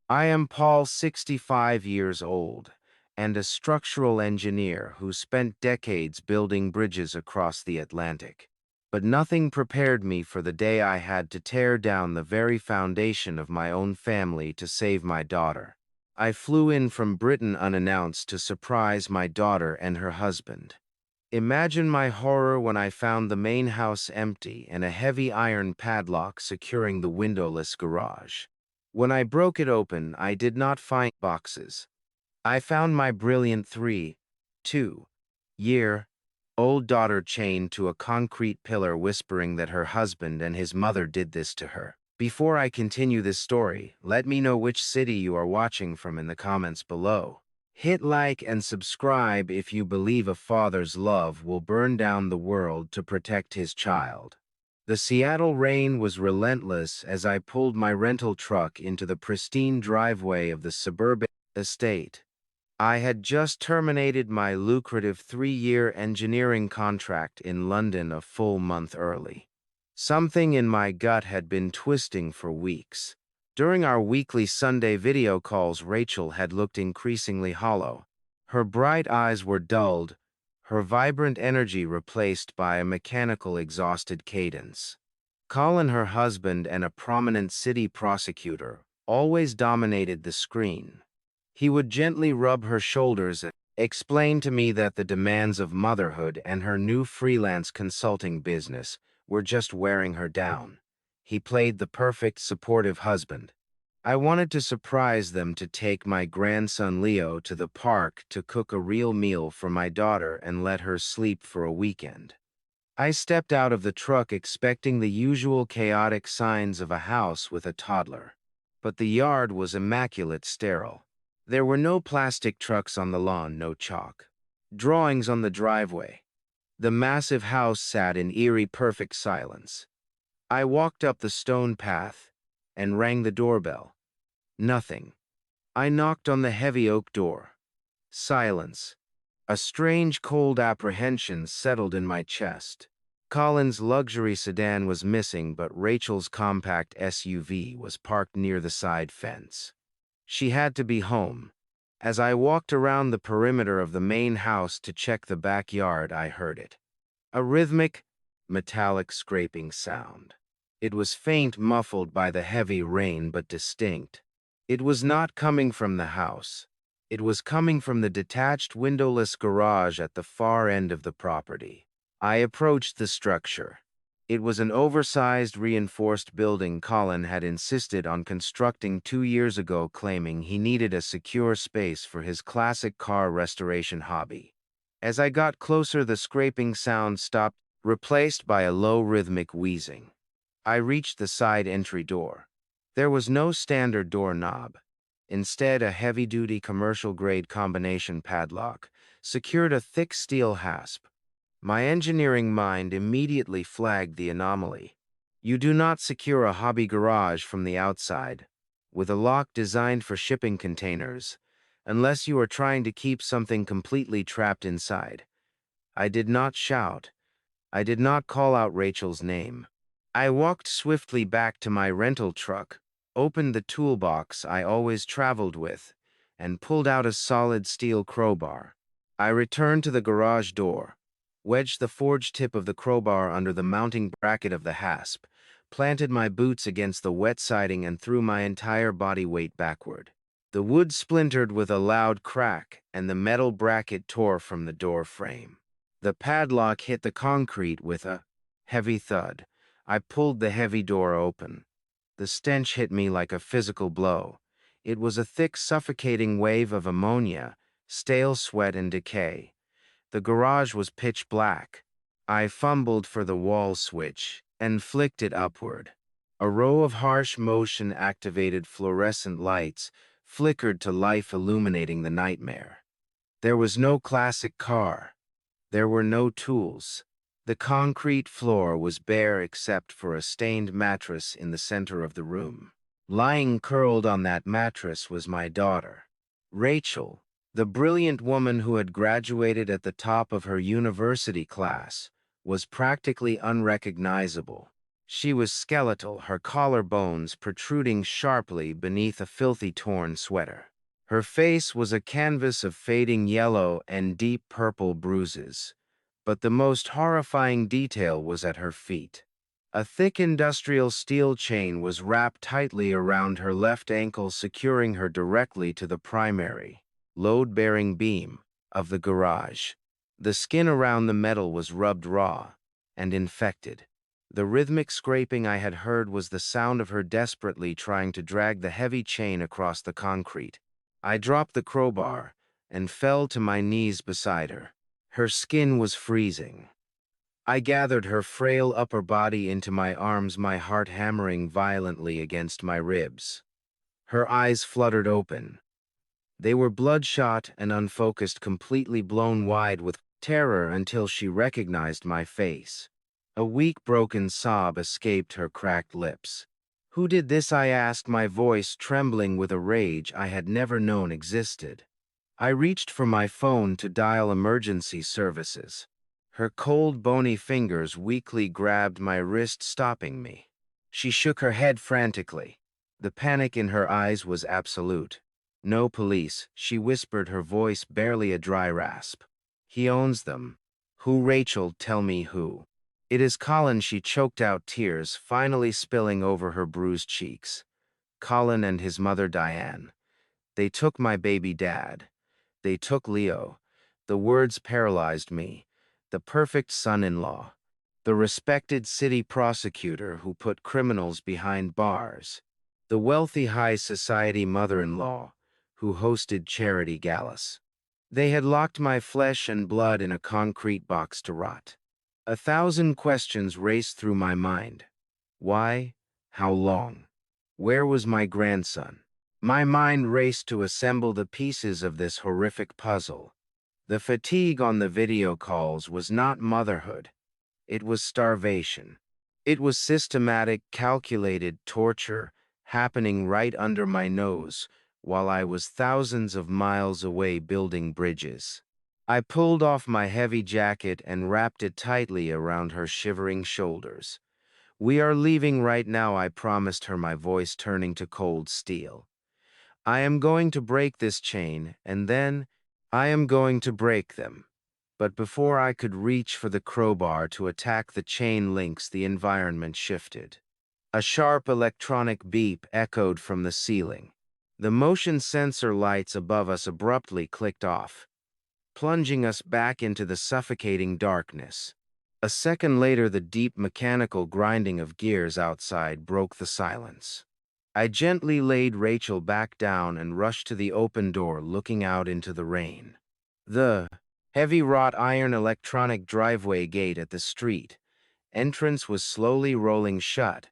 I am Paul, 65 years old, and a structural engineer who spent decades building bridges across the Atlantic. But nothing prepared me for the day I had to tear down the very foundation of my own family to save my daughter. I flew in from Britain unannounced to surprise my daughter and her husband. Imagine my horror when I found the main house empty and a heavy iron padlock securing the windowless garage. When I broke it open, I did not find boxes. I found my brilliant 2-year-old daughter chained to a concrete pillar, whispering that her husband and his mother did this to her. Before I continue this story, let me know which city you are watching from in the comments below. Hit like and subscribe if you believe a father's love will burn down the world to protect his child. The Seattle rain was relentless as I pulled my rental truck into the pristine driveway of the suburban estate. I had just terminated my lucrative 3-year engineering contract in London a full month early. Something in my gut had been twisting for weeks. During our weekly Sunday video calls, Rachel had looked increasingly hollow. Her bright eyes were dulled, her vibrant energy replaced by a mechanical, exhausted cadence. Colin, her husband and a prominent city prosecutor, always dominated the screen. He would gently rub her shoulders and explain to me that the demands of motherhood and her new freelance consulting business were just wearing her down. He played the perfect supportive husband. I wanted to surprise them, to take my grandson Leo to the park to cook a real meal for my daughter and let her sleep for a weekend. I stepped out of the truck expecting the usual chaotic signs of a house with a toddler. But the yard was immaculate, sterile. There were no plastic trucks on the lawn, no chalk drawings on the driveway. The massive house sat in eerie, perfect silence. I walked up the stone path and rang the doorbell. Nothing. I knocked on the heavy oak door. Silence. A strange, cold apprehension settled in my chest. Colin's luxury sedan was missing, but Rachel's compact SUV was parked near the side fence. She had to be home. As I walked around the perimeter of the main house to check the backyard, I heard it. A rhythmic, metallic scraping sound. It was faint, muffled by the heavy rain, but distinct. It was not coming from the house. It was coming from the detached, windowless garage at the far end of the property. I approached the structure. It was an oversized, reinforced building Colin had insisted on constructing 2 years ago, claiming he needed a secure space for his classic car restoration hobby. As I got closer, the scraping sound stopped, replaced by a low, rhythmic wheezing. I reached the side entry door. There was no standard doorknob. Instead, a heavy-duty commercial-grade combination padlock secured a thick steel hasp. My engineering mind immediately flagged the anomaly. You do not secure a hobby garage from the outside with a lock designed for shipping containers unless you are trying to keep something completely trapped inside. I did not shout. I did not call out Rachel's name. I walked swiftly back to my rental truck, opened the toolbox I always traveled with, and pulled out a solid steel crowbar. I returned to the garage door, wedged the forged tip of the crowbar under the mounting bracket of the hasp, planted my boots against the wet siding, and threw my entire body weight backward. The wood splintered with a loud crack, and the metal bracket tore from the door frame. The padlock hit the concrete with a heavy thud. I pulled the heavy door open. The stench hit me like a physical blow. It was a thick, suffocating wave of ammonia, stale sweat, and decay. The garage was pitch black. I fumbled for the wall switch and flicked it upward. A row of harsh, motion-activated fluorescent lights flickered to life, illuminating the nightmare. There was no classic car. There were no tools. The concrete floor was bare except for a stained mattress in the center of the room. Lying curled on that mattress was my daughter, Rachel, the brilliant woman who had graduated at the top of her university class, was practically unrecognizable. She was skeletal, her collarbones protruding sharply beneath a filthy torn sweater. Her face was a canvas of fading yellow and deep purple bruises, but the most horrifying detail was at her feet. A thick industrial steel chain was wrapped tightly around her left ankle, securing her directly to the primary, load-bearing beam of the garage. The skin around the metal was rubbed raw and infected. The rhythmic scraping I had heard was the sound of her desperately trying to drag the heavy chain across the concrete. I dropped the crowbar and fell to my knees beside her. Her skin was freezing. I gathered her frail upper body into my arms, my heart hammering violently against my ribs. Her eyes fluttered open. They were bloodshot and unfocused, completely blown wide with terror until she recognized my face. A weak, broken sob escaped her cracked lips. "Who did this?" I asked, my voice trembling with a rage I had never known existed. I reached for my phone to dial emergency services. Her cold, bony fingers weakly grabbed my wrist, stopping me. She shook her head frantically. The panic in her eyes was absolute. "No police," she whispered, her voice barely a dry rasp. "He owns them." "Who, Rachel? Tell me who." "It is Colin," she choked out, tears finally spilling over her bruised cheeks. "Colin and his mother Diane. They took my baby dad. They took Leo." The words paralyzed me. The perfect son-in-law. The respected city prosecutor who put criminals behind bars. The wealthy high society mother-in-law who hosted charity galas. They had locked my flesh and blood in a concrete box to rot. 1,000 questions raced through my mind. Why? How long? Where was my grandson? My mind raced to assemble the pieces of this horrific puzzle. The fatigue on the video calls was not motherhood. It was starvation. It was systematic, calculated torture happening right under my nose while I was thousands of miles away building bridges. I pulled off my heavy jacket and wrapped it tightly around her shivering shoulders. "We are leaving right now," I promised her, my voice turning to cold steel. "I am going to break this chain, and then I am going to break them." But before I could reach for the crowbar to attack the chain links, the environment shifted. A sharp electronic beep echoed from the ceiling. The motion sensor lights above us abruptly clicked off, plunging us back into the suffocating darkness. A second later, the deep mechanical grinding of gears outside broke the silence. I gently laid Rachel back down and rushed to the open door, looking out into the rain. The heavy wrought iron electronic driveway gate at the street entrance was slowly rolling shut,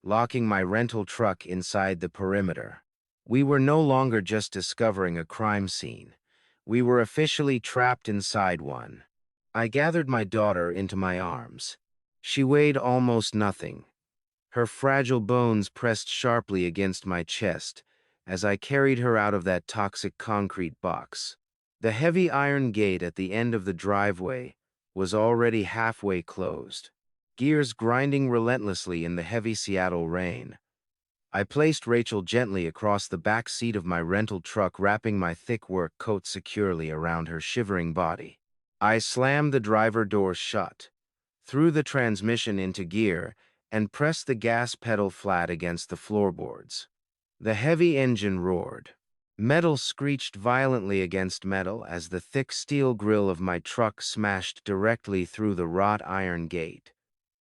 locking my rental truck inside the perimeter. We were no longer just discovering a crime scene. We were officially trapped inside one. I gathered my daughter into my arms. She weighed almost nothing. Her fragile bones pressed sharply against my chest as I carried her out of that toxic concrete box. The heavy iron gate at the end of the driveway was already halfway closed, gears grinding relentlessly in the heavy Seattle rain. I placed Rachel gently across the back seat of my rental truck, wrapping my thick work coat securely around her shivering body. I slammed the driver door shut, threw the transmission into gear, and pressed the gas pedal flat against the floorboards. The heavy engine roared. Metal screeched violently against metal as the thick steel grille of my truck smashed directly through the wrought iron gate.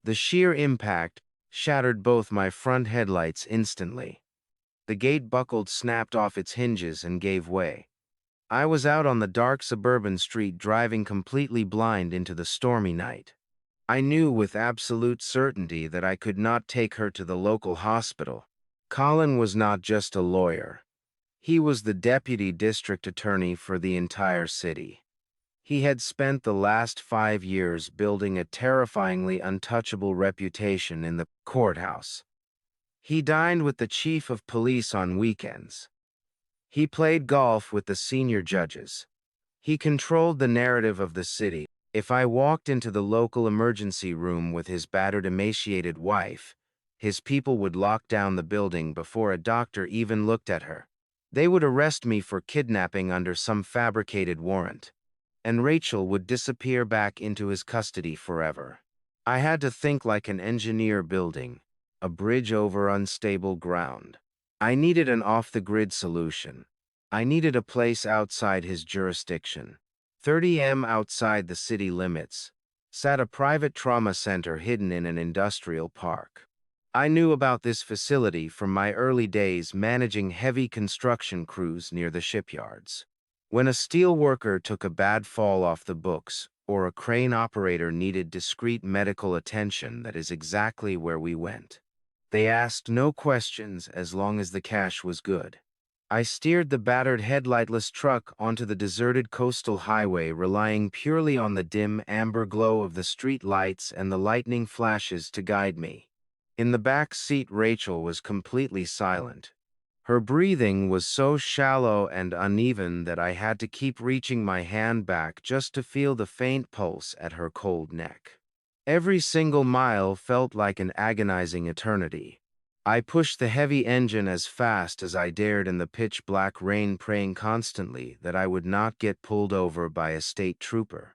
The sheer impact shattered both my front headlights instantly. The gate buckled, snapped off its hinges, and gave way. I was out on the dark suburban street, driving completely blind into the stormy night. I knew with absolute certainty that I could not take her to the local hospital. Colin was not just a lawyer. He was the deputy district attorney for the entire city. He had spent the last 5 years building a terrifyingly untouchable reputation in the courthouse. He dined with the chief of police on weekends. He played golf with the senior judges. He controlled the narrative of the city. If I walked into the local emergency room with his battered, emaciated wife, His people would lock down the building before a doctor even looked at her. They would arrest me for kidnapping under some fabricated warrant, and Rachel would disappear back into his custody forever. I had to think like an engineer building a bridge over unstable ground. I needed an off-the-grid solution. I needed a place outside his jurisdiction. 30 m outside the city limits sat a private trauma center hidden in an industrial park. I knew about this facility from my early days managing heavy construction crews near the shipyards. When a steel worker took a bad fall off the books, or a crane operator needed discreet medical attention, that is exactly where we went. They asked no questions as long as the cash was good. I steered the battered headlightless truck onto the deserted coastal highway, relying purely on the dim amber glow of the street lights and the lightning flashes to guide me. In the back seat, Rachel was completely silent. Her breathing was so shallow and uneven that I had to keep reaching my hand back just to feel the faint pulse at her cold neck. Every single mile felt like an agonizing eternity. I pushed the heavy engine as fast as I dared in the pitch-black rain, praying constantly that I would not get pulled over by a state trooper.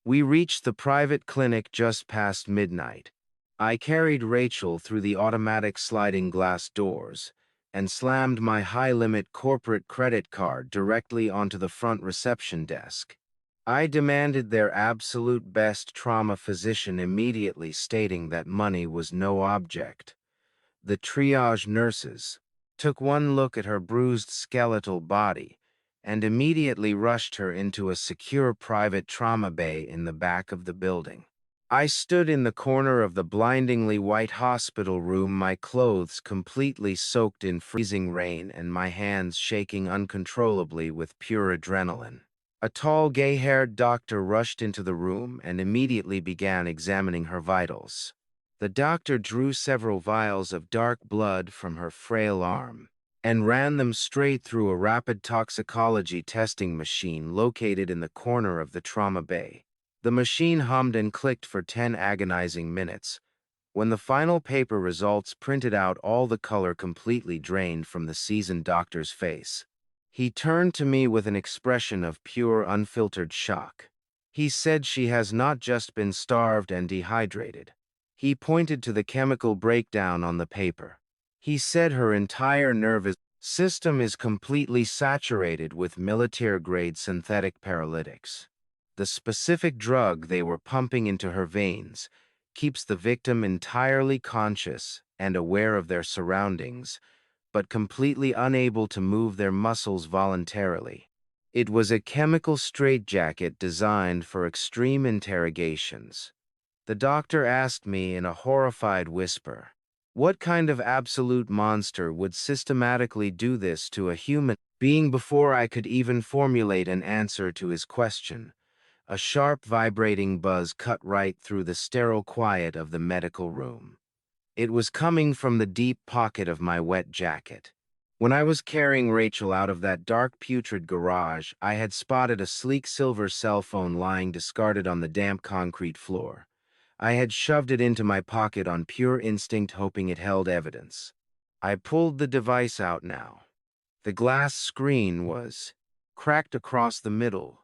We reached the private clinic just past midnight. I carried Rachel through the automatic sliding glass doors and slammed my high-limit corporate credit card directly onto the front reception desk. I demanded their absolute best trauma physician immediately, stating that money was no object. The triage nurses took one look at her bruised skeletal body and immediately rushed her into a secure private trauma bay in the back of the building. I stood in the corner of the blindingly white hospital room, my clothes completely soaked in freezing rain and my hands shaking uncontrollably with pure adrenaline. A tall, gay-haired doctor rushed into the room and immediately began examining her vitals. The doctor drew several vials of dark blood from her frail arm and ran them straight through a rapid toxicology testing machine located in the corner of the trauma bay. The machine hummed and clicked for 10 agonizing minutes. When the final paper results printed out, all the color completely drained from the seasoned doctor's face. He turned to me with an expression of pure, unfiltered shock. He said, "She has not just been starved and dehydrated." He pointed to the chemical breakdown on the paper. He said her entire nervous system is completely saturated with military-grade synthetic paralytics. The specific drug they were pumping into her veins keeps the victim entirely conscious and aware of their surroundings, but completely unable to move their muscles voluntarily. It was a chemical straitjacket designed for extreme interrogations. The doctor asked me in a horrified whisper, what kind of absolute monster would systematically do this to a human being? Before I could even formulate an answer to his question, a sharp, vibrating buzz cut right through the sterile quiet of the medical room. It was coming from the deep pocket of my wet jacket. When I was carrying Rachel out of that dark, putrid garage, I had spotted a sleek silver cell phone lying discarded on the damp concrete floor. I had shoved it into my pocket on pure instinct, hoping it held evidence. I pulled the device out now. The glass screen was cracked across the middle,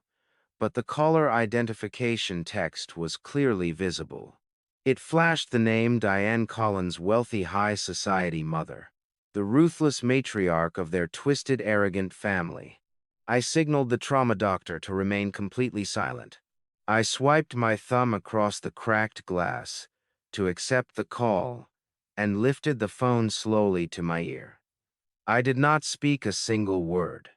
but the caller identification text was clearly visible. It flashed the name Diane Collins, wealthy high society mother, the ruthless matriarch of their twisted, arrogant family. I signaled the trauma doctor to remain completely silent. I swiped my thumb across the cracked glass to accept the call and lifted the phone slowly to my ear. I did not speak a single word.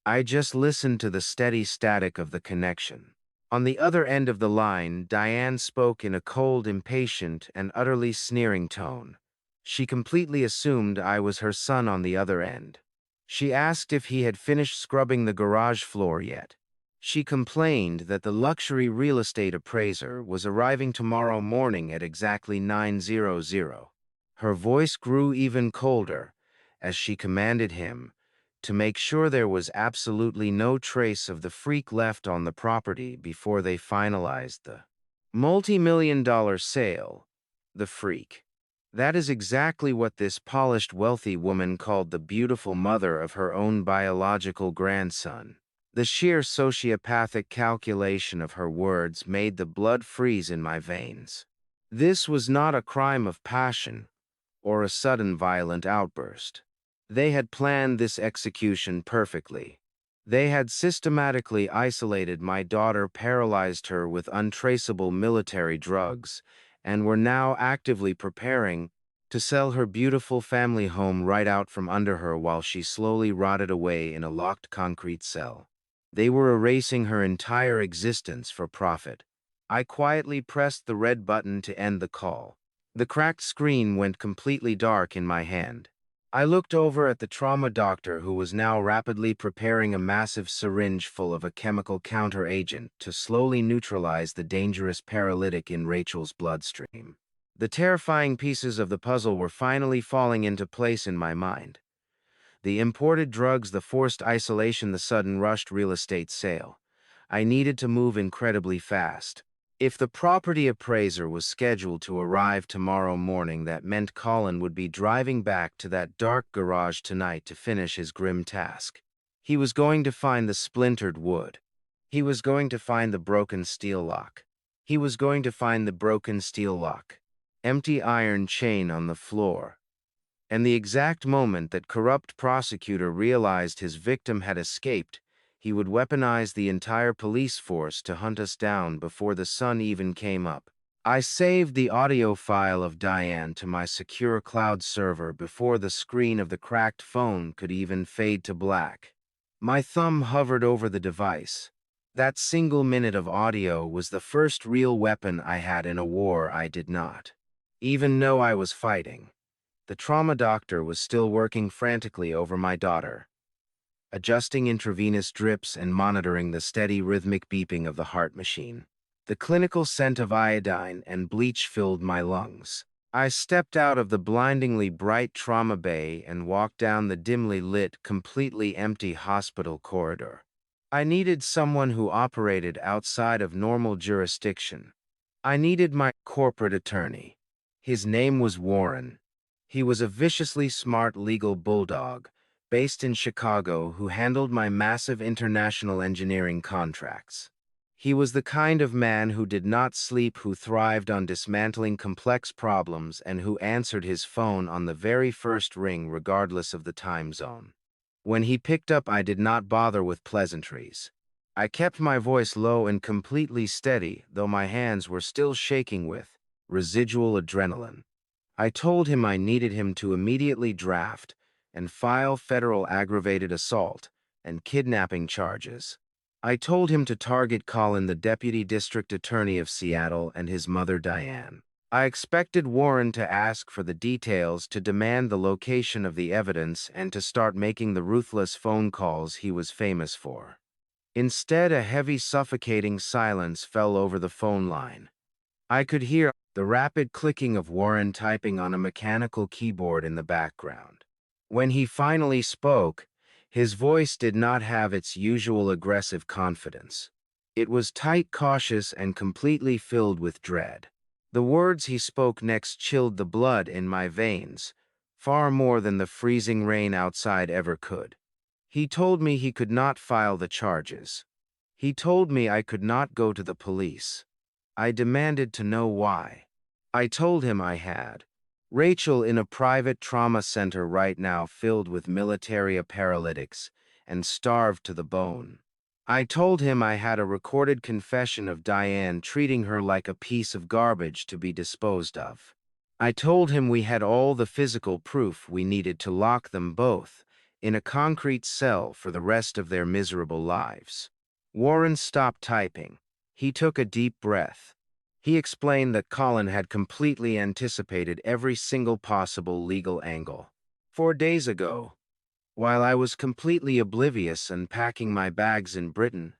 I just listened to the steady static of the connection. On the other end of the line, Diane spoke in a cold, impatient, and utterly sneering tone. She completely assumed I was her son on the other end. She asked if he had finished scrubbing the garage floor yet. She complained that the luxury real estate appraiser was arriving tomorrow morning at exactly 9:00. Her voice grew even colder as she commanded him to make sure there was absolutely no trace of the freak left on the property before they finalized the multi-million-dollar sale. The freak. That is exactly what this polished, wealthy woman called the beautiful mother of her own biological grandson. The sheer sociopathic calculation of her words made the blood freeze in my veins. This was not a crime of passion or a sudden violent outburst. They had planned this execution perfectly. They had systematically isolated my daughter, paralyzed her with untraceable military drugs, and were now actively preparing to sell her beautiful family home right out from under her while she slowly rotted away in a locked concrete cell. They were erasing her entire existence for profit. I quietly pressed the red button to end the call. The cracked screen went completely dark in my hand. I looked over at the trauma doctor, who was now rapidly preparing a massive syringe full of a chemical counteragent to slowly neutralize the dangerous paralytic in Rachel's bloodstream. The terrifying pieces of the puzzle were finally falling into place in my mind. The imported drugs, the forced isolation, the sudden rushed real estate sale. I needed to move incredibly fast. If the property appraiser was scheduled to arrive tomorrow morning, that meant Colin would be driving back to that dark garage tonight to finish his grim task. He was going to find the splintered wood. He was going to find the broken steel lock. He was going to find the broken steel lock. Empty iron chain on the floor. And the exact moment that corrupt prosecutor realized his victim had escaped, he would weaponize the entire police force to hunt us down before the sun even came up. I saved the audio file of Diane to my secure cloud server before the screen of the cracked phone could even fade to black. My thumb hovered over the device. That single minute of audio was the first real weapon I had in a war I did not even know I was fighting. The trauma doctor was still working frantically over my daughter, adjusting intravenous drips and monitoring the steady rhythmic beeping of the heart machine. The clinical scent of iodine and bleach filled my lungs. I stepped out of the blindingly bright trauma bay and walked down the dimly lit, completely empty hospital corridor. I needed someone who operated outside of normal jurisdiction. I needed my corporate attorney. His name was Warren. He was a viciously smart legal bulldog, based in Chicago, who handled my massive international engineering contracts. He was the kind of man who did not sleep, who thrived on dismantling complex problems, and who answered his phone on the very first ring regardless of the time zone. When he picked up, I did not bother with pleasantries. I kept my voice low and completely steady, though my hands were still shaking with residual adrenaline. I told him I needed him to immediately draft and file federal aggravated assault and kidnapping charges. I told him to target Colin, the Deputy District Attorney of Seattle, and his mother, Diane. I expected Warren to ask for the details, to demand the location of the evidence, and to start making the ruthless phone calls he was famous for. Instead, a heavy, suffocating silence fell over the phone line. I could hear the rapid clicking of Warren typing on a mechanical keyboard in the background. When he finally spoke, his voice did not have its usual aggressive confidence. It was tight, cautious, and completely filled with dread. The words he spoke next chilled the blood in my veins, far more than the freezing rain outside ever could. He told me he could not file the charges. He told me I could not go to the police. I demanded to know why. I told him I had Rachel in a private trauma center right now, filled with military paralytics and starved to the bone. I told him I had a recorded confession of Diane treating her like a piece of garbage to be disposed of. I told him we had all the physical proof we needed to lock them both in a concrete cell for the rest of their miserable lives. Warren stopped typing. He took a deep breath. He explained that Colin had completely anticipated every single possible legal angle. 4 days ago, while I was completely oblivious and packing my bags in Britain,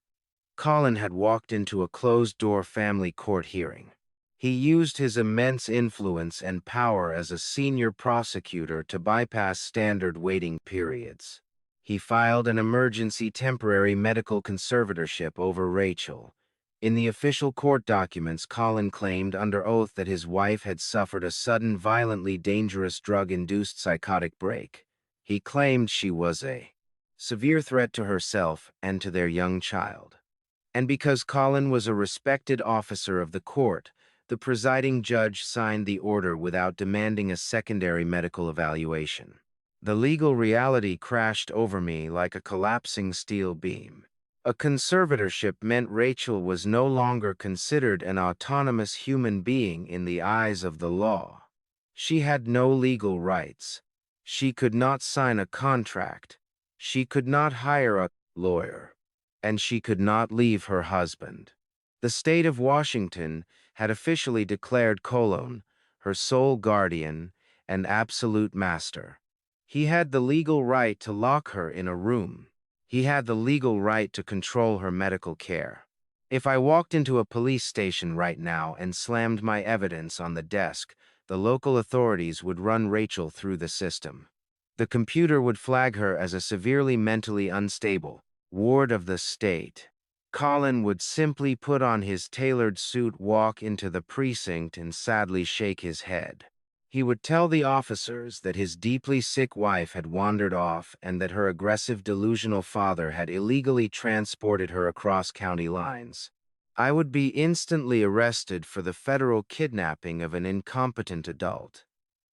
Colin had walked into a closed-door family court hearing. He used his immense influence and power as a senior prosecutor to bypass standard waiting periods. He filed an emergency temporary medical conservatorship over Rachel, In the official court documents, Colin claimed under oath that his wife had suffered a sudden, violently dangerous drug-induced psychotic break. He claimed she was a severe threat to herself and to their young child. And because Colin was a respected officer of the court, the presiding judge signed the order without demanding a secondary medical evaluation. The legal reality crashed over me like a collapsing steel beam. A conservatorship meant Rachel was no longer considered an autonomous human being in the eyes of the law. She had no legal rights. She could not sign a contract. She could not hire a lawyer. And she could not leave her husband. The state of Washington had officially declared Colin her sole guardian and absolute master. He had the legal right to lock her in a room. He had the legal right to control her medical care. If I walked into a police station right now and slammed my evidence on the desk, the local authorities would run Rachel through the system. The computer would flag her as a severely mentally unstable ward of the state. Colin would simply put on his tailored suit, walk into the precinct, and sadly shake his head. He would tell the officers that his deeply sick wife had wandered off and that her aggressive, delusional father had illegally transported her across county lines. I would be instantly arrested for the federal kidnapping of an incompetent adult.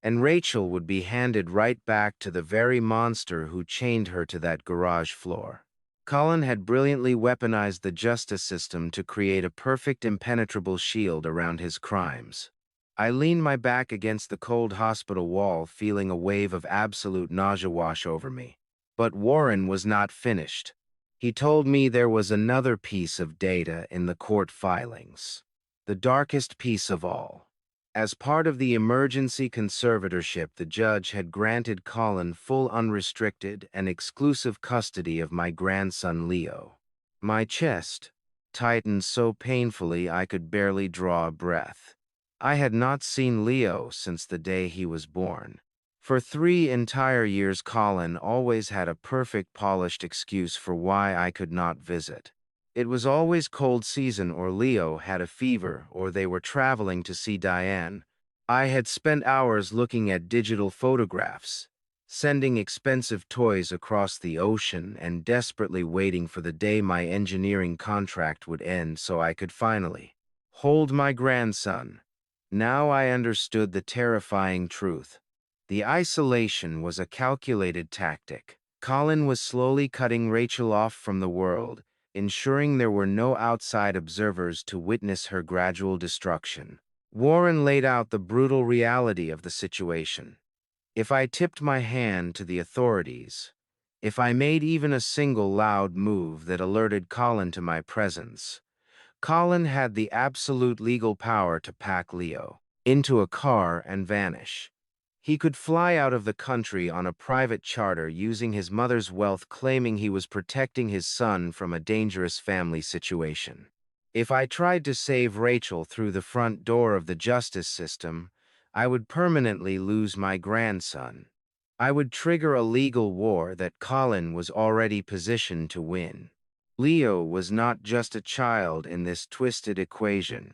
And Rachel would be handed right back to the very monster who chained her to that garage floor. Colin had brilliantly weaponized the justice system to create a perfect, impenetrable shield around his crimes. I leaned my back against the cold hospital wall, feeling a wave of absolute nausea wash over me. But Warren was not finished. He told me there was another piece of data in the court filings. The darkest piece of all. As part of the emergency conservatorship, the judge had granted Colin full, unrestricted, and exclusive custody of my grandson Leo. My chest tightened so painfully I could barely draw a breath. I had not seen Leo since the day he was born. For 3 entire years, Colin always had a perfect, polished excuse for why I could not visit. It was always cold season, or Leo had a fever, or they were traveling to see Diane. I had spent hours looking at digital photographs, sending expensive toys across the ocean, and desperately waiting for the day my engineering contract would end so I could finally hold my grandson. Now I understood the terrifying truth. The isolation was a calculated tactic. Colin was slowly cutting Rachel off from the world, ensuring there were no outside observers to witness her gradual destruction. Warren laid out the brutal reality of the situation. If I tipped my hand to the authorities, if I made even a single loud move that alerted Colin to my presence, Colin had the absolute legal power to pack Leo into a car and vanish. He could fly out of the country on a private charter using his mother's wealth, claiming he was protecting his son from a dangerous family situation. If I tried to save Rachel through the front door of the justice system, I would permanently lose my grandson. I would trigger a legal war that Colin was already positioned to win. Leo was not just a child in this twisted equation.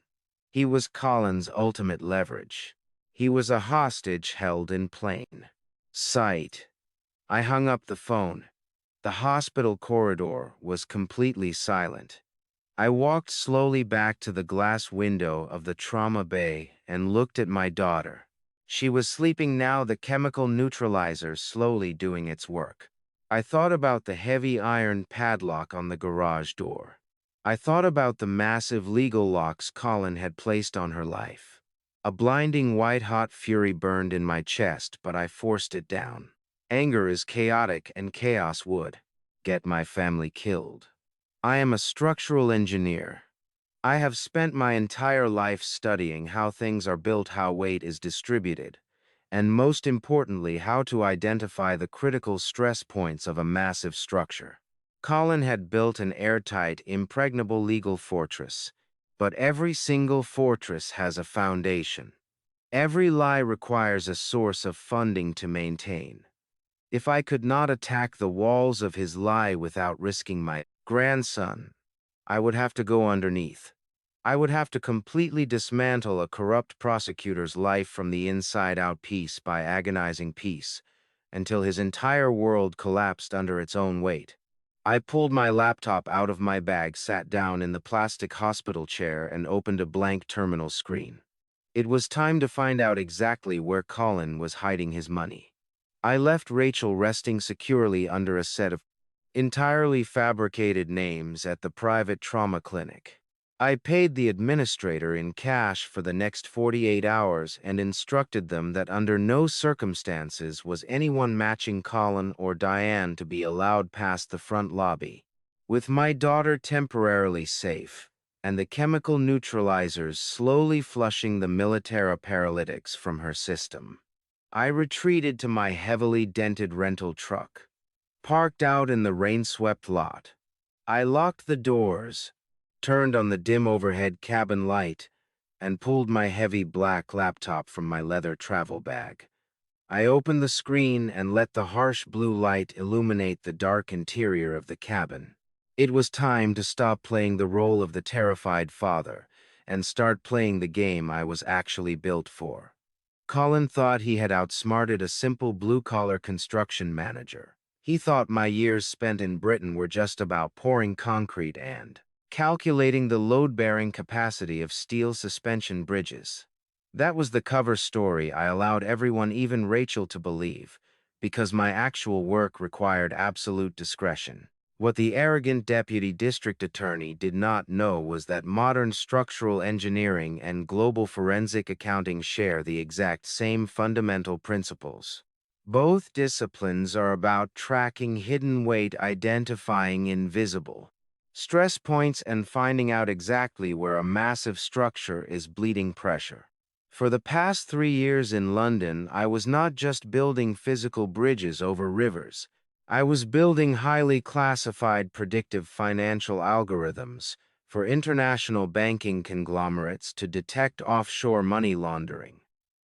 He was Colin's ultimate leverage. He was a hostage held in plain sight. I hung up the phone. The hospital corridor was completely silent. I walked slowly back to the glass window of the trauma bay and looked at my daughter. She was sleeping now, the chemical neutralizer slowly doing its work. I thought about the heavy iron padlock on the garage door. I thought about the massive legal locks Colin had placed on her life. A blinding white-hot fury burned in my chest, but I forced it down. Anger is chaotic, and chaos would get my family killed. I am a structural engineer. I have spent my entire life studying how things are built, how weight is distributed, and most importantly, how to identify the critical stress points of a massive structure. Colin had built an airtight, impregnable legal fortress, but every single fortress has a foundation. Every lie requires a source of funding to maintain. If I could not attack the walls of his lie without risking my grandson, I would have to go underneath. I would have to completely dismantle a corrupt prosecutor's life from the inside out piece by agonizing piece, until his entire world collapsed under its own weight. I pulled my laptop out of my bag, sat down in the plastic hospital chair, and opened a blank terminal screen. It was time to find out exactly where Colin was hiding his money. I left Rachel resting securely under a set of entirely fabricated names at the private trauma clinic. I paid the administrator in cash for the next 48 hours and instructed them that under no circumstances was anyone matching Colin or Diane to be allowed past the front lobby. With my daughter temporarily safe, and the chemical neutralizers slowly flushing the Militera paralytics from her system, I retreated to my heavily dented rental truck, parked out in the rain-swept lot. I locked the doors, turned on the dim overhead cabin light, and pulled my heavy black laptop from my leather travel bag. I opened the screen and let the harsh blue light illuminate the dark interior of the cabin. It was time to stop playing the role of the terrified father and start playing the game I was actually built for. Colin thought he had outsmarted a simple blue-collar construction manager. He thought my years spent in Britain were just about pouring concrete and calculating the load-bearing capacity of steel suspension bridges. That was the cover story I allowed everyone, even Rachel, to believe, because my actual work required absolute discretion. What the arrogant deputy district attorney did not know was that modern structural engineering and global forensic accounting share the exact same fundamental principles. Both disciplines are about tracking hidden weight, identifying invisible stress points, and finding out exactly where a massive structure is bleeding pressure. For the past 3 years in London, I was not just building physical bridges over rivers. I was building highly classified predictive financial algorithms for international banking conglomerates to detect offshore money laundering.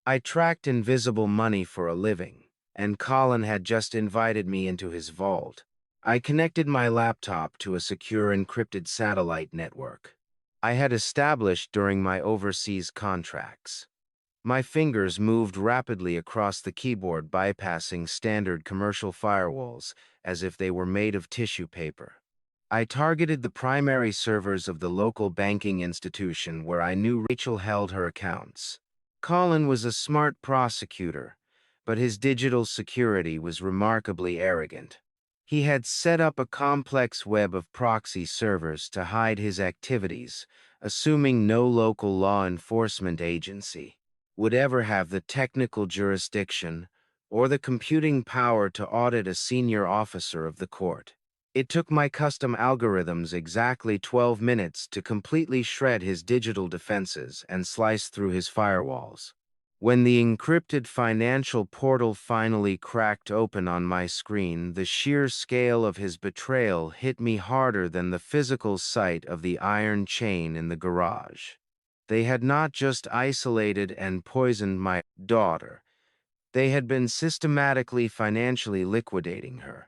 I tracked invisible money for a living, and Colin had just invited me into his vault. I connected my laptop to a secure encrypted satellite network I had established during my overseas contracts. My fingers moved rapidly across the keyboard, bypassing standard commercial firewalls as if they were made of tissue paper. I targeted the primary servers of the local banking institution where I knew Rachel held her accounts. Colin was a smart prosecutor, but his digital security was remarkably arrogant. He had set up a complex web of proxy servers to hide his activities, assuming no local law enforcement agency would ever have the technical jurisdiction or the computing power to audit a senior officer of the court. It took my custom algorithms exactly 12 minutes to completely shred his digital defenses and slice through his firewalls. When the encrypted financial portal finally cracked open on my screen, the sheer scale of his betrayal hit me harder than the physical sight of the iron chain in the garage. They had not just isolated and poisoned my daughter. They had been systematically financially liquidating her.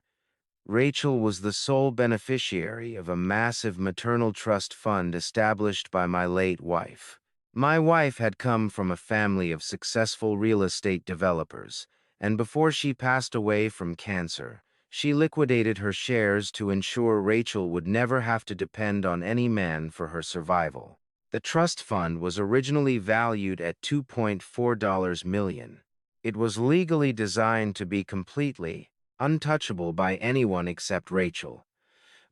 Rachel was the sole beneficiary of a massive maternal trust fund established by my late wife. My wife had come from a family of successful real estate developers, and before she passed away from cancer, she liquidated her shares to ensure Rachel would never have to depend on any man for her survival. The trust fund was originally valued at $2.4 million. It was legally designed to be completely untouchable by anyone except Rachel.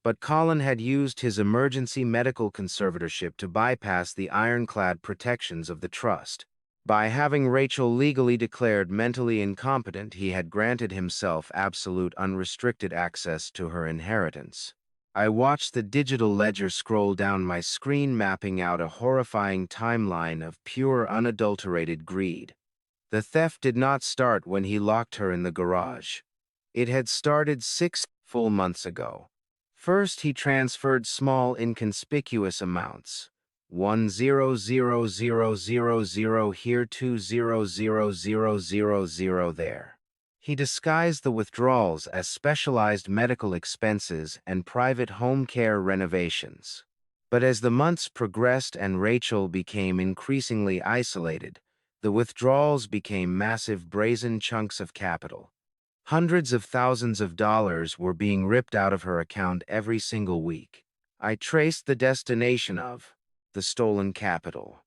But Colin had used his emergency medical conservatorship to bypass the ironclad protections of the trust. By having Rachel legally declared mentally incompetent, he had granted himself absolute unrestricted access to her inheritance. I watched the digital ledger scroll down my screen, mapping out a horrifying timeline of pure, unadulterated greed. The theft did not start when he locked her in the garage. It had started 6 full months ago. First, he transferred small, inconspicuous amounts. 1,000,000 here, 2,000,000 there. He disguised the withdrawals as specialized medical expenses and private home care renovations. But as the months progressed and Rachel became increasingly isolated, the withdrawals became massive brazen chunks of capital. Hundreds of thousands of dollars were being ripped out of her account every single week. I traced the destination of the stolen capital.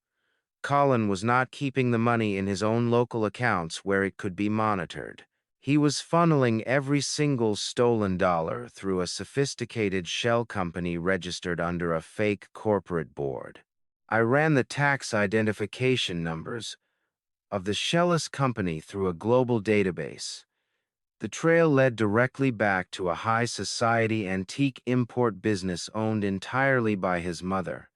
Colin was not keeping the money in his own local accounts where it could be monitored. He was funneling every single stolen dollar through a sophisticated shell company registered under a fake corporate board. I ran the tax identification numbers of the shellless company through a global database. The trail led directly back to a high society antique import business owned entirely by his mother.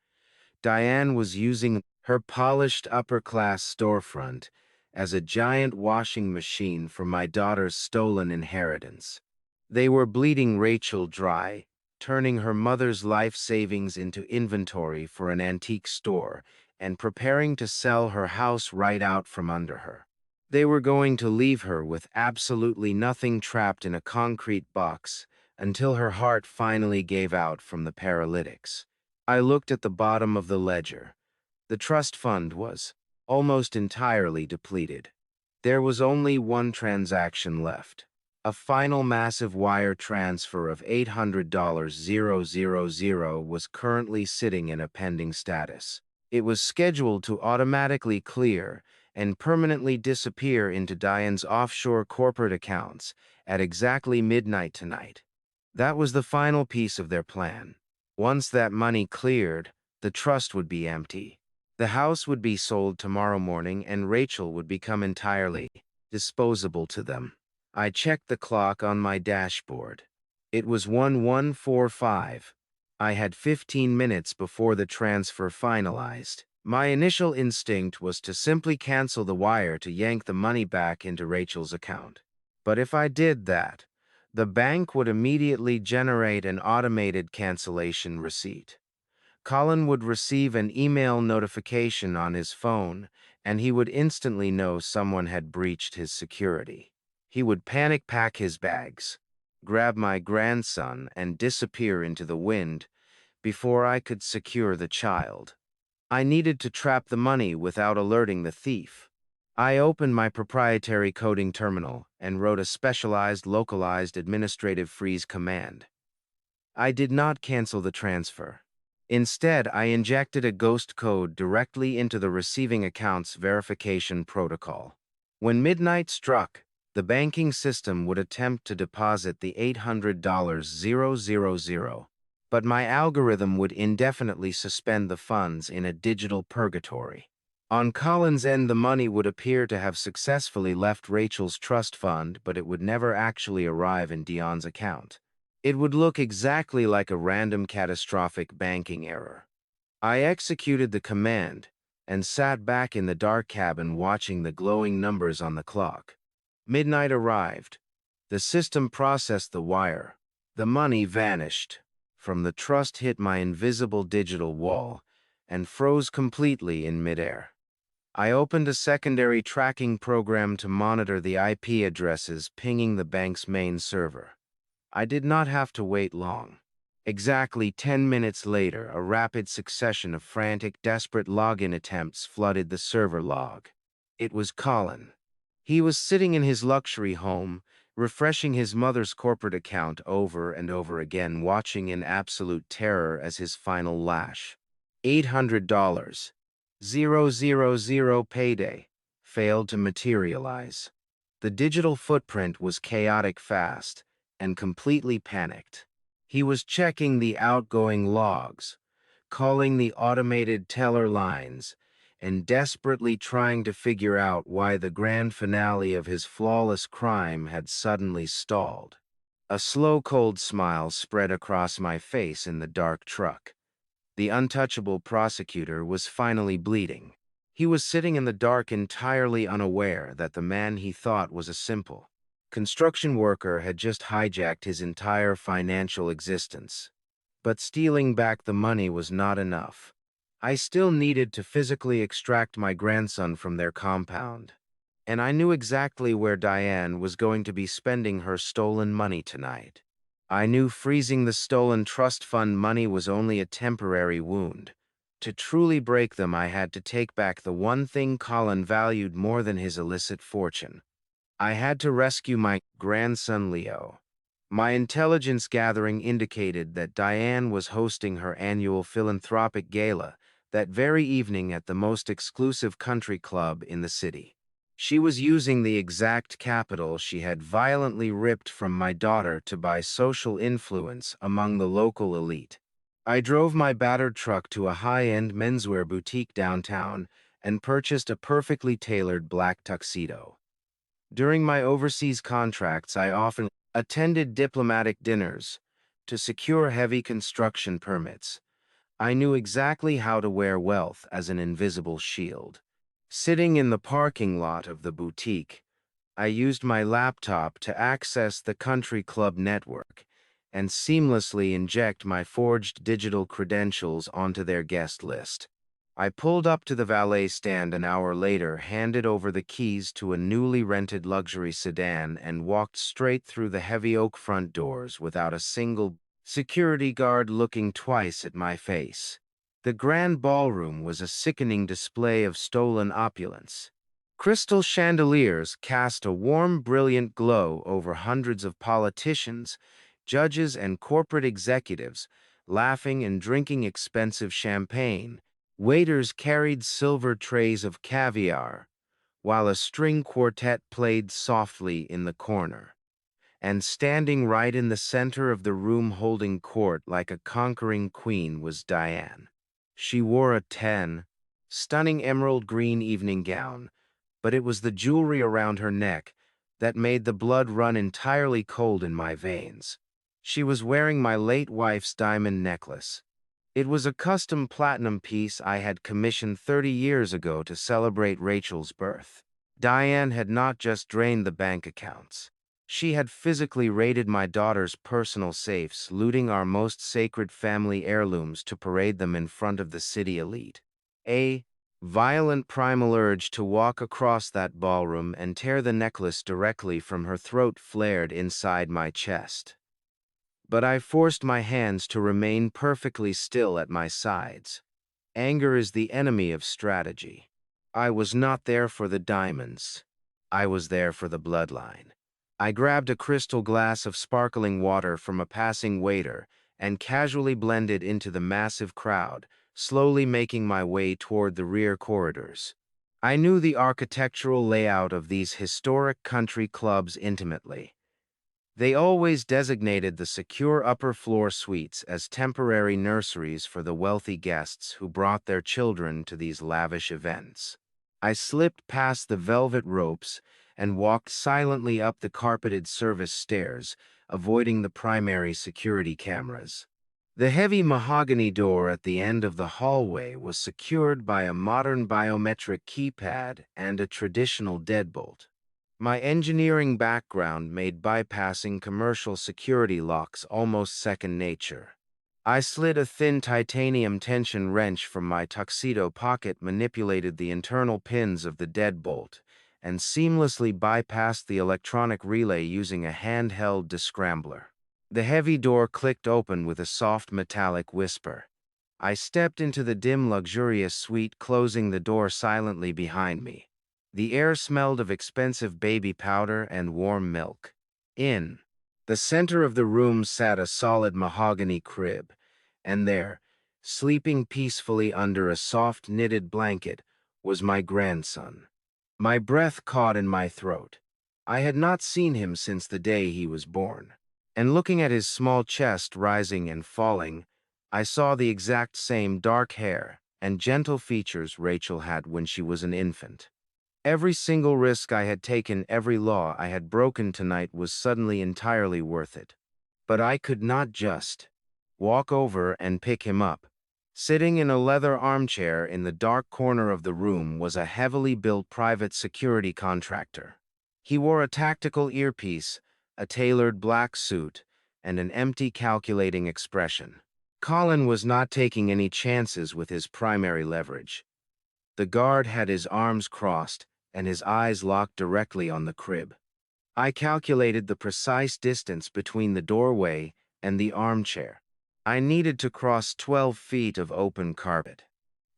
Diane was using her polished upper-class storefront as a giant washing machine for my daughter's stolen inheritance. They were bleeding Rachel dry, turning her mother's life savings into inventory for an antique store, and preparing to sell her house right out from under her. They were going to leave her with absolutely nothing, trapped in a concrete box until her heart finally gave out from the paralytics. I looked at the bottom of the ledger. The trust fund was almost entirely depleted. There was only one transaction left. A final massive wire transfer of $800,000 was currently sitting in a pending status. It was scheduled to automatically clear and permanently disappear into Diane's offshore corporate accounts at exactly midnight tonight. That was the final piece of their plan. Once that money cleared, the trust would be empty. The house would be sold tomorrow morning and Rachel would become entirely disposable to them. I checked the clock on my dashboard. It was 11:45. I had 15 minutes before the transfer finalized. My initial instinct was to simply cancel the wire to yank the money back into Rachel's account. But if I did that, the bank would immediately generate an automated cancellation receipt. Colin would receive an email notification on his phone, and he would instantly know someone had breached his security. He would panic pack his bags, grab my grandson, and disappear into the wind before I could secure the child. I needed to trap the money without alerting the thief. I opened my proprietary coding terminal and wrote a specialized localized administrative freeze command. I did not cancel the transfer. Instead, I injected a ghost code directly into the receiving account's verification protocol. When midnight struck, the banking system would attempt to deposit the $800,000, but my algorithm would indefinitely suspend the funds in a digital purgatory. On Colin's end, the money would appear to have successfully left Rachel's trust fund, but it would never actually arrive in Dion's account. It would look exactly like a random catastrophic banking error. I executed the command and sat back in the dark cabin watching the glowing numbers on the clock. Midnight arrived. The system processed the wire. The money vanished. From the trust hit my invisible digital wall and froze completely in midair. I opened a secondary tracking program to monitor the IP addresses pinging the bank's main server. I did not have to wait long. Exactly 10 minutes later, a rapid succession of frantic, desperate login attempts flooded the server log. It was Colin. He was sitting in his luxury home, refreshing his mother's corporate account over and over again, watching in absolute terror as his final lash. $800, 000 payday, failed to materialize. The digital footprint was chaotic fast and completely panicked. He was checking the outgoing logs, calling the automated teller lines, and desperately trying to figure out why the grand finale of his flawless crime had suddenly stalled. A slow, cold smile spread across my face in the dark truck. The untouchable prosecutor was finally bleeding. He was sitting in the dark, entirely unaware that the man he thought was a simple construction worker had just hijacked his entire financial existence. But stealing back the money was not enough. I still needed to physically extract my grandson from their compound, and I knew exactly where Diane was going to be spending her stolen money tonight. I knew freezing the stolen trust fund money was only a temporary wound. To truly break them, I had to take back the one thing Colin valued more than his illicit fortune. I had to rescue my grandson Leo. My intelligence gathering indicated that Diane was hosting her annual philanthropic gala that very evening at the most exclusive country club in the city. She was using the exact capital she had violently ripped from my daughter to buy social influence among the local elite. I drove my battered truck to a high-end menswear boutique downtown and purchased a perfectly tailored black tuxedo. During my overseas contracts, I often attended diplomatic dinners to secure heavy construction permits. I knew exactly how to wear wealth as an invisible shield. Sitting in the parking lot of the boutique, I used my laptop to access the country club network and seamlessly inject my forged digital credentials onto their guest list. I pulled up to the valet stand an hour later, handed over the keys to a newly rented luxury sedan, and walked straight through the heavy oak front doors without a single security guard looking twice at my face. The grand ballroom was a sickening display of stolen opulence. Crystal chandeliers cast a warm, brilliant glow over hundreds of politicians, judges, and corporate executives, laughing and drinking expensive champagne. Waiters carried silver trays of caviar, while a string quartet played softly in the corner. And standing right in the center of the room holding court like a conquering queen was Diane. She wore a stunning emerald green evening gown, but it was the jewelry around her neck that made the blood run entirely cold in my veins. She was wearing my late wife's diamond necklace. It was a custom platinum piece I had commissioned 30 years ago to celebrate Rachel's birth. Diane had not just drained the bank accounts. She had physically raided my daughter's personal safes, looting our most sacred family heirlooms to parade them in front of the city elite. A violent primal urge to walk across that ballroom and tear the necklace directly from her throat flared inside my chest. But I forced my hands to remain perfectly still at my sides. Anger is the enemy of strategy. I was not there for the diamonds. I was there for the bloodline. I grabbed a crystal glass of sparkling water from a passing waiter and casually blended into the massive crowd, slowly making my way toward the rear corridors. I knew the architectural layout of these historic country clubs intimately. They always designated the secure upper-floor suites as temporary nurseries for the wealthy guests who brought their children to these lavish events. I slipped past the velvet ropes and walked silently up the carpeted service stairs, avoiding the primary security cameras. The heavy mahogany door at the end of the hallway was secured by a modern biometric keypad and a traditional deadbolt. My engineering background made bypassing commercial security locks almost second nature. I slid a thin titanium tension wrench from my tuxedo pocket, manipulated the internal pins of the deadbolt, and seamlessly bypassed the electronic relay using a handheld descrambler. The heavy door clicked open with a soft metallic whisper. I stepped into the dim, luxurious suite, closing the door silently behind me. The air smelled of expensive baby powder and warm milk. In the center of the room sat a solid mahogany crib, and there, sleeping peacefully under a soft knitted blanket, was my grandson. My breath caught in my throat. I had not seen him since the day he was born. And looking at his small chest rising and falling, I saw the exact same dark hair and gentle features Rachel had when she was an infant. Every single risk I had taken, every law I had broken tonight was suddenly entirely worth it. But I could not just walk over and pick him up. Sitting in a leather armchair in the dark corner of the room was a heavily built private security contractor. He wore a tactical earpiece, a tailored black suit, and an empty, calculating expression. Colin was not taking any chances with his primary leverage. The guard had his arms crossed and his eyes locked directly on the crib. I calculated the precise distance between the doorway and the armchair. I needed to cross 12 feet of open carpet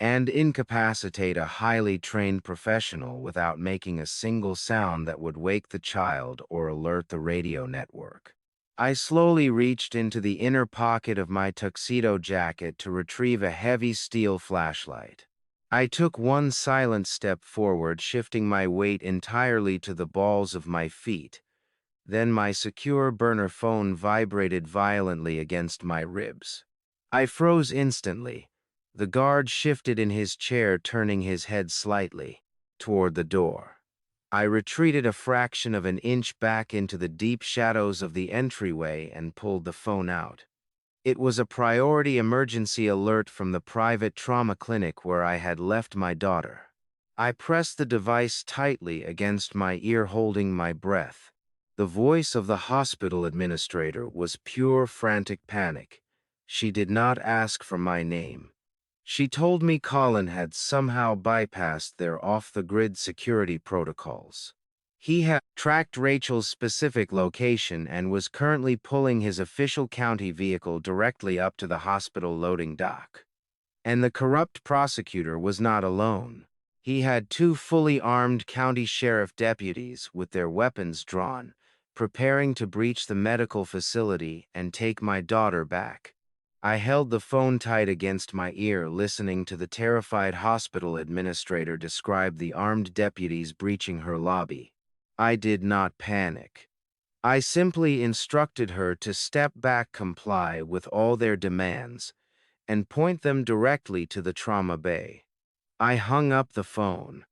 and incapacitate a highly trained professional without making a single sound that would wake the child or alert the radio network. I slowly reached into the inner pocket of my tuxedo jacket to retrieve a heavy steel flashlight. I took one silent step forward, shifting my weight entirely to the balls of my feet. Then my secure burner phone vibrated violently against my ribs. I froze instantly. The guard shifted in his chair, turning his head slightly toward the door. I retreated a fraction of an inch back into the deep shadows of the entryway and pulled the phone out. It was a priority emergency alert from the private trauma clinic where I had left my daughter. I pressed the device tightly against my ear, holding my breath. The voice of the hospital administrator was pure frantic panic. She did not ask for my name. She told me Colin had somehow bypassed their off-the-grid security protocols. He had tracked Rachel's specific location and was currently pulling his official county vehicle directly up to the hospital loading dock. And the corrupt prosecutor was not alone. He had two fully armed county sheriff deputies with their weapons drawn, preparing to breach the medical facility and take my daughter back. I held the phone tight against my ear, listening to the terrified hospital administrator describe the armed deputies breaching her lobby. I did not panic. I simply instructed her to step back, comply with all their demands, and point them directly to the trauma bay. I hung up the phone.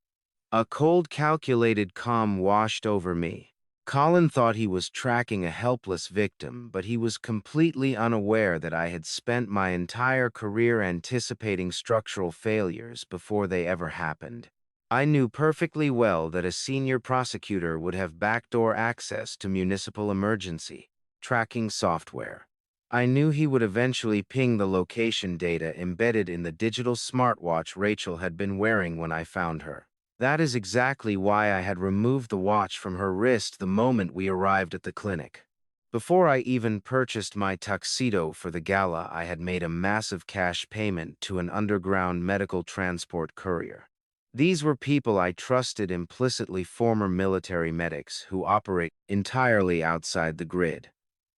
A cold, calculated calm washed over me. Colin thought he was tracking a helpless victim, but he was completely unaware that I had spent my entire career anticipating structural failures before they ever happened. I knew perfectly well that a senior prosecutor would have backdoor access to municipal emergency tracking software. I knew he would eventually ping the location data embedded in the digital smartwatch Rachel had been wearing when I found her. That is exactly why I had removed the watch from her wrist the moment we arrived at the clinic. Before I even purchased my tuxedo for the gala, I had made a massive cash payment to an underground medical transport courier. These were people I trusted implicitly, former military medics who operate entirely outside the grid.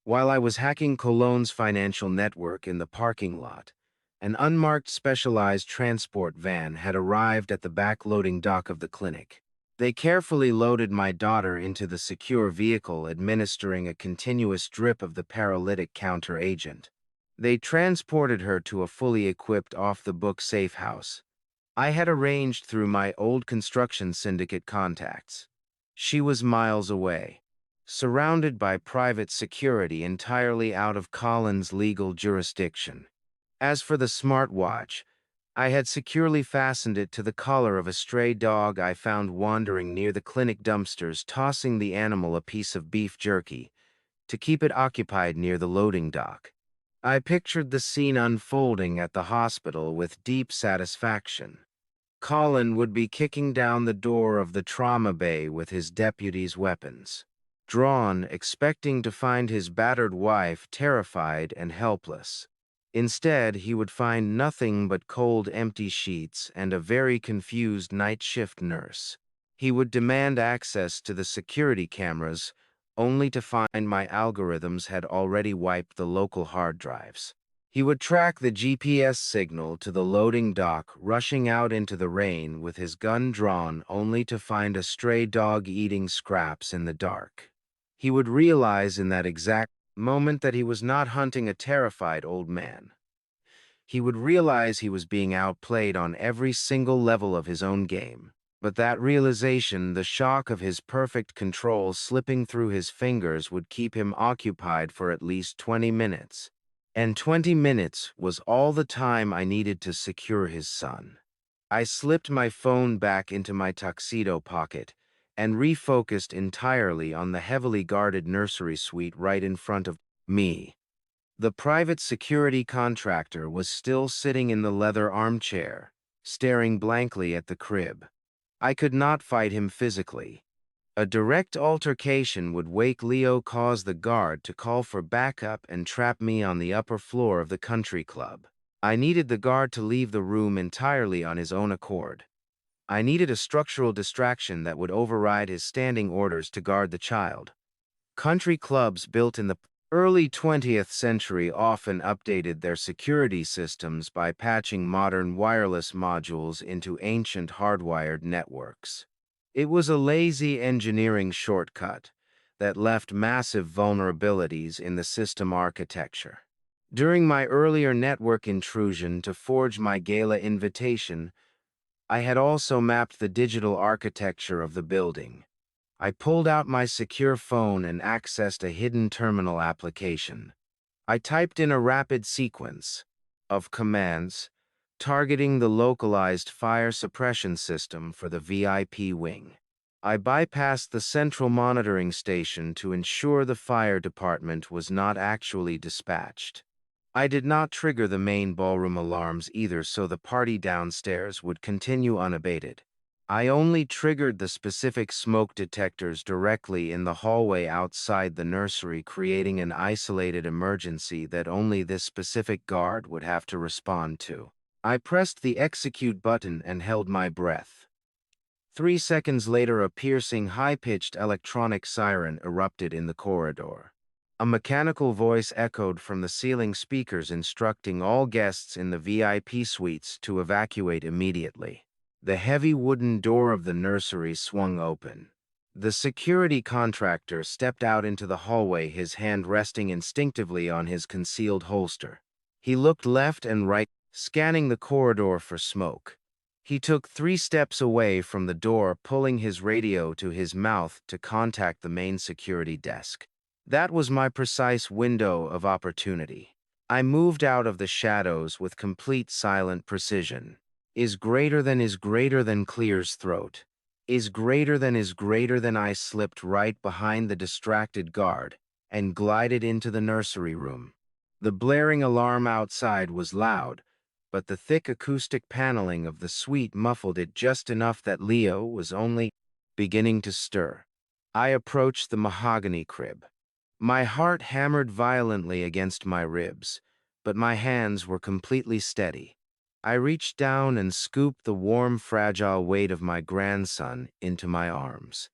While I was hacking Cologne's financial network in the parking lot, an unmarked specialized transport van had arrived at the back loading dock of the clinic. They carefully loaded my daughter into the secure vehicle, administering a continuous drip of the paralytic counteragent. They transported her to a fully equipped off-the-book safe house I had arranged through my old construction syndicate contacts. She was miles away, surrounded by private security entirely out of Colin's legal jurisdiction. As for the smartwatch, I had securely fastened it to the collar of a stray dog I found wandering near the clinic dumpsters, tossing the animal a piece of beef jerky to keep it occupied near the loading dock. I pictured the scene unfolding at the hospital with deep satisfaction. Colin would be kicking down the door of the trauma bay with his deputies' weapons drawn, expecting to find his battered wife terrified and helpless. Instead, he would find nothing but cold, empty sheets and a very confused night shift nurse. He would demand access to the security cameras, only to find my algorithms had already wiped the local hard drives. He would track the GPS signal to the loading dock, rushing out into the rain with his gun drawn, only to find a stray dog eating scraps in the dark. He would realize in that exact moment that he was not hunting a terrified old man. He would realize he was being outplayed on every single level of his own game. But that realization, the shock of his perfect control slipping through his fingers, would keep him occupied for at least 20 minutes. And 20 minutes was all the time I needed to secure his son. I slipped my phone back into my tuxedo pocket and refocused entirely on the heavily guarded nursery suite right in front of me. The private security contractor was still sitting in the leather armchair, staring blankly at the crib. I could not fight him physically. A direct altercation would wake Leo, cause the guard to call for backup, and trap me on the upper floor of the country club. I needed the guard to leave the room entirely on his own accord. I needed a structural distraction that would override his standing orders to guard the child. Country clubs built in the early 20th century often updated their security systems by patching modern wireless modules into ancient hardwired networks. It was a lazy engineering shortcut that left massive vulnerabilities in the system architecture. During my earlier network intrusion to forge my gala invitation, I had also mapped the digital architecture of the building. I pulled out my secure phone and accessed a hidden terminal application. I typed in a rapid sequence of commands targeting the localized fire suppression system for the VIP wing. I bypassed the central monitoring station to ensure the fire department was not actually dispatched. I did not trigger the main ballroom alarms either, so the party downstairs would continue unabated. I only triggered the specific smoke detectors directly in the hallway outside the nursery, creating an isolated emergency that only this specific guard would have to respond to. I pressed the execute button and held my breath. 3 seconds later, a piercing, high-pitched electronic siren erupted in the corridor. A mechanical voice echoed from the ceiling speakers instructing all guests in the VIP suites to evacuate immediately. The heavy wooden door of the nursery swung open. The security contractor stepped out into the hallway, his hand resting instinctively on his concealed holster. He looked left and right, scanning the corridor for smoke. He took 3 steps away from the door, pulling his radio to his mouth to contact the main security desk. That was my precise window of opportunity. I moved out of the shadows with complete silent precision. Is greater than clears throat. Is greater than I slipped right behind the distracted guard and glided into the nursery room. The blaring alarm outside was loud, but the thick acoustic paneling of the suite muffled it just enough that Leo was only beginning to stir. I approached the mahogany crib. My heart hammered violently against my ribs, but my hands were completely steady. I reached down and scooped the warm, fragile weight of my grandson into my arms.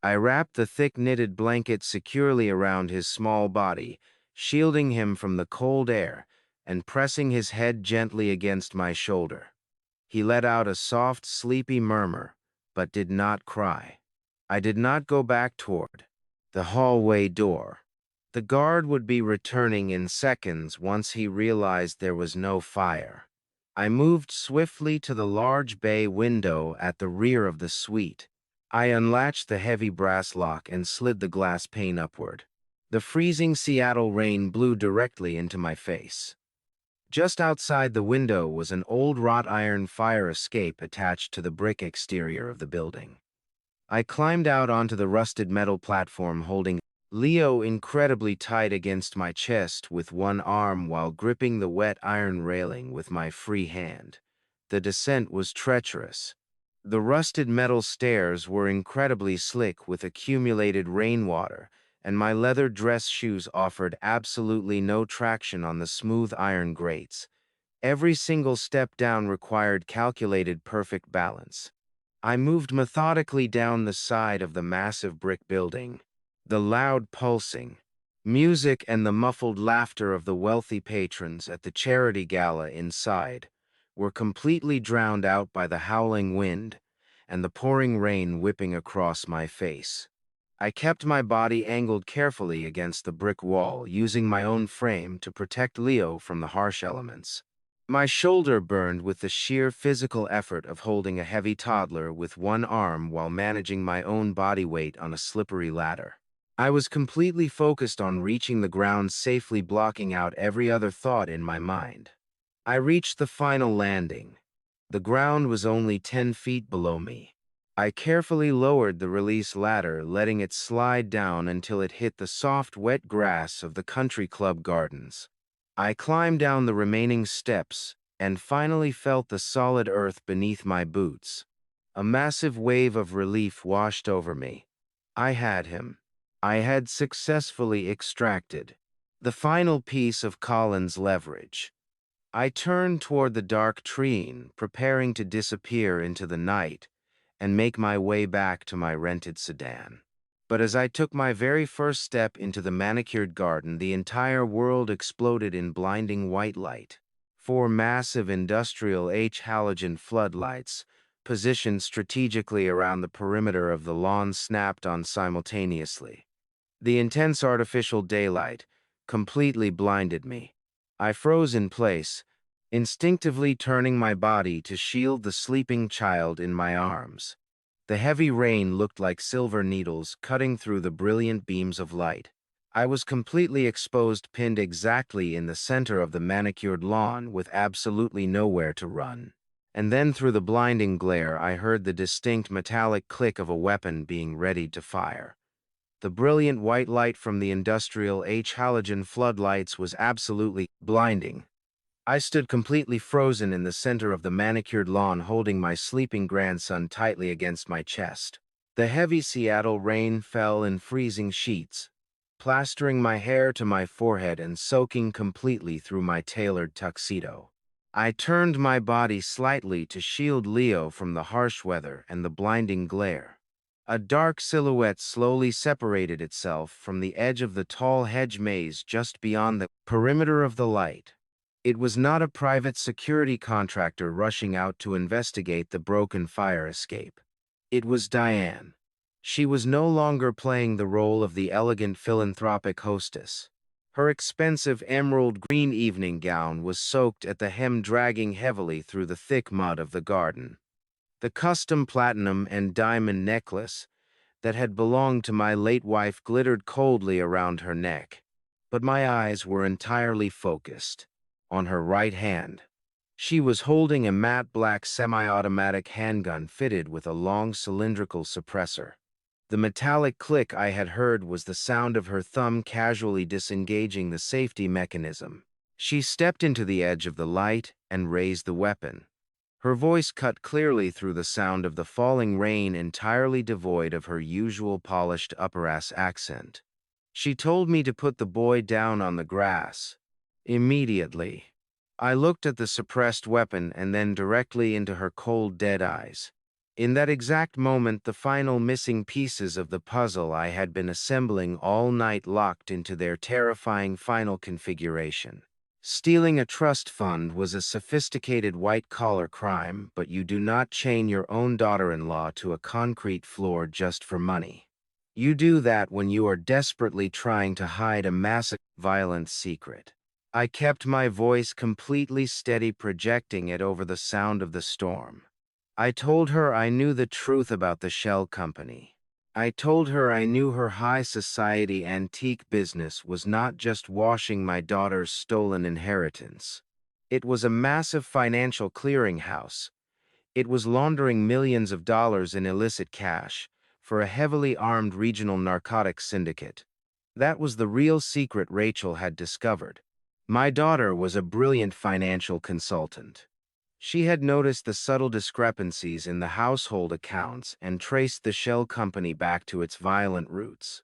I wrapped the thick knitted blanket securely around his small body, shielding him from the cold air and pressing his head gently against my shoulder. He let out a soft, sleepy murmur, but did not cry. I did not go back toward the hallway door. The guard would be returning in seconds once he realized there was no fire. I moved swiftly to the large bay window at the rear of the suite. I unlatched the heavy brass lock and slid the glass pane upward. The freezing Seattle rain blew directly into my face. Just outside the window was an old wrought iron fire escape attached to the brick exterior of the building. I climbed out onto the rusted metal platform, holding Leo incredibly tight against my chest with one arm while gripping the wet iron railing with my free hand. The descent was treacherous. The rusted metal stairs were incredibly slick with accumulated rainwater, and my leather dress shoes offered absolutely no traction on the smooth iron grates. Every single step down required calculated perfect balance. I moved methodically down the side of the massive brick building. The loud pulsing, music and the muffled laughter of the wealthy patrons at the charity gala inside were completely drowned out by the howling wind and the pouring rain whipping across my face. I kept my body angled carefully against the brick wall, using my own frame to protect Leo from the harsh elements. My shoulder burned with the sheer physical effort of holding a heavy toddler with one arm while managing my own body weight on a slippery ladder. I was completely focused on reaching the ground safely, blocking out every other thought in my mind. I reached the final landing. The ground was only 10 feet below me. I carefully lowered the release ladder, letting it slide down until it hit the soft, wet grass of the country club gardens. I climbed down the remaining steps and finally felt the solid earth beneath my boots. A massive wave of relief washed over me. I had him. I had successfully extracted the final piece of Colin's leverage. I turned toward the dark treen, preparing to disappear into the night and make my way back to my rented sedan. But as I took my very first step into the manicured garden, the entire world exploded in blinding white light. Four massive industrial H-halogen floodlights, positioned strategically around the perimeter of the lawn, snapped on simultaneously. The intense artificial daylight completely blinded me. I froze in place, instinctively turning my body to shield the sleeping child in my arms. The heavy rain looked like silver needles cutting through the brilliant beams of light. I was completely exposed, pinned exactly in the center of the manicured lawn with absolutely nowhere to run. And then through the blinding glare, I heard the distinct metallic click of a weapon being readied to fire. The brilliant white light from the industrial H-halogen floodlights was absolutely blinding. I stood completely frozen in the center of the manicured lawn, holding my sleeping grandson tightly against my chest. The heavy Seattle rain fell in freezing sheets, plastering my hair to my forehead and soaking completely through my tailored tuxedo. I turned my body slightly to shield Leo from the harsh weather and the blinding glare. A dark silhouette slowly separated itself from the edge of the tall hedge maze just beyond the perimeter of the light. It was not a private security contractor rushing out to investigate the broken fire escape. It was Diane. She was no longer playing the role of the elegant philanthropic hostess. Her expensive emerald green evening gown was soaked at the hem, dragging heavily through the thick mud of the garden. The custom platinum and diamond necklace that had belonged to my late wife glittered coldly around her neck, but my eyes were entirely focused on her right hand. She was holding a matte black semi-automatic handgun fitted with a long cylindrical suppressor. The metallic click I had heard was the sound of her thumb casually disengaging the safety mechanism. She stepped into the edge of the light and raised the weapon. Her voice cut clearly through the sound of the falling rain, entirely devoid of her usual polished upper-ass accent. She told me to put the boy down on the grass. Immediately, I looked at the suppressed weapon and then directly into her cold, dead eyes. In that exact moment, the final missing pieces of the puzzle I had been assembling all night locked into their terrifying final configuration. Stealing a trust fund was a sophisticated white-collar crime, but you do not chain your own daughter-in-law to a concrete floor just for money. You do that when you are desperately trying to hide a massive, violent secret. I kept my voice completely steady, projecting it over the sound of the storm. I told her I knew the truth about the shell company. I told her I knew her high society antique business was not just washing my daughter's stolen inheritance. It was a massive financial clearinghouse. It was laundering millions of dollars in illicit cash for a heavily armed regional narcotics syndicate. That was the real secret Rachel had discovered. My daughter was a brilliant financial consultant. She had noticed the subtle discrepancies in the household accounts and traced the shell company back to its violent roots.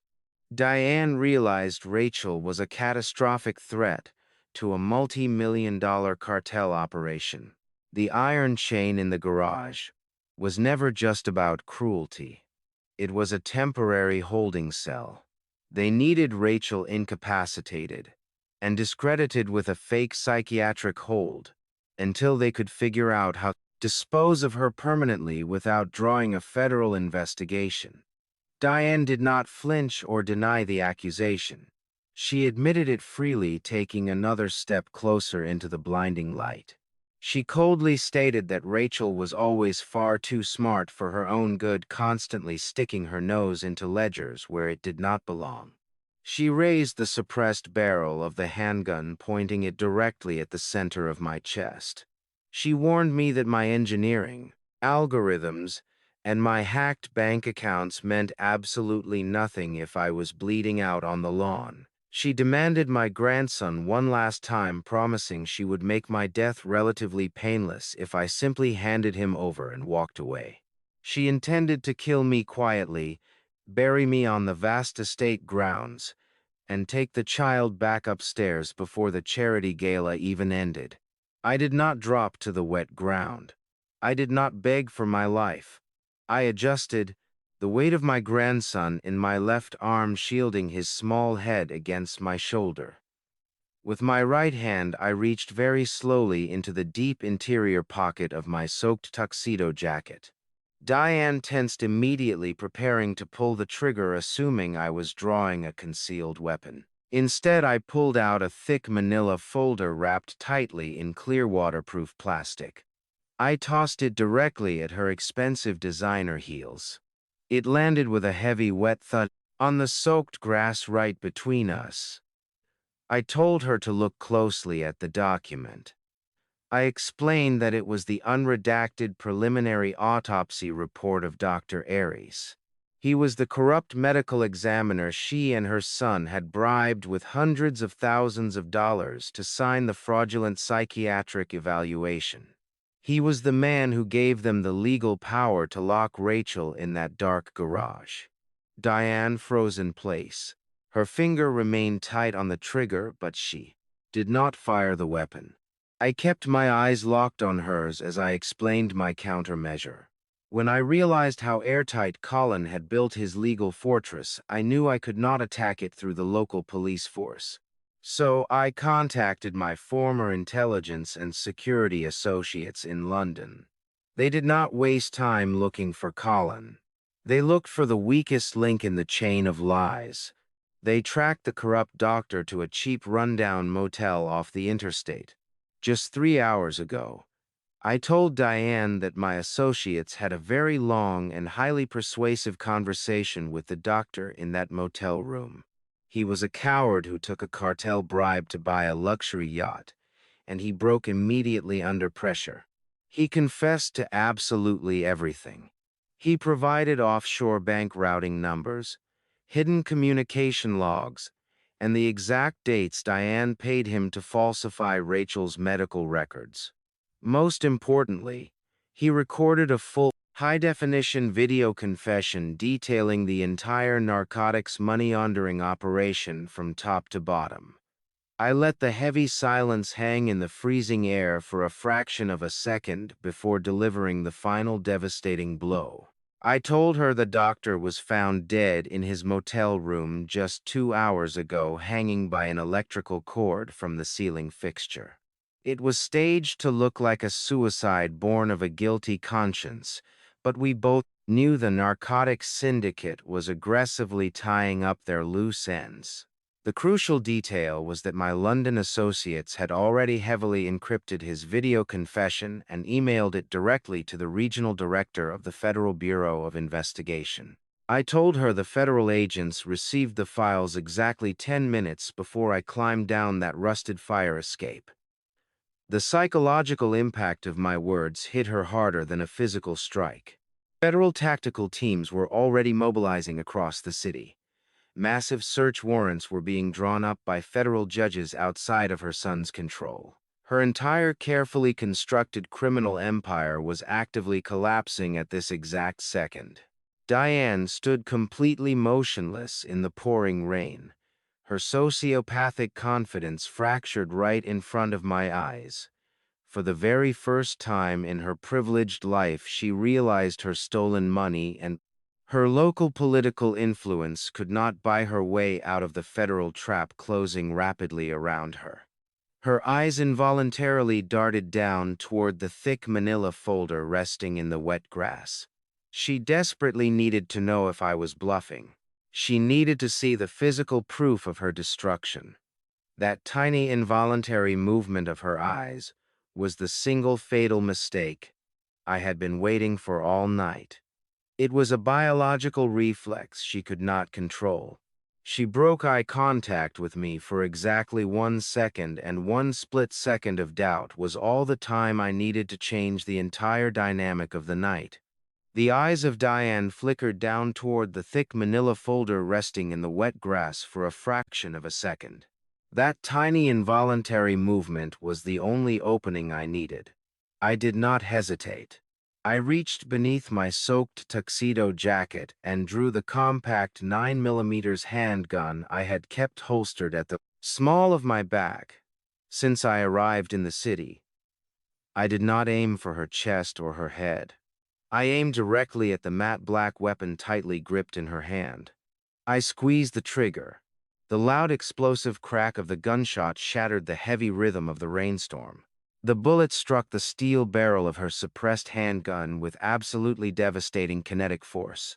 Diane realized Rachel was a catastrophic threat to a multi-million-dollar cartel operation. The iron chain in the garage was never just about cruelty. It was a temporary holding cell. They needed Rachel incapacitated and discredited with a fake psychiatric hold until they could figure out how to dispose of her permanently without drawing a federal investigation. Diane did not flinch or deny the accusation. She admitted it freely, taking another step closer into the blinding light. She coldly stated that Rachel was always far too smart for her own good, constantly sticking her nose into ledgers where it did not belong. She raised the suppressed barrel of the handgun, pointing it directly at the center of my chest. She warned me that my engineering, algorithms, and my hacked bank accounts meant absolutely nothing if I was bleeding out on the lawn. She demanded my grandson one last time, promising she would make my death relatively painless if I simply handed him over and walked away. She intended to kill me quietly, bury me on the vast estate grounds, and take the child back upstairs before the charity gala even ended. I did not drop to the wet ground. I did not beg for my life. I adjusted, the weight of my grandson in my left arm shielding his small head against my shoulder. With my right hand, I reached very slowly into the deep interior pocket of my soaked tuxedo jacket. Diane tensed immediately, preparing to pull the trigger, assuming I was drawing a concealed weapon. Instead, I pulled out a thick manila folder wrapped tightly in clear waterproof plastic. I tossed it directly at her expensive designer heels. It landed with a heavy, wet thud on the soaked grass right between us. I told her to look closely at the document. I explained that it was the unredacted preliminary autopsy report of Dr. Aries. He was the corrupt medical examiner she and her son had bribed with hundreds of thousands of dollars to sign the fraudulent psychiatric evaluation. He was the man who gave them the legal power to lock Rachel in that dark garage. Diane froze in place. Her finger remained tight on the trigger, but she did not fire the weapon. I kept my eyes locked on hers as I explained my countermeasure. When I realized how airtight Colin had built his legal fortress, I knew I could not attack it through the local police force. So I contacted my former intelligence and security associates in London. They did not waste time looking for Colin. They looked for the weakest link in the chain of lies. They tracked the corrupt doctor to a cheap rundown motel off the interstate. Just 3 hours ago, I told Diane that my associates had a very long and highly persuasive conversation with the doctor in that motel room. He was a coward who took a cartel bribe to buy a luxury yacht, and he broke immediately under pressure. He confessed to absolutely everything. He provided offshore bank routing numbers, hidden communication logs, and the exact dates Diane paid him to falsify Rachel's medical records. Most importantly, he recorded a full, high-definition video confession detailing the entire narcotics money laundering operation from top to bottom. I let the heavy silence hang in the freezing air for a fraction of a second before delivering the final devastating blow. I told her the doctor was found dead in his motel room just 2 hours ago, hanging by an electrical cord from the ceiling fixture. It was staged to look like a suicide born of a guilty conscience, but we both knew the narcotics syndicate was aggressively tying up their loose ends. The crucial detail was that my London associates had already heavily encrypted his video confession and emailed it directly to the regional director of the Federal Bureau of Investigation. I told her the federal agents received the files exactly 10 minutes before I climbed down that rusted fire escape. The psychological impact of my words hit her harder than a physical strike. Federal tactical teams were already mobilizing across the city. Massive search warrants were being drawn up by federal judges outside of her son's control. Her entire carefully constructed criminal empire was actively collapsing at this exact second. Diane stood completely motionless in the pouring rain, her sociopathic confidence fractured right in front of my eyes. For the very first time in her privileged life, she realized her stolen money and her local political influence could not buy her way out of the federal trap closing rapidly around her. Her eyes involuntarily darted down toward the thick manila folder resting in the wet grass. She desperately needed to know if I was bluffing. She needed to see the physical proof of her destruction. That tiny involuntary movement of her eyes was the single fatal mistake I had been waiting for all night. It was a biological reflex she could not control. She broke eye contact with me for exactly 1 second, and 1 split second of doubt was all the time I needed to change the entire dynamic of the night. The eyes of Diane flickered down toward the thick manila folder resting in the wet grass for a fraction of a second. That tiny involuntary movement was the only opening I needed. I did not hesitate. I reached beneath my soaked tuxedo jacket and drew the compact 9mm handgun I had kept holstered at the small of my back. Since I arrived in the city, I did not aim for her chest or her head. I aimed directly at the matte black weapon tightly gripped in her hand. I squeezed the trigger. The loud explosive crack of the gunshot shattered the heavy rhythm of the rainstorm. The bullet struck the steel barrel of her suppressed handgun with absolutely devastating kinetic force.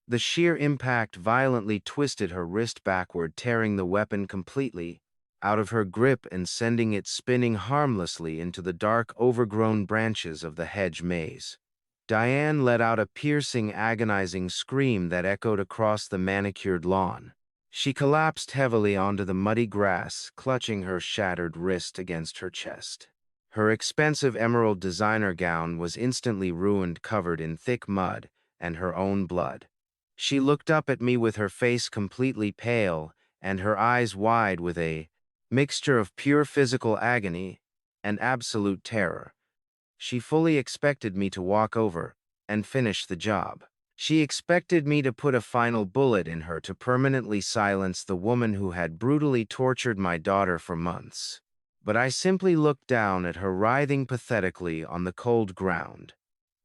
The sheer impact violently twisted her wrist backward, tearing the weapon completely out of her grip and sending it spinning harmlessly into the dark, overgrown branches of the hedge maze. Diane let out a piercing, agonizing scream that echoed across the manicured lawn. She collapsed heavily onto the muddy grass, clutching her shattered wrist against her chest. Her expensive emerald designer gown was instantly ruined, covered in thick mud and her own blood. She looked up at me with her face completely pale and her eyes wide with a mixture of pure physical agony and absolute terror. She fully expected me to walk over and finish the job. She expected me to put a final bullet in her to permanently silence the woman who had brutally tortured my daughter for months. But I simply looked down at her writhing pathetically on the cold ground,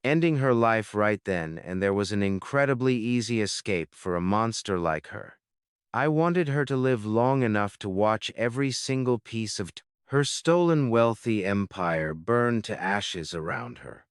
ending her life right then, and there was an incredibly easy escape for a monster like her. I wanted her to live long enough to watch every single piece of her stolen wealthy empire burn to ashes around her.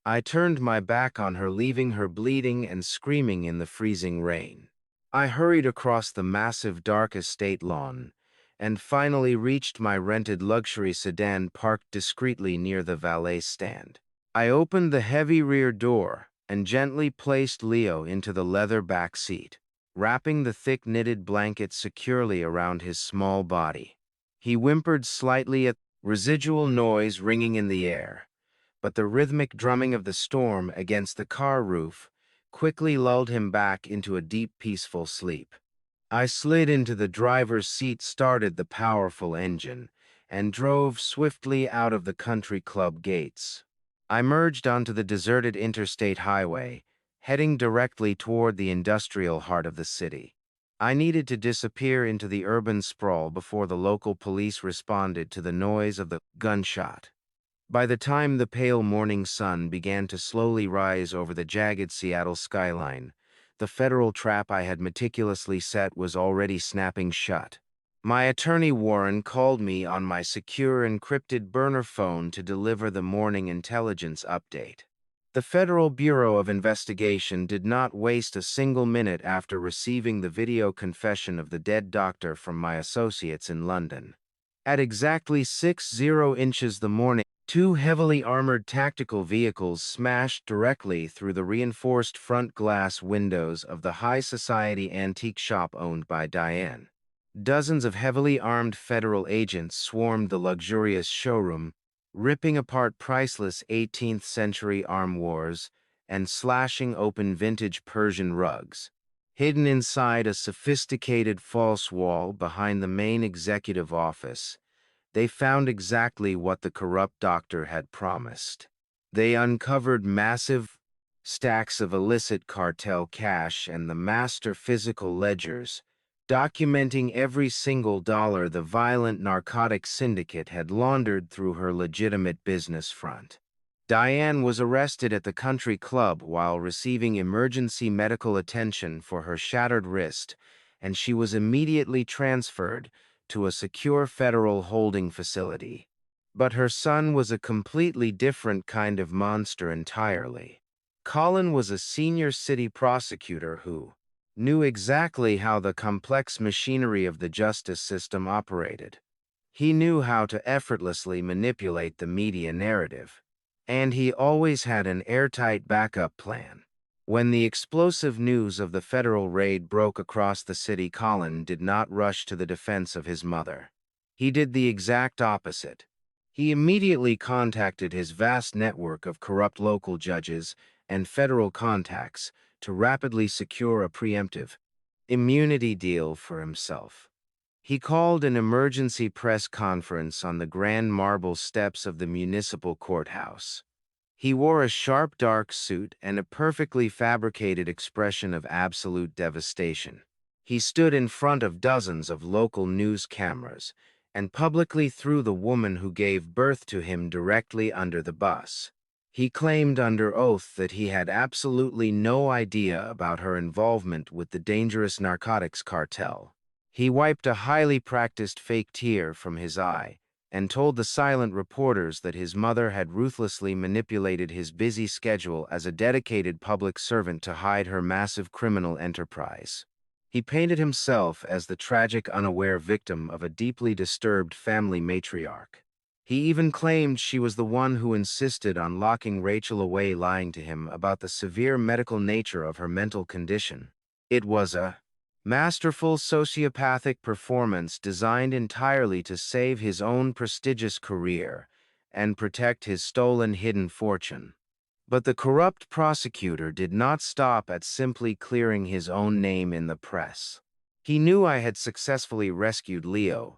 I turned my back on her, leaving her bleeding and screaming in the freezing rain. I hurried across the massive dark estate lawn and finally reached my rented luxury sedan parked discreetly near the valet stand. I opened the heavy rear door and gently placed Leo into the leather back seat, wrapping the thick knitted blanket securely around his small body. He whimpered slightly at residual noise ringing in the air, but the rhythmic drumming of the storm against the car roof quickly lulled him back into a deep, peaceful sleep. I slid into the driver's seat, started the powerful engine, and drove swiftly out of the country club gates. I merged onto the deserted interstate highway, heading directly toward the industrial heart of the city. I needed to disappear into the urban sprawl before the local police responded to the noise of the gunshot. By the time the pale morning sun began to slowly rise over the jagged Seattle skyline, the federal trap I had meticulously set was already snapping shut. My attorney Warren called me on my secure encrypted burner phone to deliver the morning intelligence update. The Federal Bureau of Investigation did not waste a single minute after receiving the video confession of the dead doctor from my associates in London. At exactly 6:00 inches the morning, two heavily armored tactical vehicles smashed directly through the reinforced front glass windows of the high society antique shop owned by Diane. Dozens of heavily armed federal agents swarmed the luxurious showroom, ripping apart priceless 18th-century armoires and slashing open vintage Persian rugs. Hidden inside a sophisticated false wall behind the main executive office, they found exactly what the corrupt doctor had promised. They uncovered massive stacks of illicit cartel cash and the master physical ledgers, documenting every single dollar the violent narcotic syndicate had laundered through her legitimate business front. Diane was arrested at the country club while receiving emergency medical attention for her shattered wrist, and she was immediately transferred to a secure federal holding facility. But her son was a completely different kind of monster entirely. Colin was a senior city prosecutor who knew exactly how the complex machinery of the justice system operated. He knew how to effortlessly manipulate the media narrative, and he always had an airtight backup plan. When the explosive news of the federal raid broke across the city, Colin did not rush to the defense of his mother. He did the exact opposite. He immediately contacted his vast network of corrupt local judges and federal contacts to rapidly secure a preemptive immunity deal for himself. He called an emergency press conference on the grand marble steps of the municipal courthouse. He wore a sharp dark suit and a perfectly fabricated expression of absolute devastation. He stood in front of dozens of local news cameras and publicly threw the woman who gave birth to him directly under the bus. He claimed under oath that he had absolutely no idea about her involvement with the dangerous narcotics cartel. He wiped a highly practiced fake tear from his eye and told the silent reporters that his mother had ruthlessly manipulated his busy schedule as a dedicated public servant to hide her massive criminal enterprise. He painted himself as the tragic, unaware victim of a deeply disturbed family matriarch. He even claimed she was the one who insisted on locking Rachel away, lying to him about the severe medical nature of her mental condition. It was a masterful sociopathic performance designed entirely to save his own prestigious career and protect his stolen hidden fortune. But the corrupt prosecutor did not stop at simply clearing his own name in the press. He knew I had successfully rescued Leo,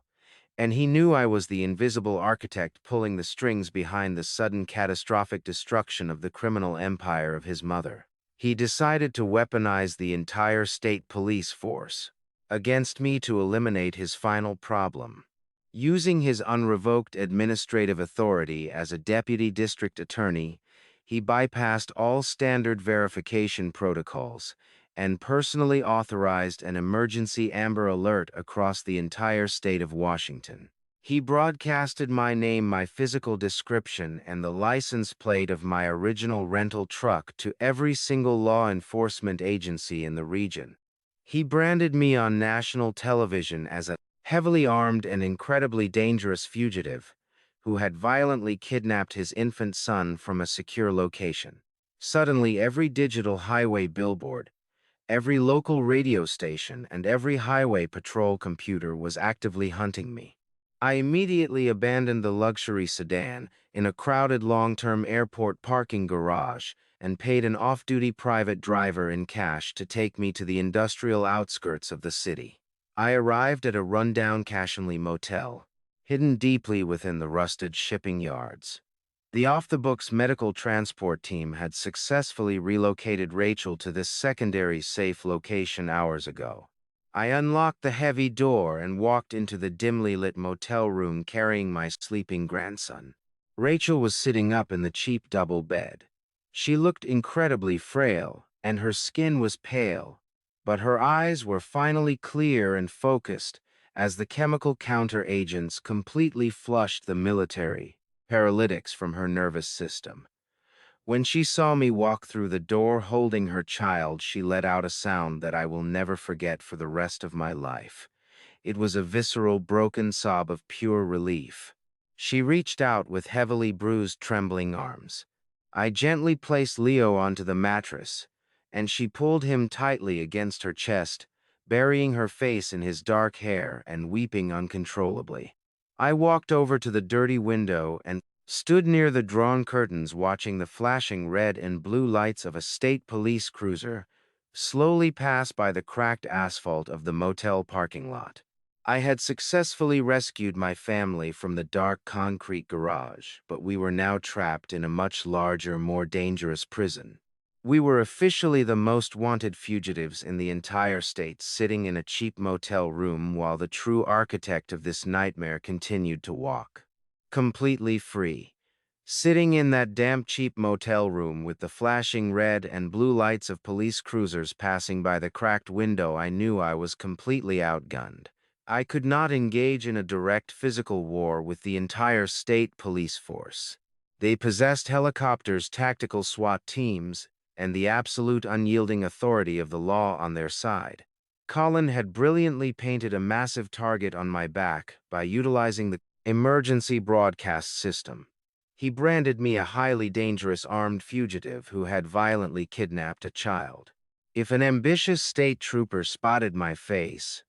and he knew I was the invisible architect pulling the strings behind the sudden catastrophic destruction of the criminal empire of his mother. He decided to weaponize the entire state police force against me to eliminate his final problem. Using his unrevoked administrative authority as a deputy district attorney, he bypassed all standard verification protocols and personally authorized an emergency Amber Alert across the entire state of Washington. He broadcasted my name, my physical description, and the license plate of my original rental truck to every single law enforcement agency in the region. He branded me on national television as a heavily armed and incredibly dangerous fugitive who had violently kidnapped his infant son from a secure location. Suddenly, every digital highway billboard, every local radio station, and every highway patrol computer was actively hunting me. I immediately abandoned the luxury sedan in a crowded long-term airport parking garage and paid an off-duty private driver in cash to take me to the industrial outskirts of the city. I arrived at a rundown Cashinley motel, hidden deeply within the rusted shipping yards. The off-the-books medical transport team had successfully relocated Rachel to this secondary safe location hours ago. I unlocked the heavy door and walked into the dimly lit motel room carrying my sleeping grandson. Rachel was sitting up in the cheap double bed. She looked incredibly frail, and her skin was pale, but her eyes were finally clear and focused as the chemical counter-agents completely flushed the military paralytics from her nervous system. When she saw me walk through the door holding her child, she let out a sound that I will never forget for the rest of my life. It was a visceral, broken sob of pure relief. She reached out with heavily bruised, trembling arms. I gently placed Leo onto the mattress, and she pulled him tightly against her chest, burying her face in his dark hair and weeping uncontrollably. I walked over to the dirty window and stood near the drawn curtains watching the flashing red and blue lights of a state police cruiser slowly pass by the cracked asphalt of the motel parking lot. I had successfully rescued my family from the dark concrete garage, but we were now trapped in a much larger, more dangerous prison. We were officially the most wanted fugitives in the entire state, sitting in a cheap motel room while the true architect of this nightmare continued to walk. Completely free. Sitting in that damp cheap motel room with the flashing red and blue lights of police cruisers passing by the cracked window, I knew I was completely outgunned. I could not engage in a direct physical war with the entire state police force. They possessed helicopters, tactical SWAT teams, and the absolute unyielding authority of the law on their side. Colin had brilliantly painted a massive target on my back by utilizing the emergency broadcast system. He branded me a highly dangerous armed fugitive who had violently kidnapped a child. If an ambitious state trooper spotted my face,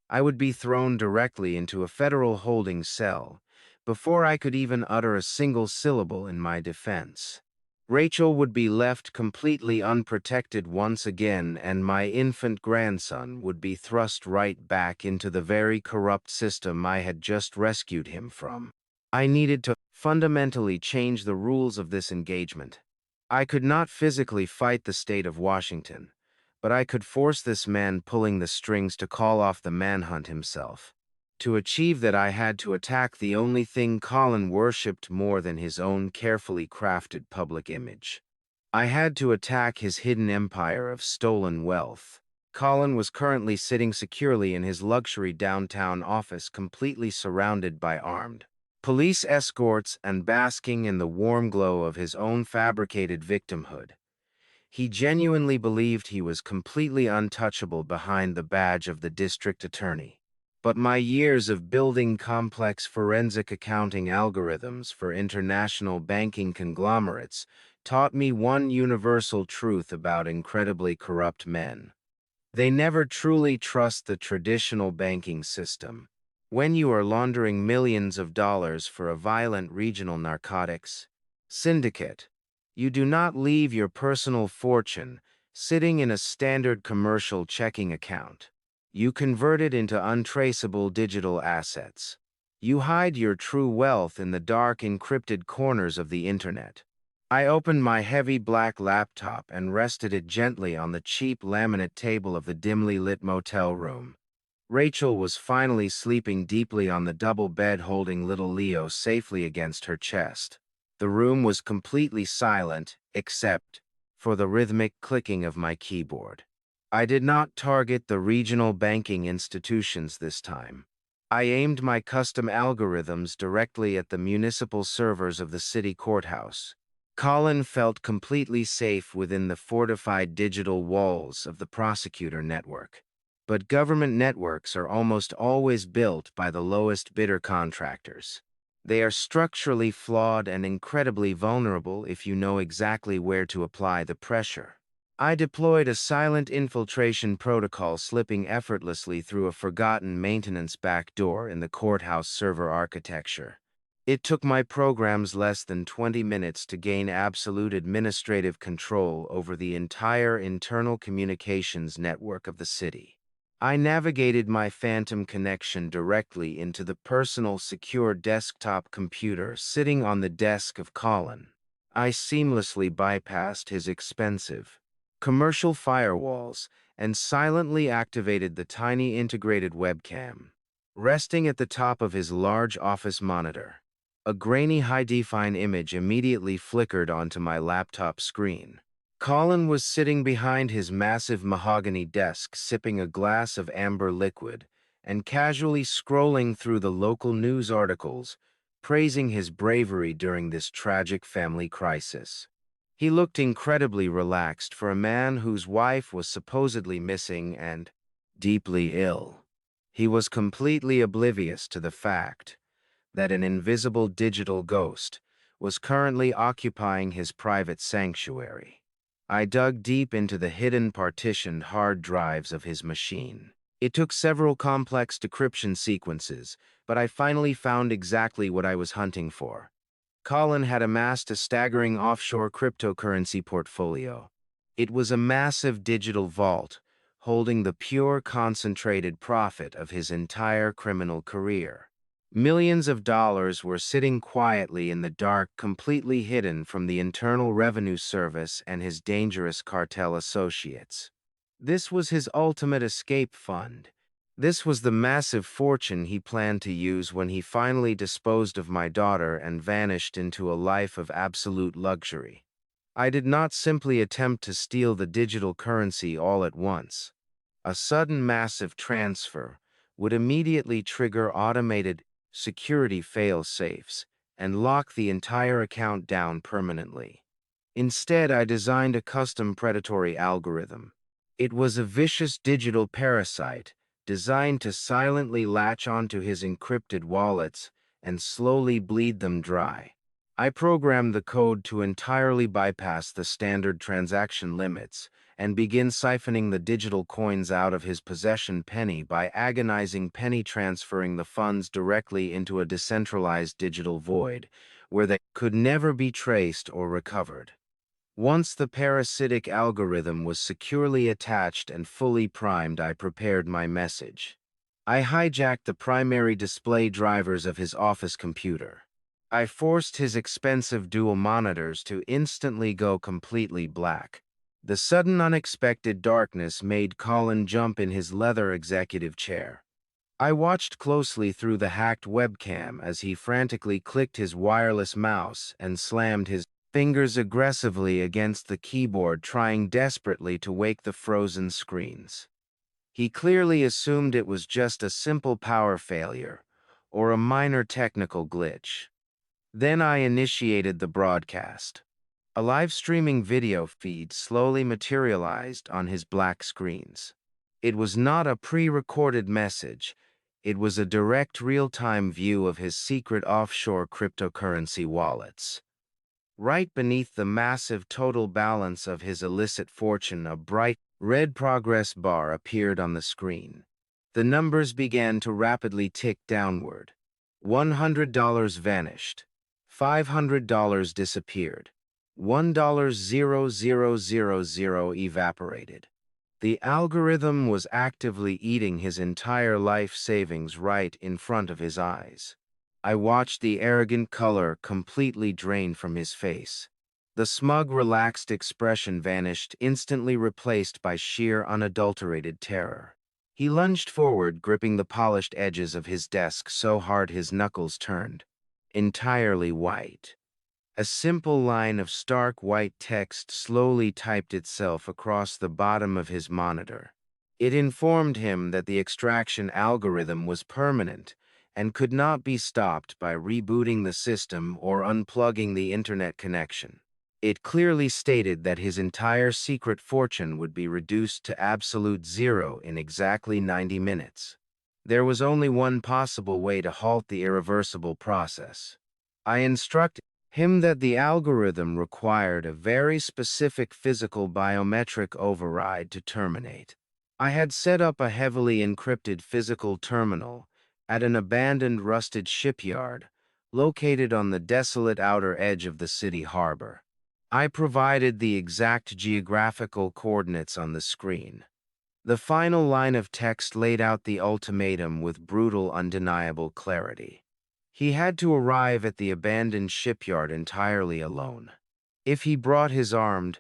I would be thrown directly into a federal holding cell before I could even utter a single syllable in my defense. Rachel would be left completely unprotected once again, and my infant grandson would be thrust right back into the very corrupt system I had just rescued him from. I needed to fundamentally change the rules of this engagement. I could not physically fight the state of Washington, but I could force this man pulling the strings to call off the manhunt himself. To achieve that, I had to attack the only thing Colin worshipped more than his own carefully crafted public image. I had to attack his hidden empire of stolen wealth. Colin was currently sitting securely in his luxury downtown office, completely surrounded by armed police escorts and basking in the warm glow of his own fabricated victimhood. He genuinely believed he was completely untouchable behind the badge of the district attorney. But my years of building complex forensic accounting algorithms for international banking conglomerates taught me one universal truth about incredibly corrupt men. They never truly trust the traditional banking system. When you are laundering millions of dollars for a violent regional narcotics syndicate, you do not leave your personal fortune sitting in a standard commercial checking account. You convert it into untraceable digital assets. You hide your true wealth in the dark, encrypted corners of the internet. I opened my heavy black laptop and rested it gently on the cheap laminate table of the dimly lit motel room. Rachel was finally sleeping deeply on the double bed, holding little Leo safely against her chest. The room was completely silent, except for the rhythmic clicking of my keyboard. I did not target the regional banking institutions this time. I aimed my custom algorithms directly at the municipal servers of the city courthouse. Colin felt completely safe within the fortified digital walls of the prosecutor network. But government networks are almost always built by the lowest bidder contractors. They are structurally flawed and incredibly vulnerable if you know exactly where to apply the pressure. I deployed a silent infiltration protocol, slipping effortlessly through a forgotten maintenance backdoor in the courthouse server architecture. It took my programs less than 20 minutes to gain absolute administrative control over the entire internal communications network of the city. I navigated my phantom connection directly into the personal secure desktop computer sitting on the desk of Colin. I seamlessly bypassed his expensive commercial firewalls and silently activated the tiny integrated webcam. Resting at the top of his large office monitor, a grainy high-define image immediately flickered onto my laptop screen. Colin was sitting behind his massive mahogany desk, sipping a glass of amber liquid and casually scrolling through the local news articles, praising his bravery during this tragic family crisis. He looked incredibly relaxed for a man whose wife was supposedly missing and deeply ill. He was completely oblivious to the fact that an invisible digital ghost was currently occupying his private sanctuary. I dug deep into the hidden partitioned hard drives of his machine. It took several complex decryption sequences, but I finally found exactly what I was hunting for. Colin had amassed a staggering offshore cryptocurrency portfolio. It was a massive digital vault, holding the pure concentrated profit of his entire criminal career. Millions of dollars were sitting quietly in the dark, completely hidden from the Internal Revenue Service and his dangerous cartel associates. This was his ultimate escape fund. This was the massive fortune he planned to use when he finally disposed of my daughter and vanished into a life of absolute luxury. I did not simply attempt to steal the digital currency all at once. A sudden massive transfer would immediately trigger automated security fail-safes and lock the entire account down permanently. Instead, I designed a custom predatory algorithm. It was a vicious digital parasite designed to silently latch onto his encrypted wallets and slowly bleed them dry. I programmed the code to entirely bypass the standard transaction limits and begin siphoning the digital coins out of his possession penny by agonizing penny transferring the funds directly into a decentralized digital void where they could never be traced or recovered. Once the parasitic algorithm was securely attached and fully primed, I prepared my message. I hijacked the primary display drivers of his office computer. I forced his expensive dual monitors to instantly go completely black. The sudden unexpected darkness made Colin jump in his leather executive chair. I watched closely through the hacked webcam as he frantically clicked his wireless mouse and slammed his fingers aggressively against the keyboard, trying desperately to wake the frozen screens. He clearly assumed it was just a simple power failure or a minor technical glitch. Then I initiated the broadcast. A live streaming video feed slowly materialized on his black screens. It was not a pre-recorded message. It was a direct real-time view of his secret offshore cryptocurrency wallets. Right beneath the massive total balance of his illicit fortune, a bright red progress bar appeared on the screen. The numbers began to rapidly tick downward. $100 vanished. $500 disappeared. $1,000,000 evaporated. The algorithm was actively eating his entire life savings right in front of his eyes. I watched the arrogant color completely drain from his face. The smug, relaxed expression vanished, instantly replaced by sheer, unadulterated terror. He lunged forward, gripping the polished edges of his desk so hard his knuckles turned entirely white. A simple line of stark white text slowly typed itself across the bottom of his monitor. It informed him that the extraction algorithm was permanent and could not be stopped by rebooting the system or unplugging the internet connection. It clearly stated that his entire secret fortune would be reduced to absolute zero in exactly 90 minutes. There was only one possible way to halt the irreversible process. I instructed him that the algorithm required a very specific physical biometric override to terminate. I had set up a heavily encrypted physical terminal at an abandoned rusted shipyard located on the desolate outer edge of the city harbor. I provided the exact geographical coordinates on the screen. The final line of text laid out the ultimatum with brutal, undeniable clarity. He had to arrive at the abandoned shipyard entirely alone. If he brought his armed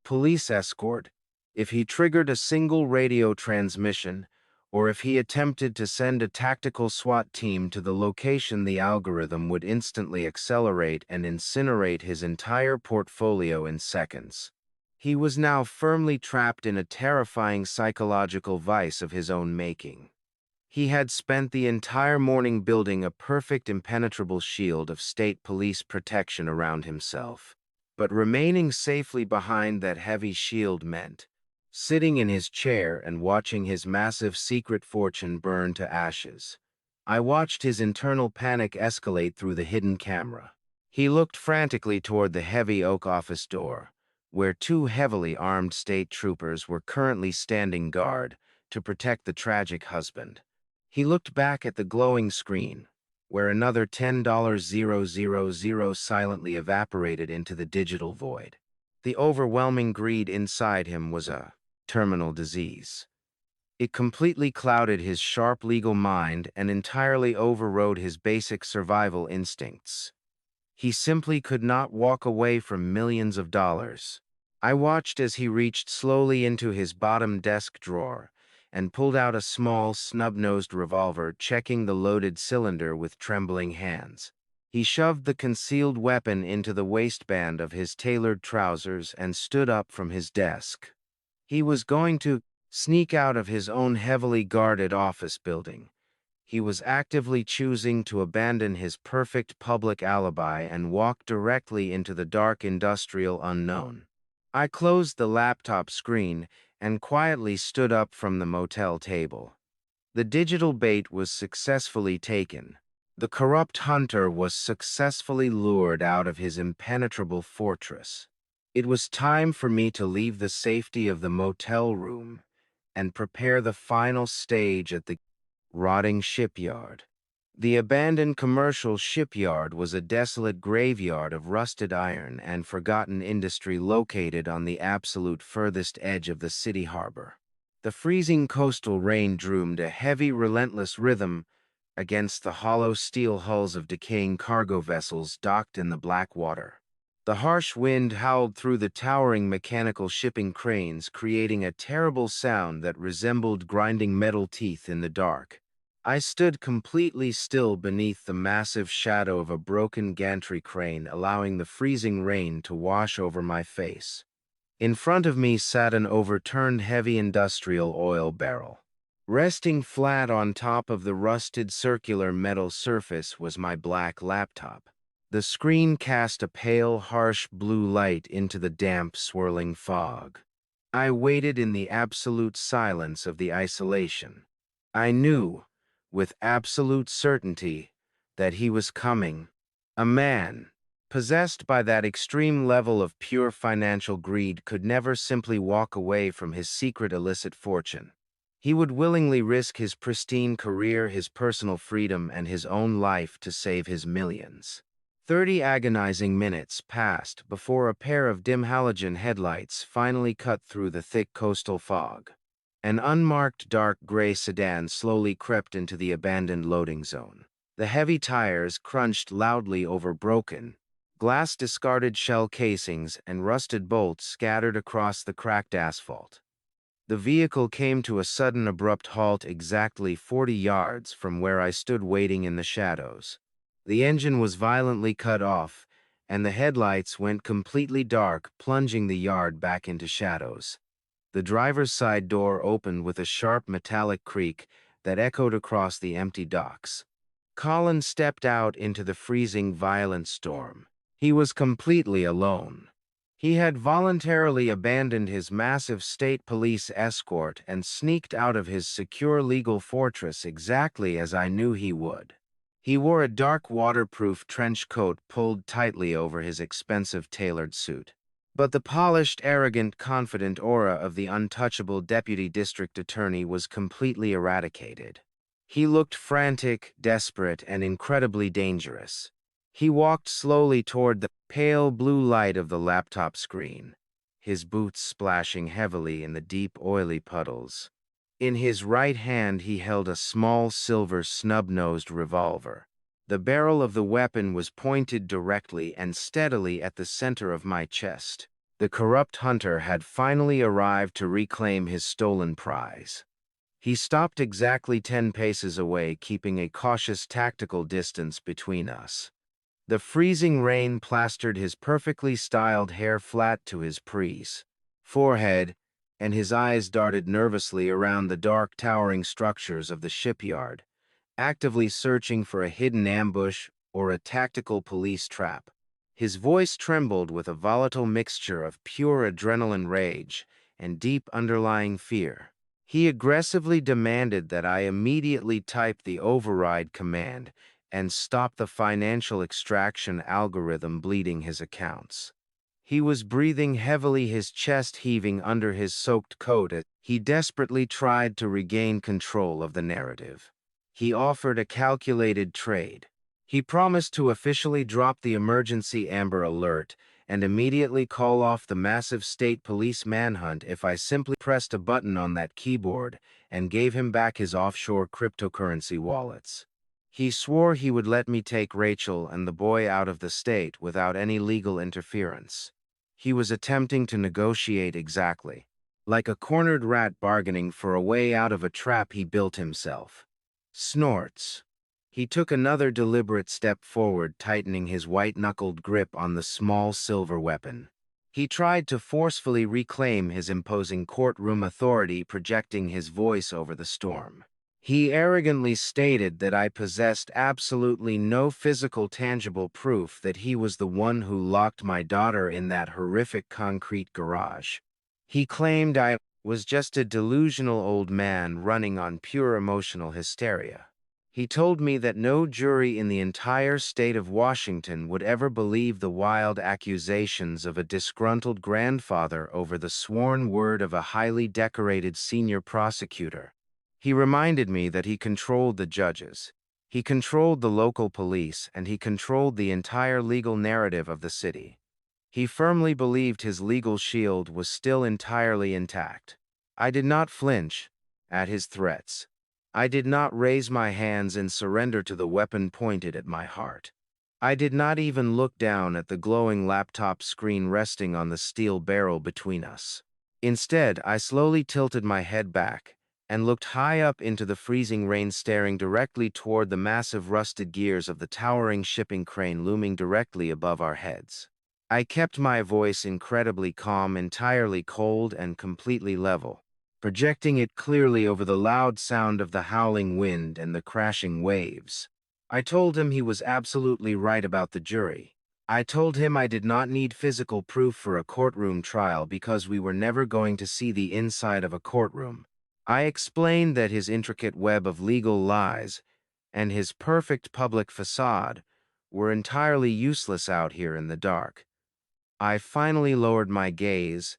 police escort, if he triggered a single radio transmission, or if he attempted to send a tactical SWAT team to the location, the algorithm would instantly accelerate and incinerate his entire portfolio in seconds. He was now firmly trapped in a terrifying psychological vice of his own making. He had spent the entire morning building a perfect impenetrable shield of state police protection around himself. But remaining safely behind that heavy shield meant sitting in his chair and watching his massive secret fortune burn to ashes. I watched his internal panic escalate through the hidden camera. He looked frantically toward the heavy oak office door, where two heavily armed state troopers were currently standing guard to protect the tragic husband. He looked back at the glowing screen, where another $10,000 silently evaporated into the digital void. The overwhelming greed inside him was a terminal disease. It completely clouded his sharp legal mind and entirely overrode his basic survival instincts. He simply could not walk away from millions of dollars. I watched as he reached slowly into his bottom desk drawer and pulled out a small, snub-nosed revolver, checking the loaded cylinder with trembling hands. He shoved the concealed weapon into the waistband of his tailored trousers and stood up from his desk. He was going to sneak out of his own heavily guarded office building. He was actively choosing to abandon his perfect public alibi and walk directly into the dark industrial unknown. I closed the laptop screen and quietly stood up from the motel table. The digital bait was successfully taken. The corrupt hunter was successfully lured out of his impenetrable fortress. It was time for me to leave the safety of the motel room and prepare the final stage at the rotting shipyard. The abandoned commercial shipyard was a desolate graveyard of rusted iron and forgotten industry located on the absolute furthest edge of the city harbor. The freezing coastal rain drummed a heavy, relentless rhythm against the hollow steel hulls of decaying cargo vessels docked in the black water. The harsh wind howled through the towering mechanical shipping cranes, creating a terrible sound that resembled grinding metal teeth in the dark. I stood completely still beneath the massive shadow of a broken gantry crane, allowing the freezing rain to wash over my face. In front of me sat an overturned heavy industrial oil barrel. Resting flat on top of the rusted circular metal surface was my black laptop. The screen cast a pale, harsh blue light into the damp, swirling fog. I waited in the absolute silence of the isolation. I knew, with absolute certainty, that he was coming. A man, possessed by that extreme level of pure financial greed, could never simply walk away from his secret illicit fortune. He would willingly risk his pristine career, his personal freedom, and his own life to save his millions. 30 agonizing minutes passed before a pair of dim halogen headlights finally cut through the thick coastal fog. An unmarked dark gray sedan slowly crept into the abandoned loading zone. The heavy tires crunched loudly over broken glass, discarded shell casings, and rusted bolts scattered across the cracked asphalt. The vehicle came to a sudden abrupt halt exactly 40 yards from where I stood waiting in the shadows. The engine was violently cut off, and the headlights went completely dark, plunging the yard back into shadows. The driver's side door opened with a sharp metallic creak that echoed across the empty docks. Colin stepped out into the freezing, violent storm. He was completely alone. He had voluntarily abandoned his massive state police escort and sneaked out of his secure legal fortress exactly as I knew he would. He wore a dark waterproof trench coat pulled tightly over his expensive tailored suit. But the polished, arrogant, confident aura of the untouchable deputy district attorney was completely eradicated. He looked frantic, desperate, and incredibly dangerous. He walked slowly toward the pale blue light of the laptop screen, his boots splashing heavily in the deep, oily puddles. In his right hand he held a small silver snub-nosed revolver. The barrel of the weapon was pointed directly and steadily at the center of my chest. The corrupt hunter had finally arrived to reclaim his stolen prize. He stopped exactly 10 paces away, keeping a cautious tactical distance between us. The freezing rain plastered his perfectly styled hair flat to his forehead, and his eyes darted nervously around the dark, towering structures of the shipyard, actively searching for a hidden ambush or a tactical police trap. His voice trembled with a volatile mixture of pure adrenaline rage and deep underlying fear. He aggressively demanded that I immediately type the override command and stop the financial extraction algorithm bleeding his accounts. He was breathing heavily, his chest heaving under his soaked coat as he desperately tried to regain control of the narrative. He offered a calculated trade. He promised to officially drop the emergency Amber Alert and immediately call off the massive state police manhunt if I simply pressed a button on that keyboard and gave him back his offshore cryptocurrency wallets. He swore he would let me take Rachel and the boy out of the state without any legal interference. He was attempting to negotiate exactly like a cornered rat bargaining for a way out of a trap he built himself. Snorts. He took another deliberate step forward, tightening his white-knuckled grip on the small silver weapon. He tried to forcefully reclaim his imposing courtroom authority, projecting his voice over the storm. He arrogantly stated that I possessed absolutely no physical tangible proof that he was the one who locked my daughter in that horrific concrete garage. He claimed I was just a delusional old man running on pure emotional hysteria. He told me that no jury in the entire state of Washington would ever believe the wild accusations of a disgruntled grandfather over the sworn word of a highly decorated senior prosecutor. He reminded me that he controlled the judges, he controlled the local police, and he controlled the entire legal narrative of the city. He firmly believed his legal shield was still entirely intact. I did not flinch at his threats. I did not raise my hands and surrender to the weapon pointed at my heart. I did not even look down at the glowing laptop screen resting on the steel barrel between us. Instead, I slowly tilted my head back and looked high up into the freezing rain, staring directly toward the massive rusted gears of the towering shipping crane looming directly above our heads. I kept my voice incredibly calm, entirely cold, and completely level, projecting it clearly over the loud sound of the howling wind and the crashing waves. I told him he was absolutely right about the jury. I told him I did not need physical proof for a courtroom trial because we were never going to see the inside of a courtroom. I explained that his intricate web of legal lies and his perfect public facade were entirely useless out here in the dark. I finally lowered my gaze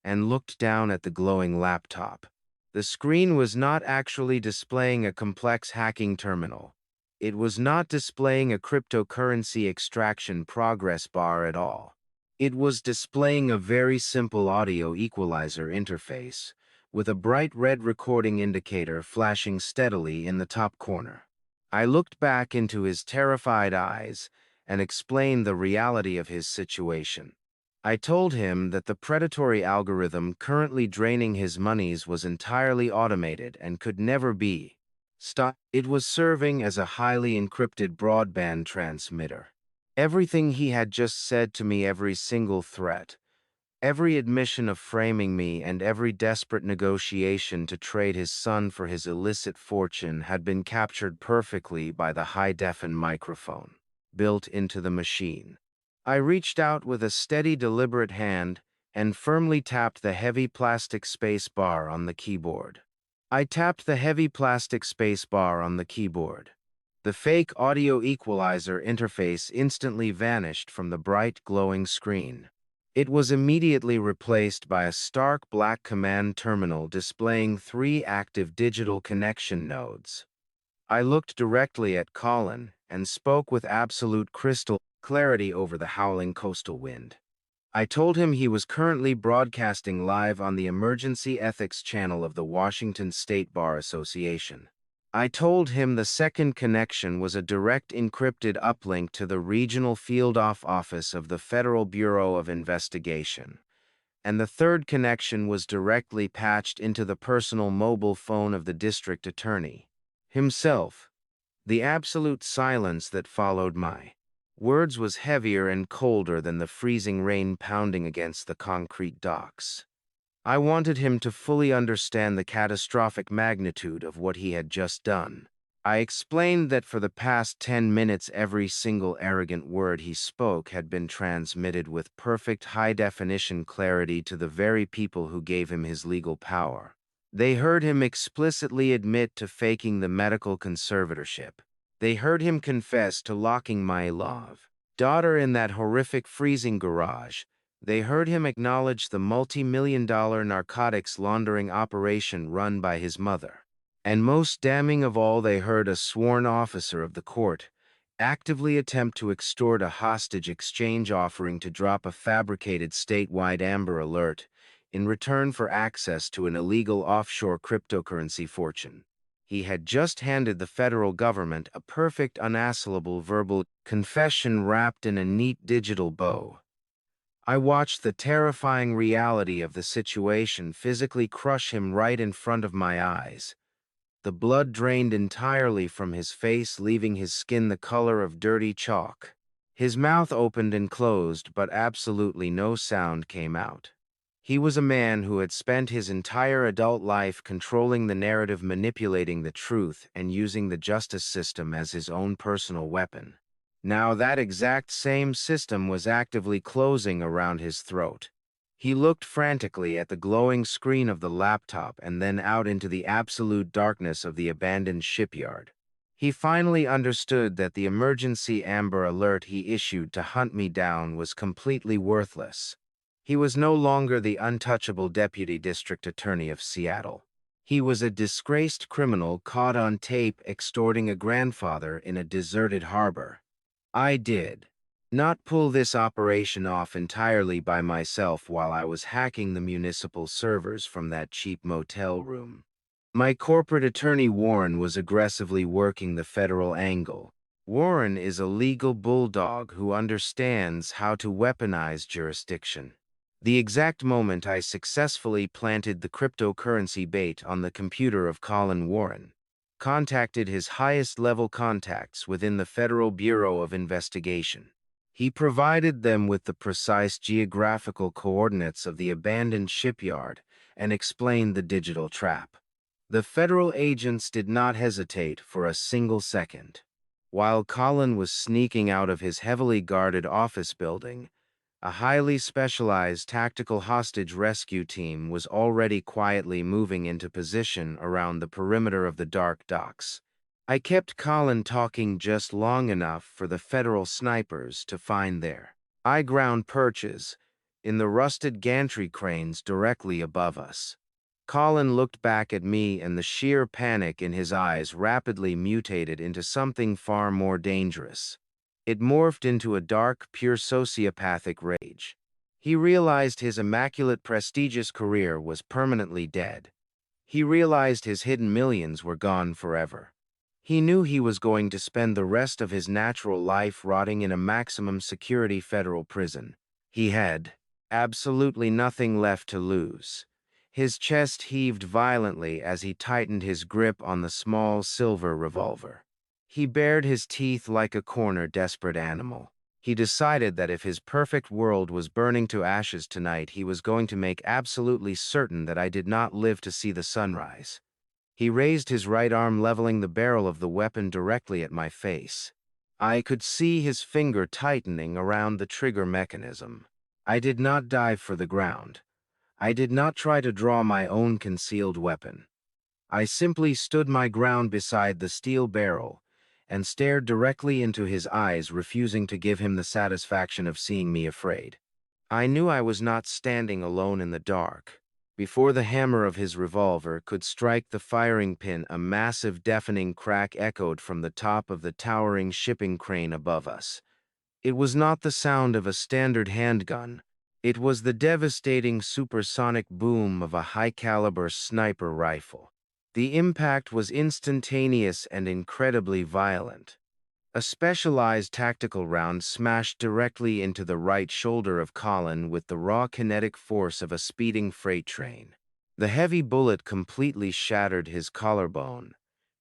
and looked down at the glowing laptop. The screen was not actually displaying a complex hacking terminal. It was not displaying a cryptocurrency extraction progress bar at all. It was displaying a very simple audio equalizer interface, with a bright red recording indicator flashing steadily in the top corner. I looked back into his terrified eyes and explained the reality of his situation. I told him that the predatory algorithm currently draining his monies was entirely automated and could never be stopped. It was serving as a highly encrypted broadband transmitter. Everything he had just said to me, every single threat, every admission of framing me, and every desperate negotiation to trade his son for his illicit fortune had been captured perfectly by the high-defin microphone built into the machine. I reached out with a steady, deliberate hand and firmly tapped the heavy plastic space bar on the keyboard. I tapped the heavy plastic space bar on the keyboard. The fake audio equalizer interface instantly vanished from the bright, glowing screen. It was immediately replaced by a stark black command terminal displaying 3 active digital connection nodes. I looked directly at Colin and spoke with absolute crystal clarity over the howling coastal wind. I told him he was currently broadcasting live on the Emergency Ethics Channel of the Washington State Bar Association. I told him the second connection was a direct encrypted uplink to the Regional Field Office of the Federal Bureau of Investigation, and the third connection was directly patched into the personal mobile phone of the district attorney himself. The absolute silence that followed my words was heavier and colder than the freezing rain pounding against the concrete docks. I wanted him to fully understand the catastrophic magnitude of what he had just done. I explained that for the past 10 minutes every single arrogant word he spoke had been transmitted with perfect high-definition clarity to the very people who gave him his legal power. They heard him explicitly admit to faking the medical conservatorship. They heard him confess to locking my love daughter in that horrific freezing garage. They heard him acknowledge the multi-million-dollar narcotics laundering operation run by his mother. And most damning of all, they heard a sworn officer of the court actively attempt to extort a hostage exchange offering to drop a fabricated statewide Amber Alert in return for access to an illegal offshore cryptocurrency fortune. He had just handed the federal government a perfect, unassailable verbal confession wrapped in a neat digital bow. I watched the terrifying reality of the situation physically crush him right in front of my eyes. The blood drained entirely from his face, leaving his skin the color of dirty chalk. His mouth opened and closed, but absolutely no sound came out. He was a man who had spent his entire adult life controlling the narrative, manipulating the truth, and using the justice system as his own personal weapon. Now that exact same system was actively closing around his throat. He looked frantically at the glowing screen of the laptop and then out into the absolute darkness of the abandoned shipyard. He finally understood that the emergency Amber Alert he issued to hunt me down was completely worthless. He was no longer the untouchable deputy district attorney of Seattle. He was a disgraced criminal caught on tape extorting a grandfather in a deserted harbor. I did not pull this operation off entirely by myself while I was hacking the municipal servers from that cheap motel room. My corporate attorney Warren was aggressively working the federal angle. Warren is a legal bulldog who understands how to weaponize jurisdiction. The exact moment I successfully planted the cryptocurrency bait on the computer of Colin Warren, contacted his highest-level contacts within the Federal Bureau of Investigation. He provided them with the precise geographical coordinates of the abandoned shipyard and explained the digital trap. The federal agents did not hesitate for a single second. While Colin was sneaking out of his heavily guarded office building, a highly specialized tactical hostage rescue team was already quietly moving into position around the perimeter of the dark docks. I kept Colin talking just long enough for the federal snipers to find their high-ground perches in the rusted gantry cranes directly above us. Colin looked back at me, and the sheer panic in his eyes rapidly mutated into something far more dangerous. It morphed into a dark, pure sociopathic rage. He realized his immaculate, prestigious career was permanently dead. He realized his hidden millions were gone forever. He knew he was going to spend the rest of his natural life rotting in a maximum security federal prison. He had absolutely nothing left to lose. His chest heaved violently as he tightened his grip on the small silver revolver. He bared his teeth like a cornered, desperate animal. He decided that if his perfect world was burning to ashes tonight, he was going to make absolutely certain that I did not live to see the sunrise. He raised his right arm, leveling the barrel of the weapon directly at my face. I could see his finger tightening around the trigger mechanism. I did not dive for the ground. I did not try to draw my own concealed weapon. I simply stood my ground beside the steel barrel and stared directly into his eyes, refusing to give him the satisfaction of seeing me afraid. I knew I was not standing alone in the dark. Before the hammer of his revolver could strike the firing pin, a massive, deafening crack echoed from the top of the towering shipping crane above us. It was not the sound of a standard handgun. It was the devastating supersonic boom of a high-caliber sniper rifle. The impact was instantaneous and incredibly violent. A specialized tactical round smashed directly into the right shoulder of Colin with the raw kinetic force of a speeding freight train. The heavy bullet completely shattered his collarbone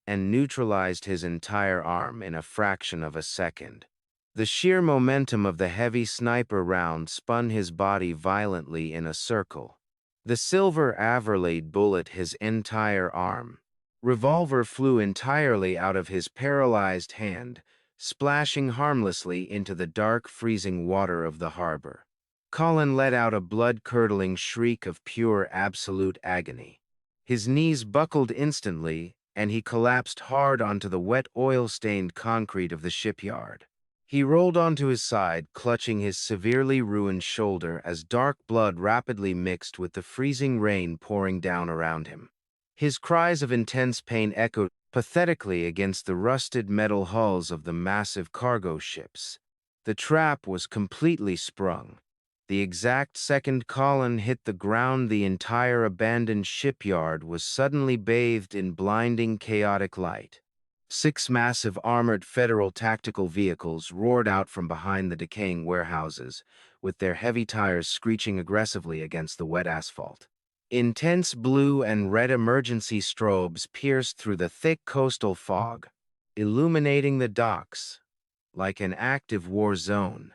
and neutralized his entire arm in a fraction of a second. The sheer momentum of the heavy sniper round spun his body violently in a circle. The silver Averlade bullet his entire arm. Revolver flew entirely out of his paralyzed hand, splashing harmlessly into the dark, freezing water of the harbor. Colin let out a blood-curdling shriek of pure, absolute agony. His knees buckled instantly, and he collapsed hard onto the wet, oil-stained concrete of the shipyard. He rolled onto his side, clutching his severely ruined shoulder as dark blood rapidly mixed with the freezing rain pouring down around him. His cries of intense pain echoed pathetically against the rusted metal hulls of the massive cargo ships. The trap was completely sprung. The exact second Colin hit the ground, the entire abandoned shipyard was suddenly bathed in blinding, chaotic light. 6 massive armored federal tactical vehicles roared out from behind the decaying warehouses, with their heavy tires screeching aggressively against the wet asphalt. Intense blue and red emergency strobes pierced through the thick coastal fog, illuminating the docks like an active war zone.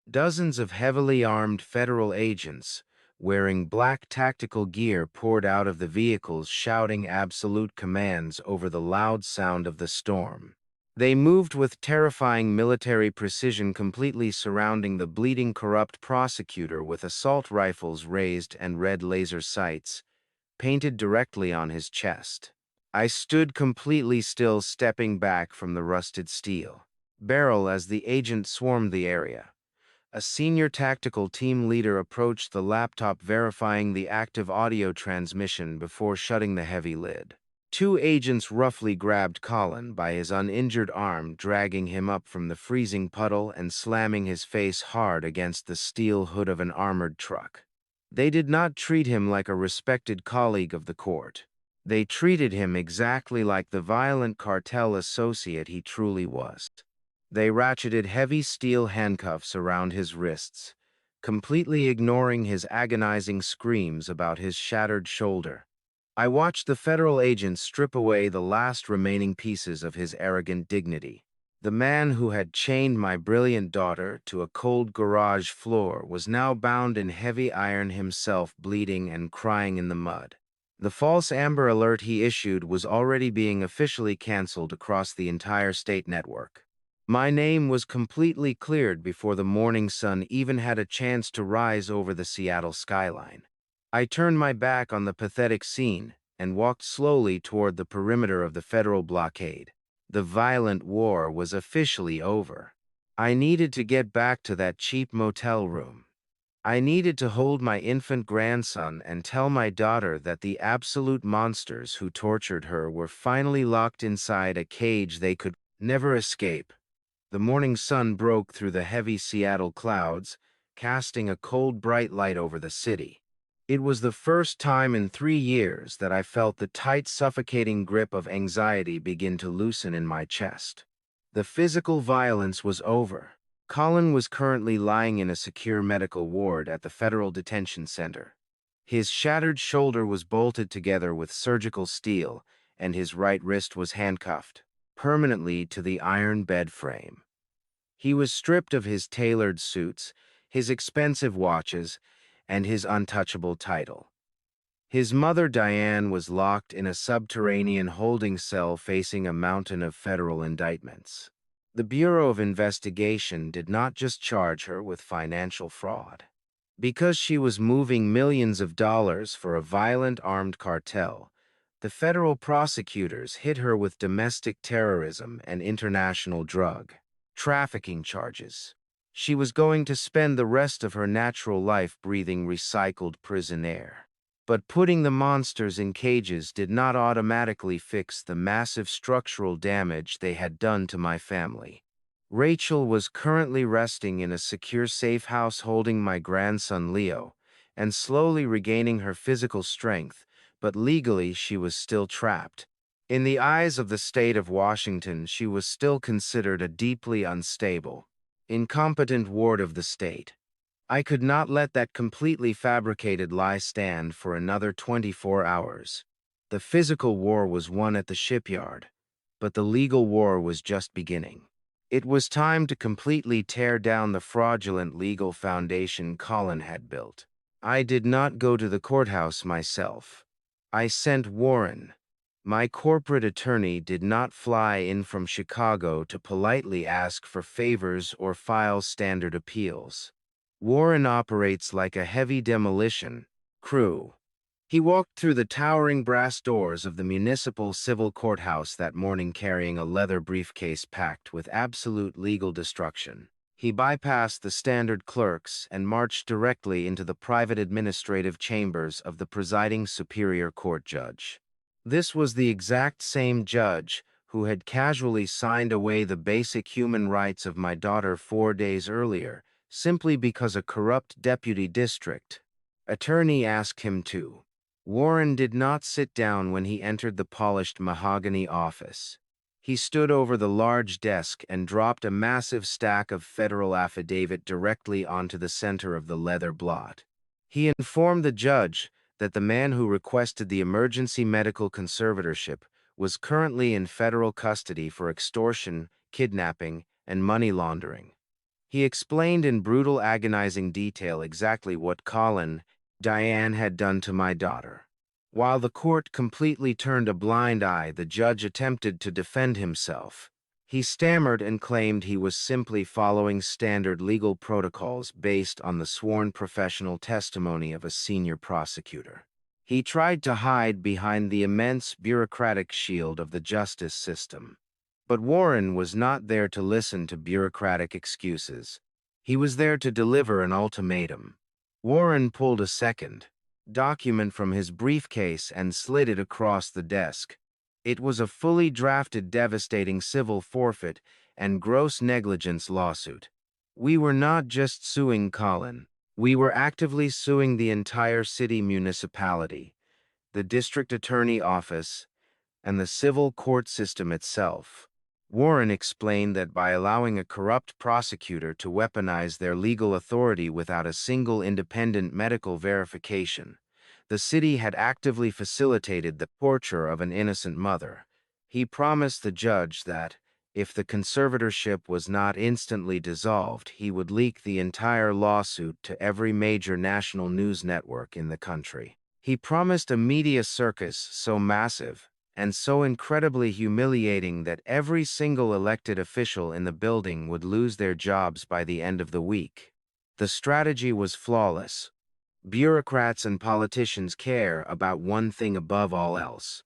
Dozens of heavily armed federal agents, wearing black tactical gear, poured out of the vehicles, shouting absolute commands over the loud sound of the storm. They moved with terrifying military precision, completely surrounding the bleeding, corrupt prosecutor with assault rifles raised and red laser sights painted directly on his chest. I stood completely still, stepping back from the rusted steel barrel as the agent swarmed the area. A senior tactical team leader approached the laptop, verifying the active audio transmission before shutting the heavy lid. 2 agents roughly grabbed Colin by his uninjured arm, dragging him up from the freezing puddle and slamming his face hard against the steel hood of an armored truck. They did not treat him like a respected colleague of the court. They treated him exactly like the violent cartel associate he truly was. They ratcheted heavy steel handcuffs around his wrists, completely ignoring his agonizing screams about his shattered shoulder. I watched the federal agents strip away the last remaining pieces of his arrogant dignity. The man who had chained my brilliant daughter to a cold garage floor was now bound in heavy iron himself, bleeding and crying in the mud. The false Amber Alert he issued was already being officially canceled across the entire state network. My name was completely cleared before the morning sun even had a chance to rise over the Seattle skyline. I turned my back on the pathetic scene and walked slowly toward the perimeter of the federal blockade. The violent war was officially over. I needed to get back to that cheap motel room. I needed to hold my infant grandson and tell my daughter that the absolute monsters who tortured her were finally locked inside a cage they could never escape. The morning sun broke through the heavy Seattle clouds, casting a cold, bright light over the city. It was the first time in 3 years that I felt the tight, suffocating grip of anxiety begin to loosen in my chest. The physical violence was over. Colin was currently lying in a secure medical ward at the Federal Detention Center. His shattered shoulder was bolted together with surgical steel, and his right wrist was handcuffed permanently to the iron bed frame. He was stripped of his tailored suits, his expensive watches, and his untouchable title. His mother, Diane, was locked in a subterranean holding cell facing a mountain of federal indictments. The Bureau of Investigation did not just charge her with financial fraud. Because she was moving millions of dollars for a violent armed cartel, the federal prosecutors hit her with domestic terrorism and international drug trafficking charges. She was going to spend the rest of her natural life breathing recycled prison air. But putting the monsters in cages did not automatically fix the massive structural damage they had done to my family. Rachel was currently resting in a secure safe house holding my grandson Leo, and slowly regaining her physical strength, but legally she was still trapped. In the eyes of the state of Washington, she was still considered a deeply unstable, incompetent ward of the state. I could not let that completely fabricated lie stand for another 24 hours. The physical war was won at the shipyard, but the legal war was just beginning. It was time to completely tear down the fraudulent legal foundation Colin had built. I did not go to the courthouse myself. I sent Warren. My corporate attorney did not fly in from Chicago to politely ask for favors or file standard appeals. Warren operates like a heavy demolition crew. He walked through the towering brass doors of the municipal civil courthouse that morning carrying a leather briefcase packed with absolute legal destruction. He bypassed the standard clerks and marched directly into the private administrative chambers of the presiding Superior Court judge. This was the exact same judge who had casually signed away the basic human rights of my daughter 4 days earlier, simply because a corrupt deputy district attorney asked him to. Warren did not sit down when he entered the polished mahogany office. He stood over the large desk and dropped a massive stack of federal affidavit directly onto the center of the leather blot. He informed the judge that the man who requested the emergency medical conservatorship was currently in federal custody for extortion, kidnapping, and money laundering. He explained in brutal, agonizing detail exactly what Colin, Diane had done to my daughter. While the court completely turned a blind eye, the judge attempted to defend himself. He stammered and claimed he was simply following standard legal protocols based on the sworn professional testimony of a senior prosecutor. He tried to hide behind the immense bureaucratic shield of the justice system. But Warren was not there to listen to bureaucratic excuses. He was there to deliver an ultimatum. Warren pulled a second document from his briefcase and slid it across the desk. It was a fully drafted, devastating civil forfeit and gross negligence lawsuit. We were not just suing Colin. We were actively suing the entire city municipality. the district attorney office, and the civil court system itself. Warren explained that by allowing a corrupt prosecutor to weaponize their legal authority without a single independent medical verification, the city had actively facilitated the torture of an innocent mother. He promised the judge that, if the conservatorship was not instantly dissolved, he would leak the entire lawsuit to every major national news network in the country. He promised a media circus so massive and so incredibly humiliating that every single elected official in the building would lose their jobs by the end of the week. The strategy was flawless. Bureaucrats and politicians care about one thing above all else.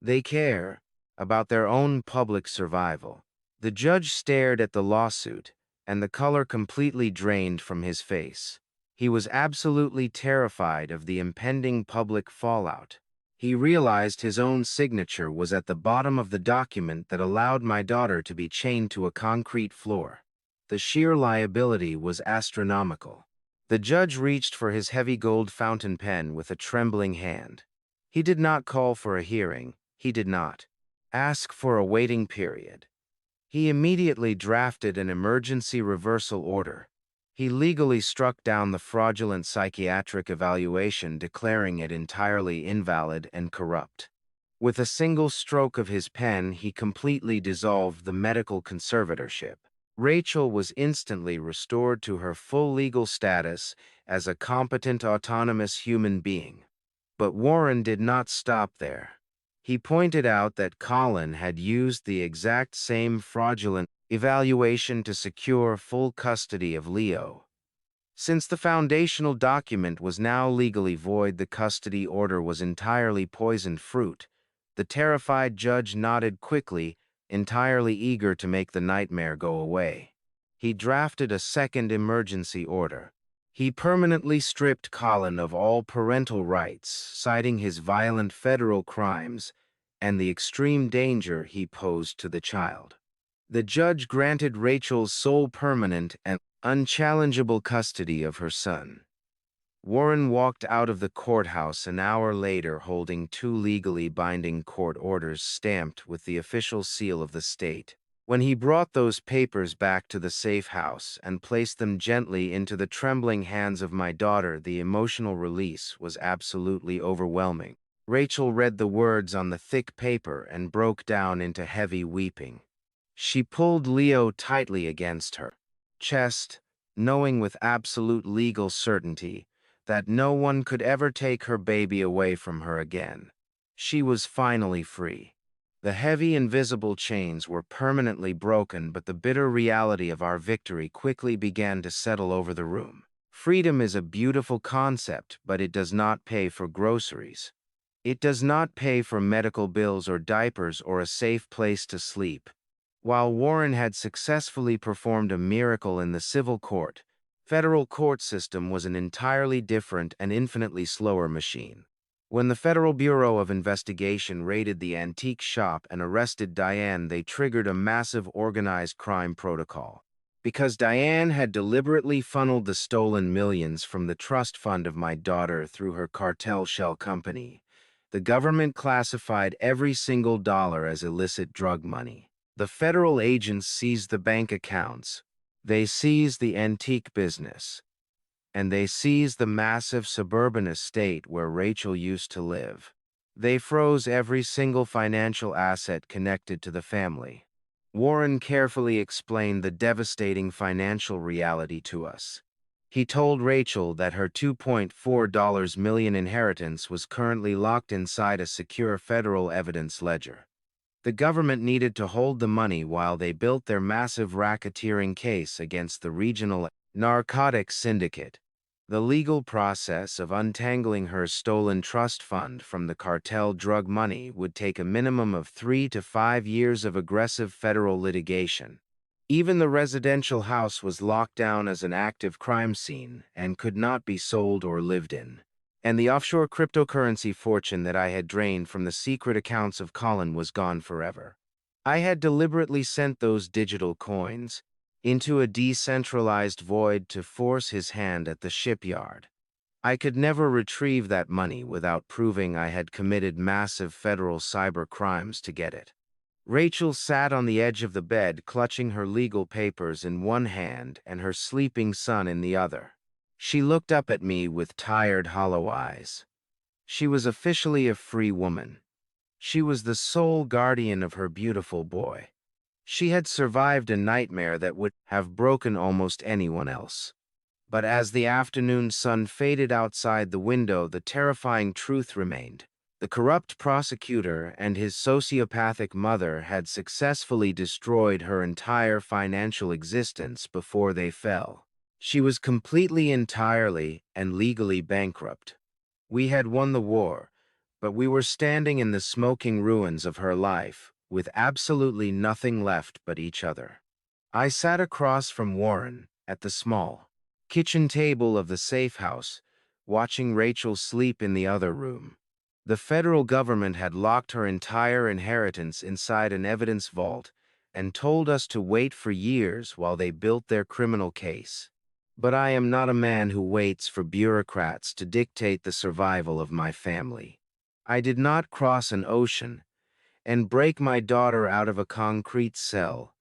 They care about their own public survival. The judge stared at the lawsuit, and the color completely drained from his face. He was absolutely terrified of the impending public fallout. He realized his own signature was at the bottom of the document that allowed my daughter to be chained to a concrete floor. The sheer liability was astronomical. The judge reached for his heavy gold fountain pen with a trembling hand. He did not call for a hearing. He did not ask for a waiting period. He immediately drafted an emergency reversal order. He legally struck down the fraudulent psychiatric evaluation, declaring it entirely invalid and corrupt. With a single stroke of his pen, he completely dissolved the medical conservatorship. Rachel was instantly restored to her full legal status as a competent, autonomous human being. But Warren did not stop there. He pointed out that Colin had used the exact same fraudulent evaluation to secure full custody of Leo. Since the foundational document was now legally void, the custody order was entirely poisoned fruit. The terrified judge nodded quickly, entirely eager to make the nightmare go away. He drafted a second emergency order. He permanently stripped Colin of all parental rights, citing his violent federal crimes and the extreme danger he posed to the child. The judge granted Rachel's sole permanent and unchallengeable custody of her son. Warren walked out of the courthouse an hour later holding two legally binding court orders stamped with the official seal of the state. When he brought those papers back to the safe house and placed them gently into the trembling hands of my daughter, the emotional release was absolutely overwhelming. Rachel read the words on the thick paper and broke down into heavy weeping. She pulled Leo tightly against her chest, knowing with absolute legal certainty that no one could ever take her baby away from her again. She was finally free. The heavy, invisible chains were permanently broken, but the bitter reality of our victory quickly began to settle over the room. Freedom is a beautiful concept, but it does not pay for groceries. It does not pay for medical bills or diapers or a safe place to sleep. While Warren had successfully performed a miracle in the civil court, federal court system was an entirely different and infinitely slower machine. When the Federal Bureau of Investigation raided the antique shop and arrested Diane, they triggered a massive organized crime protocol. Because Diane had deliberately funneled the stolen millions from the trust fund of my daughter through her cartel shell company, the government classified every single dollar as illicit drug money. The federal agents seized the bank accounts, they seized the antique business, and they seized the massive suburban estate where Rachel used to live. They froze every single financial asset connected to the family. Warren carefully explained the devastating financial reality to us. He told Rachel that her $2.4 million inheritance was currently locked inside a secure federal evidence ledger. The government needed to hold the money while they built their massive racketeering case against the regional narcotics syndicate. The legal process of untangling her stolen trust fund from the cartel drug money would take a minimum of 3 to 5 years of aggressive federal litigation. Even the residential house was locked down as an active crime scene and could not be sold or lived in. And the offshore cryptocurrency fortune that I had drained from the secret accounts of Colin was gone forever. I had deliberately sent those digital coins into a decentralized void to force his hand at the shipyard. I could never retrieve that money without proving I had committed massive federal cyber crimes to get it. Rachel sat on the edge of the bed, clutching her legal papers in one hand and her sleeping son in the other. She looked up at me with tired, hollow eyes. She was officially a free woman. She was the sole guardian of her beautiful boy. She had survived a nightmare that would have broken almost anyone else. But as the afternoon sun faded outside the window, the terrifying truth remained. The corrupt prosecutor and his sociopathic mother had successfully destroyed her entire financial existence before they fell. She was completely, entirely, and legally bankrupt. We had won the war, but we were standing in the smoking ruins of her life, with absolutely nothing left but each other. I sat across from Warren at the small kitchen table of the safe house, watching Rachel sleep in the other room. The federal government had locked her entire inheritance inside an evidence vault and told us to wait for years while they built their criminal case. But I am not a man who waits for bureaucrats to dictate the survival of my family. I did not cross an ocean and break my daughter out of a concrete cell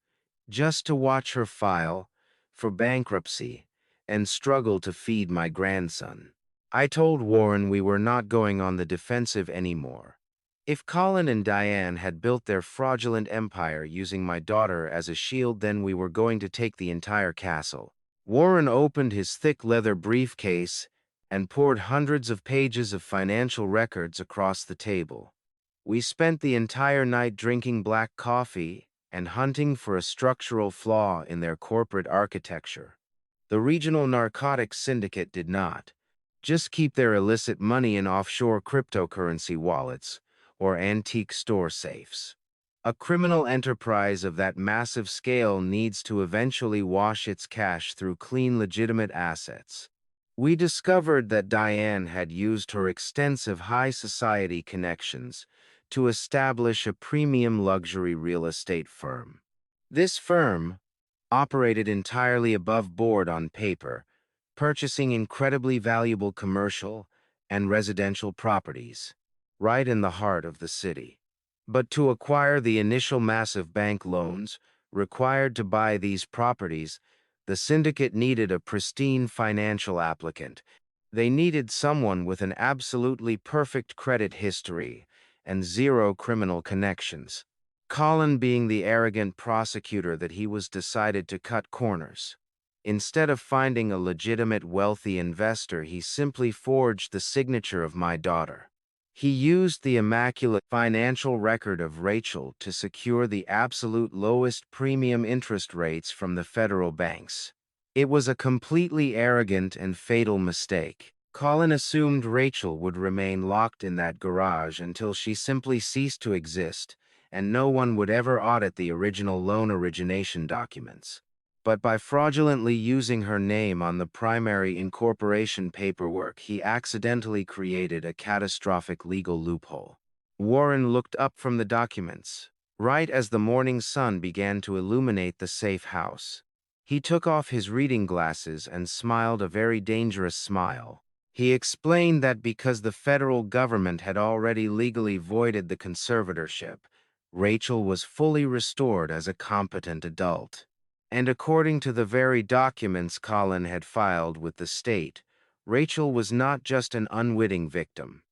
just to watch her file for bankruptcy and struggle to feed my grandson. I told Warren we were not going on the defensive anymore. If Colin and Diane had built their fraudulent empire using my daughter as a shield, then we were going to take the entire castle. Warren opened his thick leather briefcase and poured hundreds of pages of financial records across the table. We spent the entire night drinking black coffee and hunting for a structural flaw in their corporate architecture. The regional narcotics syndicate did not just keep their illicit money in offshore cryptocurrency wallets or antique store safes. A criminal enterprise of that massive scale needs to eventually wash its cash through clean, legitimate assets. We discovered that Diane had used her extensive high society connections to establish a premium luxury real estate firm. This firm operated entirely above board on paper, purchasing incredibly valuable commercial and residential properties right in the heart of the city. But to acquire the initial massive bank loans required to buy these properties, the syndicate needed a pristine financial applicant. They needed someone with an absolutely perfect credit history and zero criminal connections. Colin, being the arrogant prosecutor that he was, decided to cut corners. Instead of finding a legitimate wealthy investor, he simply forged the signature of my daughter. He used the immaculate financial record of Rachel to secure the absolute lowest premium interest rates from the federal banks. It was a completely arrogant and fatal mistake. Colin assumed Rachel would remain locked in that garage until she simply ceased to exist, and no one would ever audit the original loan origination documents. But by fraudulently using her name on the primary incorporation paperwork, he accidentally created a catastrophic legal loophole. Warren looked up from the documents, right as the morning sun began to illuminate the safe house. He took off his reading glasses and smiled a very dangerous smile. He explained that because the federal government had already legally voided the conservatorship, Rachel was fully restored as a competent adult. And according to the very documents Colin had filed with the state, Rachel was not just an unwitting victim.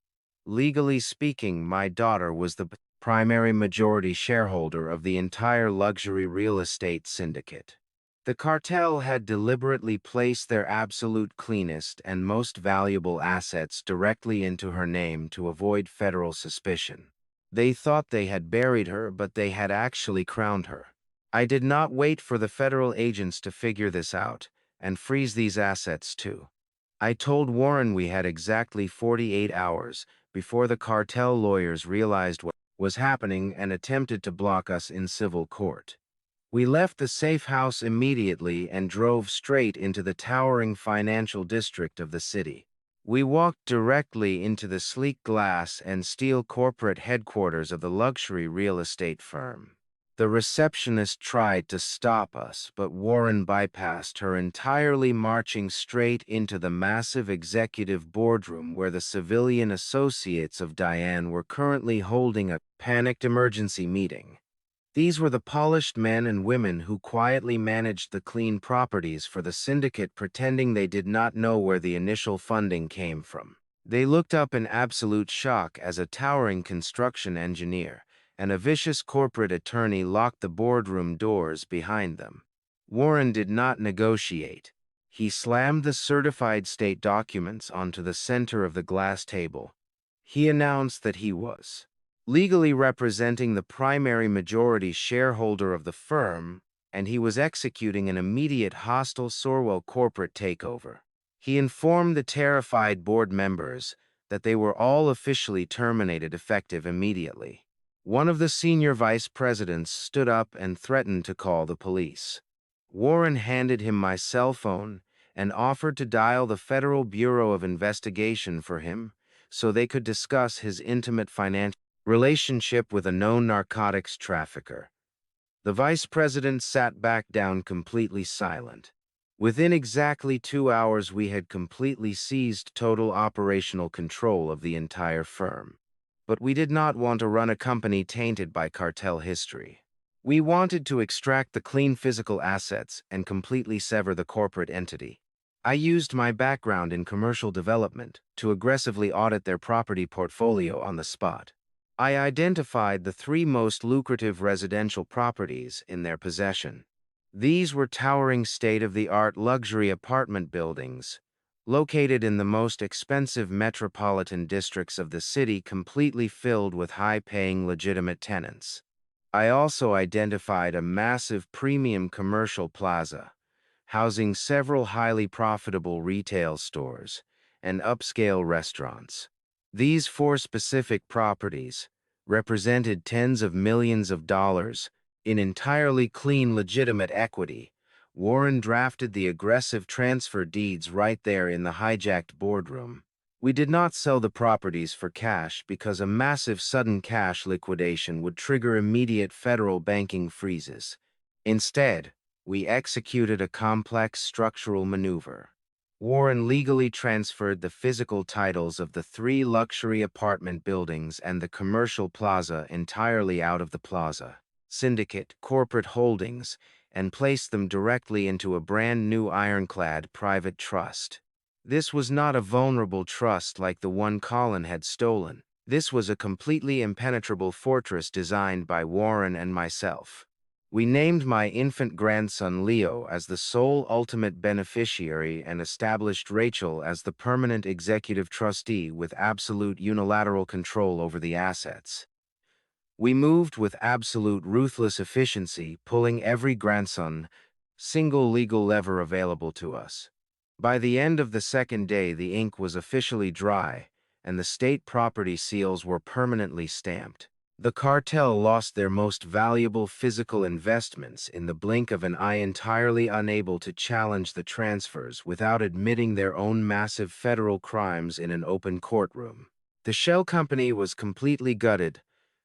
Legally speaking, my daughter was the primary majority shareholder of the entire luxury real estate syndicate. The cartel had deliberately placed their absolute cleanest and most valuable assets directly into her name to avoid federal suspicion. They thought they had buried her, but they had actually crowned her. I did not wait for the federal agents to figure this out and freeze these assets too. I told Warren we had exactly 48 hours before the cartel lawyers realized what was happening and attempted to block us in civil court. We left the safe house immediately and drove straight into the towering financial district of the city. We walked directly into the sleek glass and steel corporate headquarters of the luxury real estate firm. The receptionist tried to stop us, but Warren bypassed her entirely, marching straight into the massive executive boardroom where the civilian associates of Diane were currently holding a panicked emergency meeting. These were the polished men and women who quietly managed the clean properties for the syndicate, pretending they did not know where the initial funding came from. They looked up in absolute shock as a towering construction engineer and a vicious corporate attorney locked the boardroom doors behind them. Warren did not negotiate. He slammed the certified state documents onto the center of the glass table. He announced that he was legally representing the primary majority shareholder of the firm, and he was executing an immediate hostile Sorwell corporate takeover. He informed the terrified board members that they were all officially terminated effective immediately. One of the senior vice presidents stood up and threatened to call the police. Warren handed him my cell phone and offered to dial the Federal Bureau of Investigation for him so they could discuss his intimate financial relationship with a known narcotics trafficker. The vice president sat back down completely silent. Within exactly 2 hours, we had completely seized total operational control of the entire firm. But we did not want to run a company tainted by cartel history. We wanted to extract the clean physical assets and completely sever the corporate entity. I used my background in commercial development to aggressively audit their property portfolio on the spot. I identified the 3 most lucrative residential properties in their possession. These were towering state-of-the-art luxury apartment buildings located in the most expensive metropolitan districts of the city, completely filled with high-paying legitimate tenants. I also identified a massive premium commercial plaza, housing several highly profitable retail stores and upscale restaurants. These 4 specific properties represented tens of millions of dollars in entirely clean, legitimate equity. Warren drafted the aggressive transfer deeds right there in the hijacked boardroom. We did not sell the properties for cash because a massive sudden cash liquidation would trigger immediate federal banking freezes. Instead, we executed a complex structural maneuver. Warren legally transferred the physical titles of the 3 luxury apartment buildings and the commercial plaza entirely out of the plaza syndicate corporate holdings and placed them directly into a brand new ironclad private trust. This was not a vulnerable trust like the one Colin had stolen. This was a completely impenetrable fortress designed by Warren and myself. We named my infant grandson Leo as the sole ultimate beneficiary and established Rachel as the permanent executive trustee with absolute unilateral control over the assets. We moved with absolute ruthless efficiency, pulling every grandson single legal lever available to us. By the end of the second day, the ink was officially dry, and the state property seals were permanently stamped. The cartel lost their most valuable physical investments in the blink of an eye, entirely unable to challenge the transfers without admitting their own massive federal crimes in an open courtroom. The shell company was completely gutted,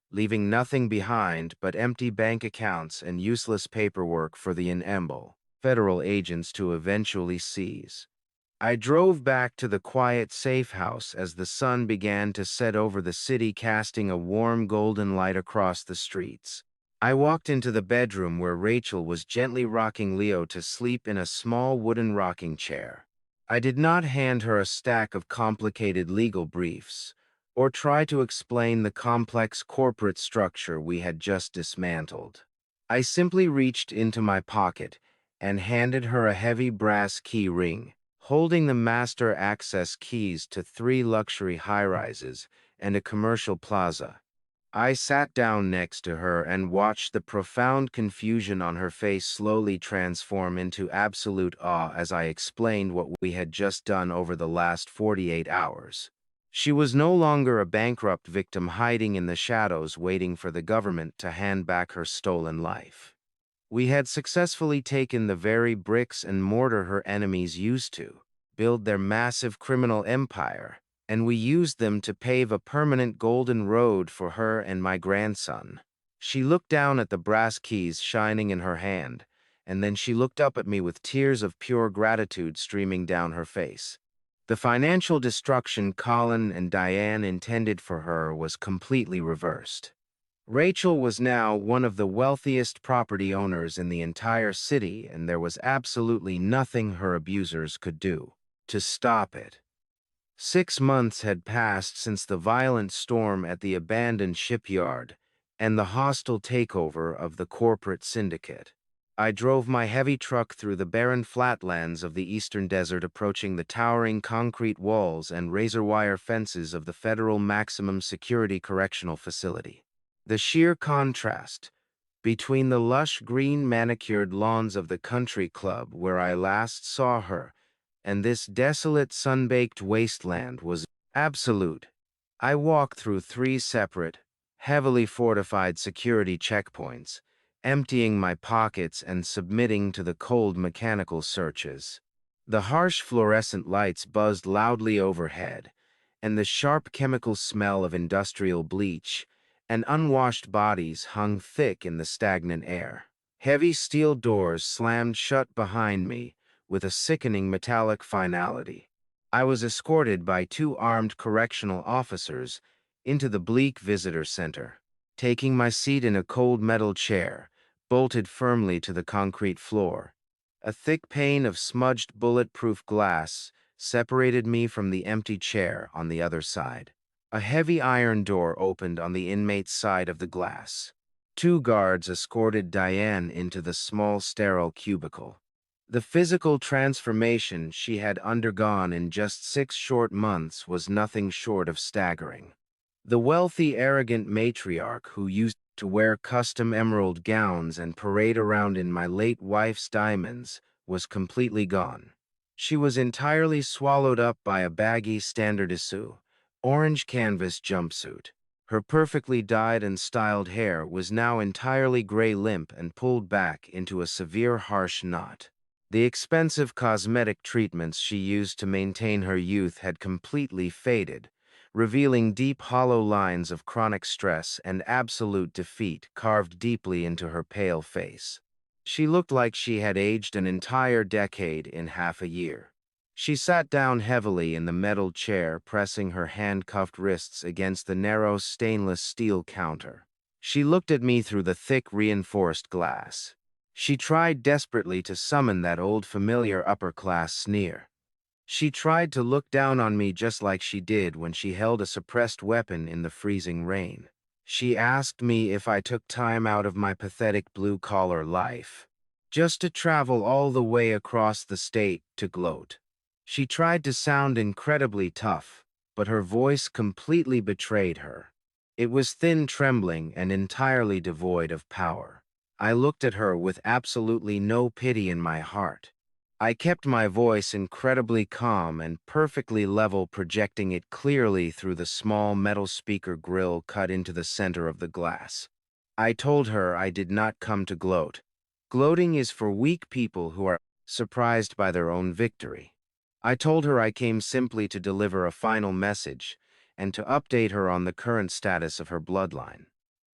leaving nothing behind but empty bank accounts and useless paperwork for the inevitable federal agents to eventually seize. I drove back to the quiet safe house as the sun began to set over the city, casting a warm golden light across the streets. I walked into the bedroom where Rachel was gently rocking Leo to sleep in a small wooden rocking chair. I did not hand her a stack of complicated legal briefs or try to explain the complex corporate structure we had just dismantled. I simply reached into my pocket and handed her a heavy brass key ring, holding the master access keys to 3 luxury high-rises and a commercial plaza. I sat down next to her and watched the profound confusion on her face slowly transform into absolute awe as I explained what we had just done over the last 48 hours. She was no longer a bankrupt victim hiding in the shadows waiting for the government to hand back her stolen life. We had successfully taken the very bricks and mortar her enemies used to build their massive criminal empire, and we used them to pave a permanent golden road for her and my grandson. She looked down at the brass keys shining in her hand, and then she looked up at me with tears of pure gratitude streaming down her face. The financial destruction Colin and Diane intended for her was completely reversed. Rachel was now one of the wealthiest property owners in the entire city, and there was absolutely nothing her abusers could do to stop it. 6 months had passed since the violent storm at the abandoned shipyard and the hostile takeover of the corporate syndicate. I drove my heavy truck through the barren flatlands of the eastern desert, approaching the towering concrete walls and razor wire fences of the Federal Maximum Security Correctional Facility. The sheer contrast between the lush green manicured lawns of the country club where I last saw her and this desolate sun-baked wasteland was absolute. I walked through 3 separate, heavily fortified security checkpoints, emptying my pockets and submitting to the cold mechanical searches. The harsh fluorescent lights buzzed loudly overhead, and the sharp chemical smell of industrial bleach and unwashed bodies hung thick in the stagnant air. Heavy steel doors slammed shut behind me with a sickening metallic finality. I was escorted by 2 armed correctional officers into the bleak visitor center. Taking my seat in a cold metal chair, bolted firmly to the concrete floor, a thick pane of smudged bulletproof glass separated me from the empty chair on the other side. A heavy iron door opened on the inmate's side of the glass. 2 guards escorted Diane into the small, sterile cubicle. The physical transformation she had undergone in just 6 short months was nothing short of staggering. The wealthy, arrogant matriarch who used to wear custom emerald gowns and parade around in my late wife's diamonds was completely gone. She was entirely swallowed up by a baggy standard issue, orange canvas jumpsuit. Her perfectly dyed and styled hair was now entirely gray, limp, and pulled back into a severe, harsh knot. The expensive cosmetic treatments she used to maintain her youth had completely faded, revealing deep, hollow lines of chronic stress and absolute defeat carved deeply into her pale face. She looked like she had aged an entire decade in half a year. She sat down heavily in the metal chair, pressing her handcuffed wrists against the narrow stainless steel counter. She looked at me through the thick, reinforced glass. She tried desperately to summon that old familiar upper-class sneer. She tried to look down on me just like she did when she held a suppressed weapon in the freezing rain. She asked me if I took time out of my pathetic blue-collar life, just to travel all the way across the state to gloat. She tried to sound incredibly tough, but her voice completely betrayed her. It was thin, trembling, and entirely devoid of power. I looked at her with absolutely no pity in my heart. I kept my voice incredibly calm and perfectly level, projecting it clearly through the small metal speaker grill cut into the center of the glass. I told her I did not come to gloat. Gloating is for weak people who are surprised by their own victory. I told her I came simply to deliver a final message and to update her on the current status of her bloodline.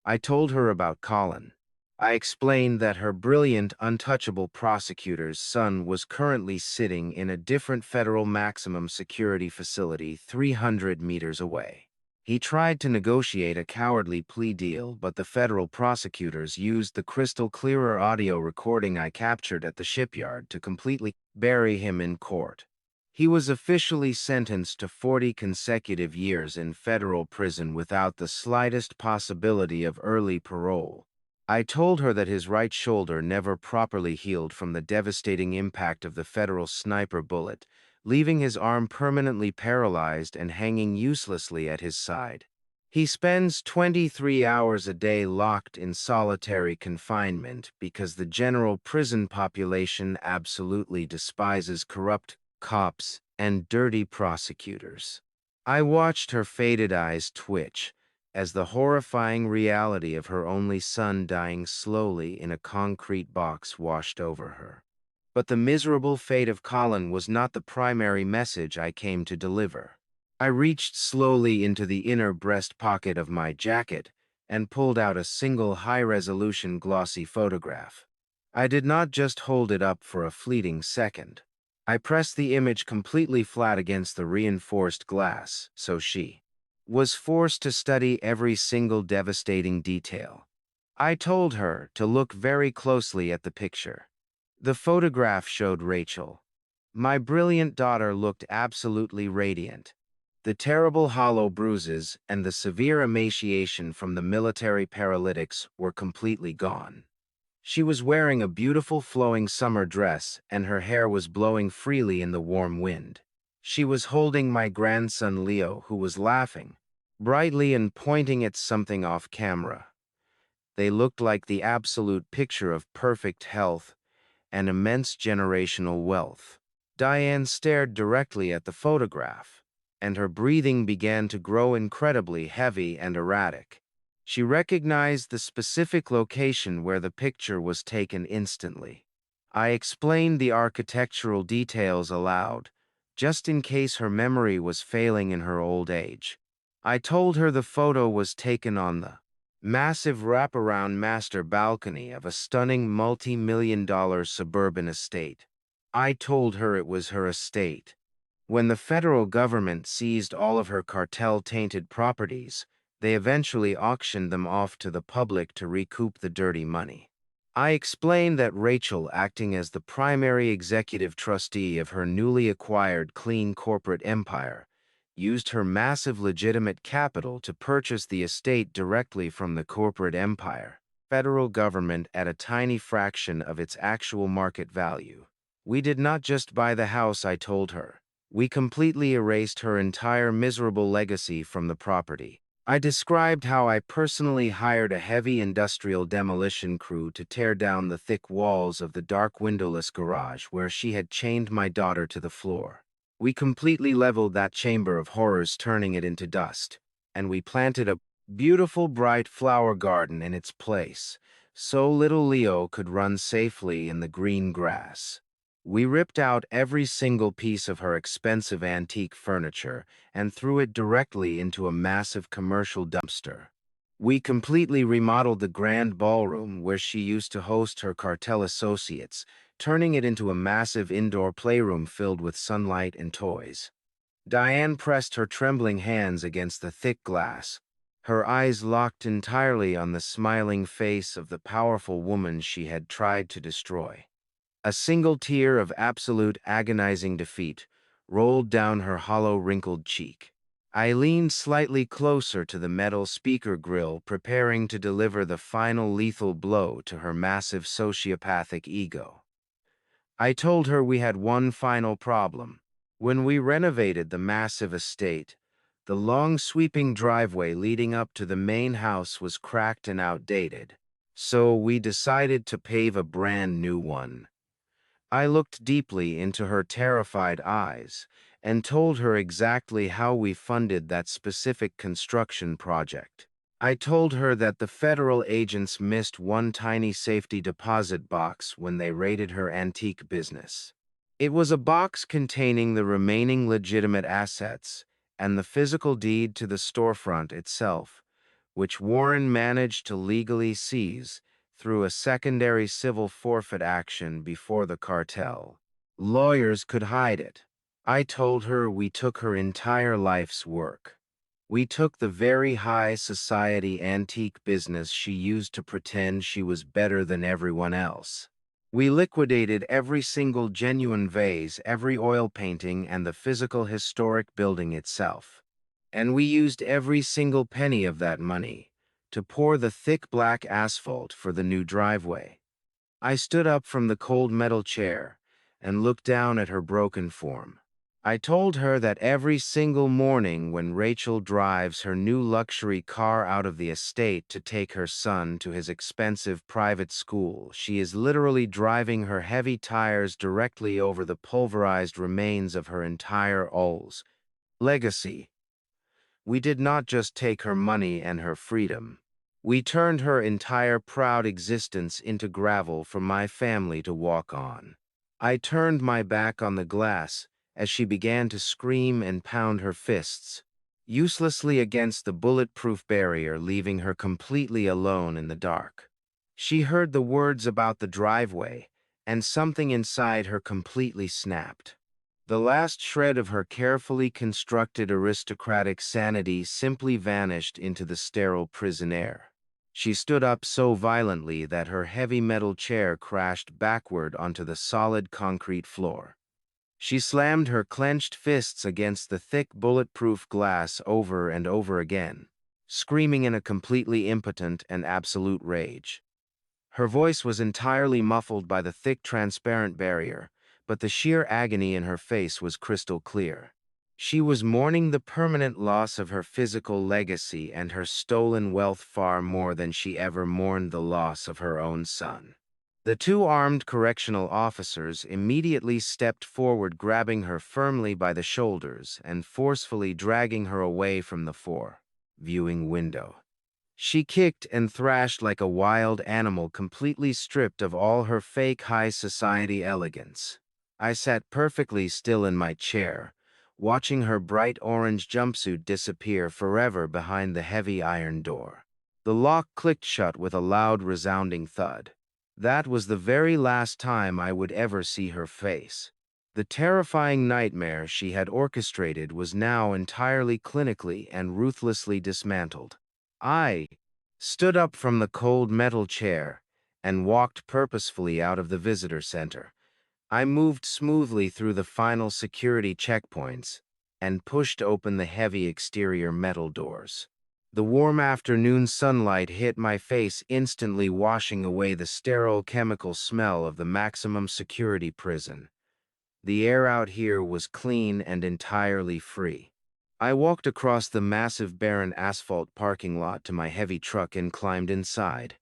I told her about Colin. I explained that her brilliant, untouchable prosecutor's son was currently sitting in a different federal maximum security facility 300 meters away. He tried to negotiate a cowardly plea deal, but the federal prosecutors used the crystal clearer audio recording I captured at the shipyard to completely bury him in court. He was officially sentenced to 40 consecutive years in federal prison without the slightest possibility of early parole. I told her that his right shoulder never properly healed from the devastating impact of the federal sniper bullet, leaving his arm permanently paralyzed and hanging uselessly at his side. He spends 23 hours a day locked in solitary confinement because the general prison population absolutely despises corrupt cops and dirty prosecutors. I watched her faded eyes twitch as the horrifying reality of her only son dying slowly in a concrete box washed over her. But the miserable fate of Colin was not the primary message I came to deliver. I reached slowly into the inner breast pocket of my jacket and pulled out a single high-resolution glossy photograph. I did not just hold it up for a fleeting second. I pressed the image completely flat against the reinforced glass, so she was forced to study every single devastating detail. I told her to look very closely at the picture. The photograph showed Rachel. My brilliant daughter looked absolutely radiant. The terrible hollow bruises and the severe emaciation from the military paralytics were completely gone. She was wearing a beautiful flowing summer dress, and her hair was blowing freely in the warm wind. She was holding my grandson Leo, who was laughing brightly and pointing at something off camera. They looked like the absolute picture of perfect health and immense generational wealth. Diane stared directly at the photograph, and her breathing began to grow incredibly heavy and erratic. She recognized the specific location where the picture was taken instantly. I explained the architectural details aloud, just in case her memory was failing in her old age. I told her the photo was taken on the massive wraparound master balcony of a stunning multi-million-dollar suburban estate. I told her it was her estate. When the federal government seized all of her cartel-tainted properties, they eventually auctioned them off to the public to recoup the dirty money. I explained that Rachel, acting as the primary executive trustee of her newly acquired clean corporate empire, used her massive legitimate capital to purchase the estate directly from the corporate empire, federal government at a tiny fraction of its actual market value. We did not just buy the house, I told her. We completely erased her entire miserable legacy from the property. I described how I personally hired a heavy industrial demolition crew to tear down the thick walls of the dark windowless garage where she had chained my daughter to the floor. We completely leveled that chamber of horrors, turning it into dust, and we planted a beautiful bright flower garden in its place, so little Leo could run safely in the green grass. We ripped out every single piece of her expensive antique furniture and threw it directly into a massive commercial dumpster. We completely remodeled the grand ballroom where she used to host her cartel associates, turning it into a massive indoor playroom filled with sunlight and toys. Diane pressed her trembling hands against the thick glass, her eyes locked entirely on the smiling face of the powerful woman she had tried to destroy. A single tear of absolute agonizing defeat rolled down her hollow, wrinkled cheek. I leaned slightly closer to the metal speaker grill, preparing to deliver the final lethal blow to her massive sociopathic ego. I told her we had one final problem. When we renovated the massive estate, the long sweeping driveway leading up to the main house was cracked and outdated, so we decided to pave a brand new one. I looked deeply into her terrified eyes and told her exactly how we funded that specific construction project. I told her that the federal agents missed one tiny safety deposit box when they raided her antique business. It was a box containing the remaining legitimate assets and the physical deed to the storefront itself, which Warren managed to legally seize through a secondary civil forfeit action before the cartel. Lawyers could hide it. I told her we took her entire life's work. We took the very high society antique business she used to pretend she was better than everyone else. We liquidated every single genuine vase, every oil painting, and the physical historic building itself. And we used every single penny of that money to pour the thick black asphalt for the new driveway. I stood up from the cold metal chair and looked down at her broken form. I told her that every single morning when Rachel drives her new luxury car out of the estate to take her son to his expensive private school, she is literally driving her heavy tires directly over the pulverized remains of her entire legacy. We did not just take her money and her freedom. We turned her entire proud existence into gravel for my family to walk on. I turned my back on the glass as she began to scream and pound her fists. uselessly against the bulletproof barrier, leaving her completely alone in the dark. She heard the words about the driveway, and something inside her completely snapped. The last shred of her carefully constructed aristocratic sanity simply vanished into the sterile prison air. She stood up so violently that her heavy metal chair crashed backward onto the solid concrete floor. She slammed her clenched fists against the thick bulletproof glass over and over again, screaming in a completely impotent and absolute rage. Her voice was entirely muffled by the thick transparent barrier, but the sheer agony in her face was crystal clear. She was mourning the permanent loss of her physical legacy and her stolen wealth far more than she ever mourned the loss of her own son. The two armed correctional officers immediately stepped forward, grabbing her firmly by the shoulders and forcefully dragging her away from the viewing window. She kicked and thrashed like a wild animal, completely stripped of all her fake high society elegance. I sat perfectly still in my chair, watching her bright orange jumpsuit disappear forever behind the heavy iron door. The lock clicked shut with a loud, resounding thud. That was the very last time I would ever see her face. The terrifying nightmare she had orchestrated was now entirely clinically and ruthlessly dismantled. I stood up from the cold metal chair and walked purposefully out of the visitor center. I moved smoothly through the final security checkpoints and pushed open the heavy exterior metal doors. The warm afternoon sunlight hit my face, instantly washing away the sterile chemical smell of the maximum security prison. The air out here was clean and entirely free. I walked across the massive barren asphalt parking lot to my heavy truck and climbed inside.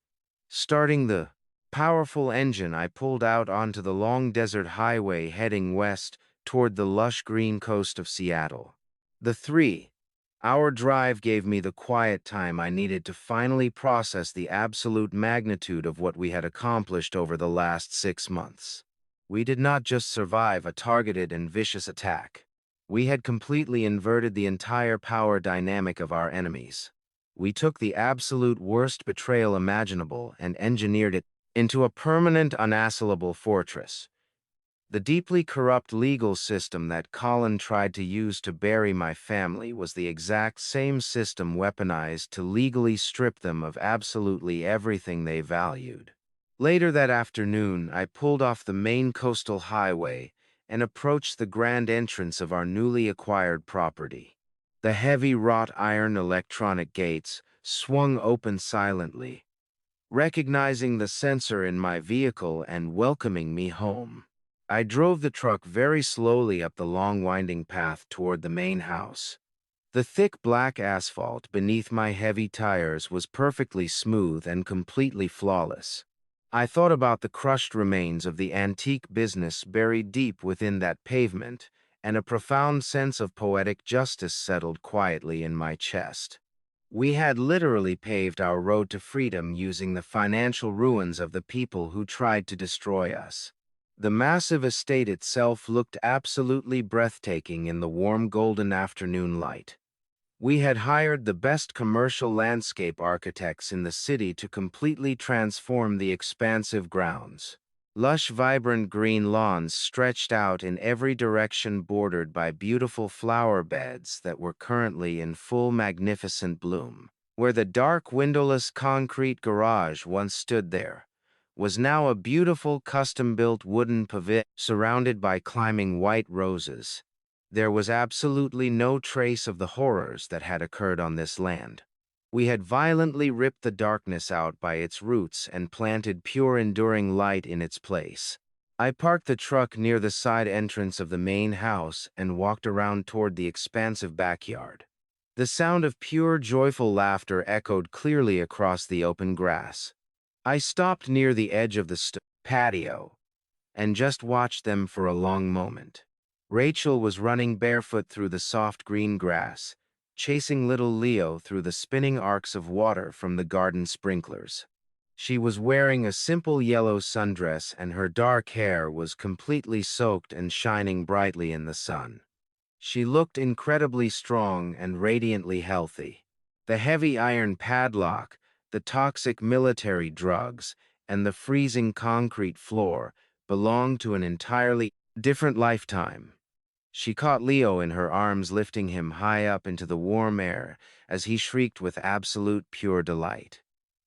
Starting the powerful engine, I pulled out onto the long desert highway heading west toward the lush green coast of Seattle. The 3-hour drive gave me the quiet time I needed to finally process the absolute magnitude of what we had accomplished over the last 6 months. We did not just survive a targeted and vicious attack. We had completely inverted the entire power dynamic of our enemies. We took the absolute worst betrayal imaginable and engineered it into a permanent, unassailable fortress. The deeply corrupt legal system that Colin tried to use to bury my family was the exact same system weaponized to legally strip them of absolutely everything they valued. Later that afternoon, I pulled off the main coastal highway and approached the grand entrance of our newly acquired property. The heavy wrought iron electronic gates swung open silently, recognizing the sensor in my vehicle and welcoming me home. I drove the truck very slowly up the long winding path toward the main house. The thick black asphalt beneath my heavy tires was perfectly smooth and completely flawless. I thought about the crushed remains of the antique business buried deep within that pavement, and a profound sense of poetic justice settled quietly in my chest. We had literally paved our road to freedom using the financial ruins of the people who tried to destroy us. The massive estate itself looked absolutely breathtaking in the warm golden afternoon light. We had hired the best commercial landscape architects in the city to completely transform the expansive grounds. Lush, vibrant green lawns stretched out in every direction, bordered by beautiful flower beds that were currently in full magnificent bloom. Where the dark, windowless concrete garage once stood there was now a beautiful custom-built wooden pavilion surrounded by climbing white roses. There was absolutely no trace of the horrors that had occurred on this land. We had violently ripped the darkness out by its roots and planted pure, enduring light in its place. I parked the truck near the side entrance of the main house and walked around toward the expansive backyard. The sound of pure, joyful laughter echoed clearly across the open grass. I stopped near the edge of the patio and just watched them for a long moment. Rachel was running barefoot through the soft green grass, chasing little Leo through the spinning arcs of water from the garden sprinklers. She was wearing a simple yellow sundress, and her dark hair was completely soaked and shining brightly in the sun. She looked incredibly strong and radiantly healthy. The heavy iron padlock, the toxic military drugs, and the freezing concrete floor belonged to an entirely different lifetime. She caught Leo in her arms, lifting him high up into the warm air as he shrieked with absolute pure delight.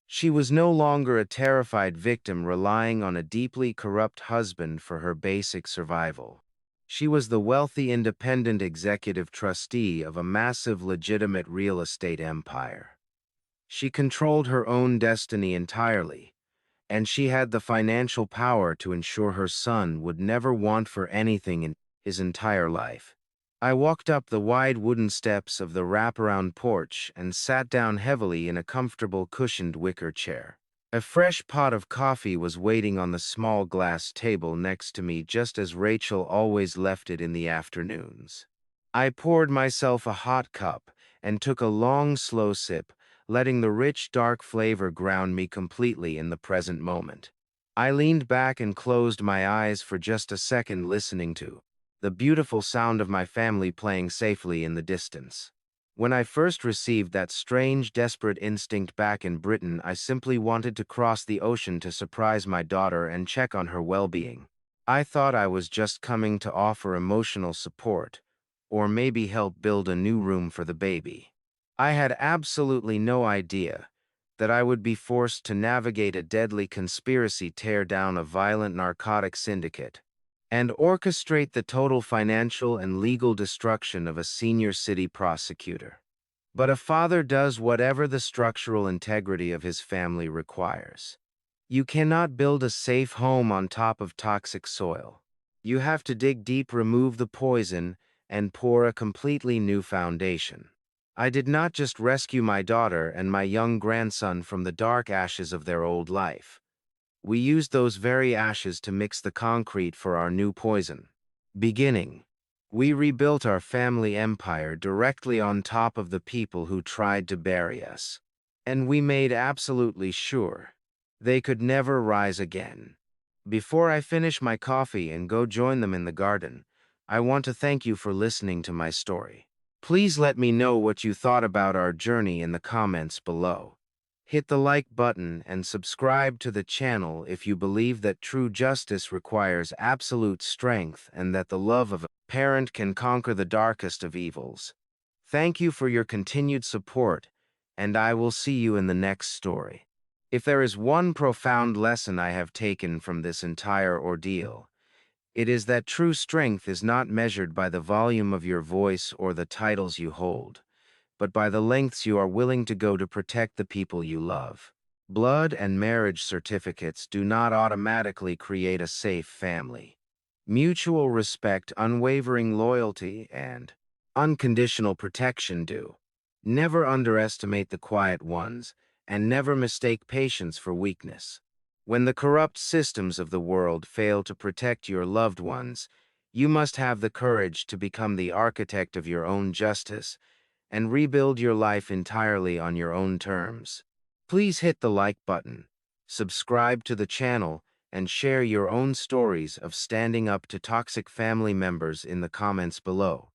She was no longer a terrified victim relying on a deeply corrupt husband for her basic survival. She was the wealthy independent executive trustee of a massive legitimate real estate empire. She controlled her own destiny entirely, and she had the financial power to ensure her son would never want for anything in his entire life. I walked up the wide wooden steps of the wraparound porch and sat down heavily in a comfortable cushioned wicker chair. A fresh pot of coffee was waiting on the small glass table next to me, just as Rachel always left it in the afternoons. I poured myself a hot cup and took a long, slow sip, letting the rich, dark flavor ground me completely in the present moment. I leaned back and closed my eyes for just a second, listening to the beautiful sound of my family playing safely in the distance. When I first received that strange, desperate instinct back in Britain, I simply wanted to cross the ocean to surprise my daughter and check on her well-being. I thought I was just coming to offer emotional support, or maybe help build a new room for the baby. I had absolutely no idea that I would be forced to navigate a deadly conspiracy, tear down a violent narcotic syndicate, and orchestrate the total financial and legal destruction of a senior city prosecutor. But a father does whatever the structural integrity of his family requires. You cannot build a safe home on top of toxic soil. You have to dig deep, remove the poison, and pour a completely new foundation. I did not just rescue my daughter and my young grandson from the dark ashes of their old life. We used those very ashes to mix the concrete for our new poison. Beginning, we rebuilt our family empire directly on top of the people who tried to bury us. And we made absolutely sure they could never rise again. Before I finish my coffee and go join them in the garden, I want to thank you for listening to my story. Please let me know what you thought about our journey in the comments below. Hit the like button and subscribe to the channel if you believe that true justice requires absolute strength and that the love of a parent can conquer the darkest of evils. Thank you for your continued support, and I will see you in the next story. If there is one profound lesson I have taken from this entire ordeal, it is that true strength is not measured by the volume of your voice or the titles you hold, but by the lengths you are willing to go to protect the people you love. Blood and marriage certificates do not automatically create a safe family. Mutual respect, unwavering loyalty, and unconditional protection do. Never underestimate the quiet ones, and never mistake patience for weakness. When the corrupt systems of the world fail to protect your loved ones, you must have the courage to become the architect of your own justice and rebuild your life entirely on your own terms. Please hit the like button, subscribe to the channel, and share your own stories of standing up to toxic family members in the comments below.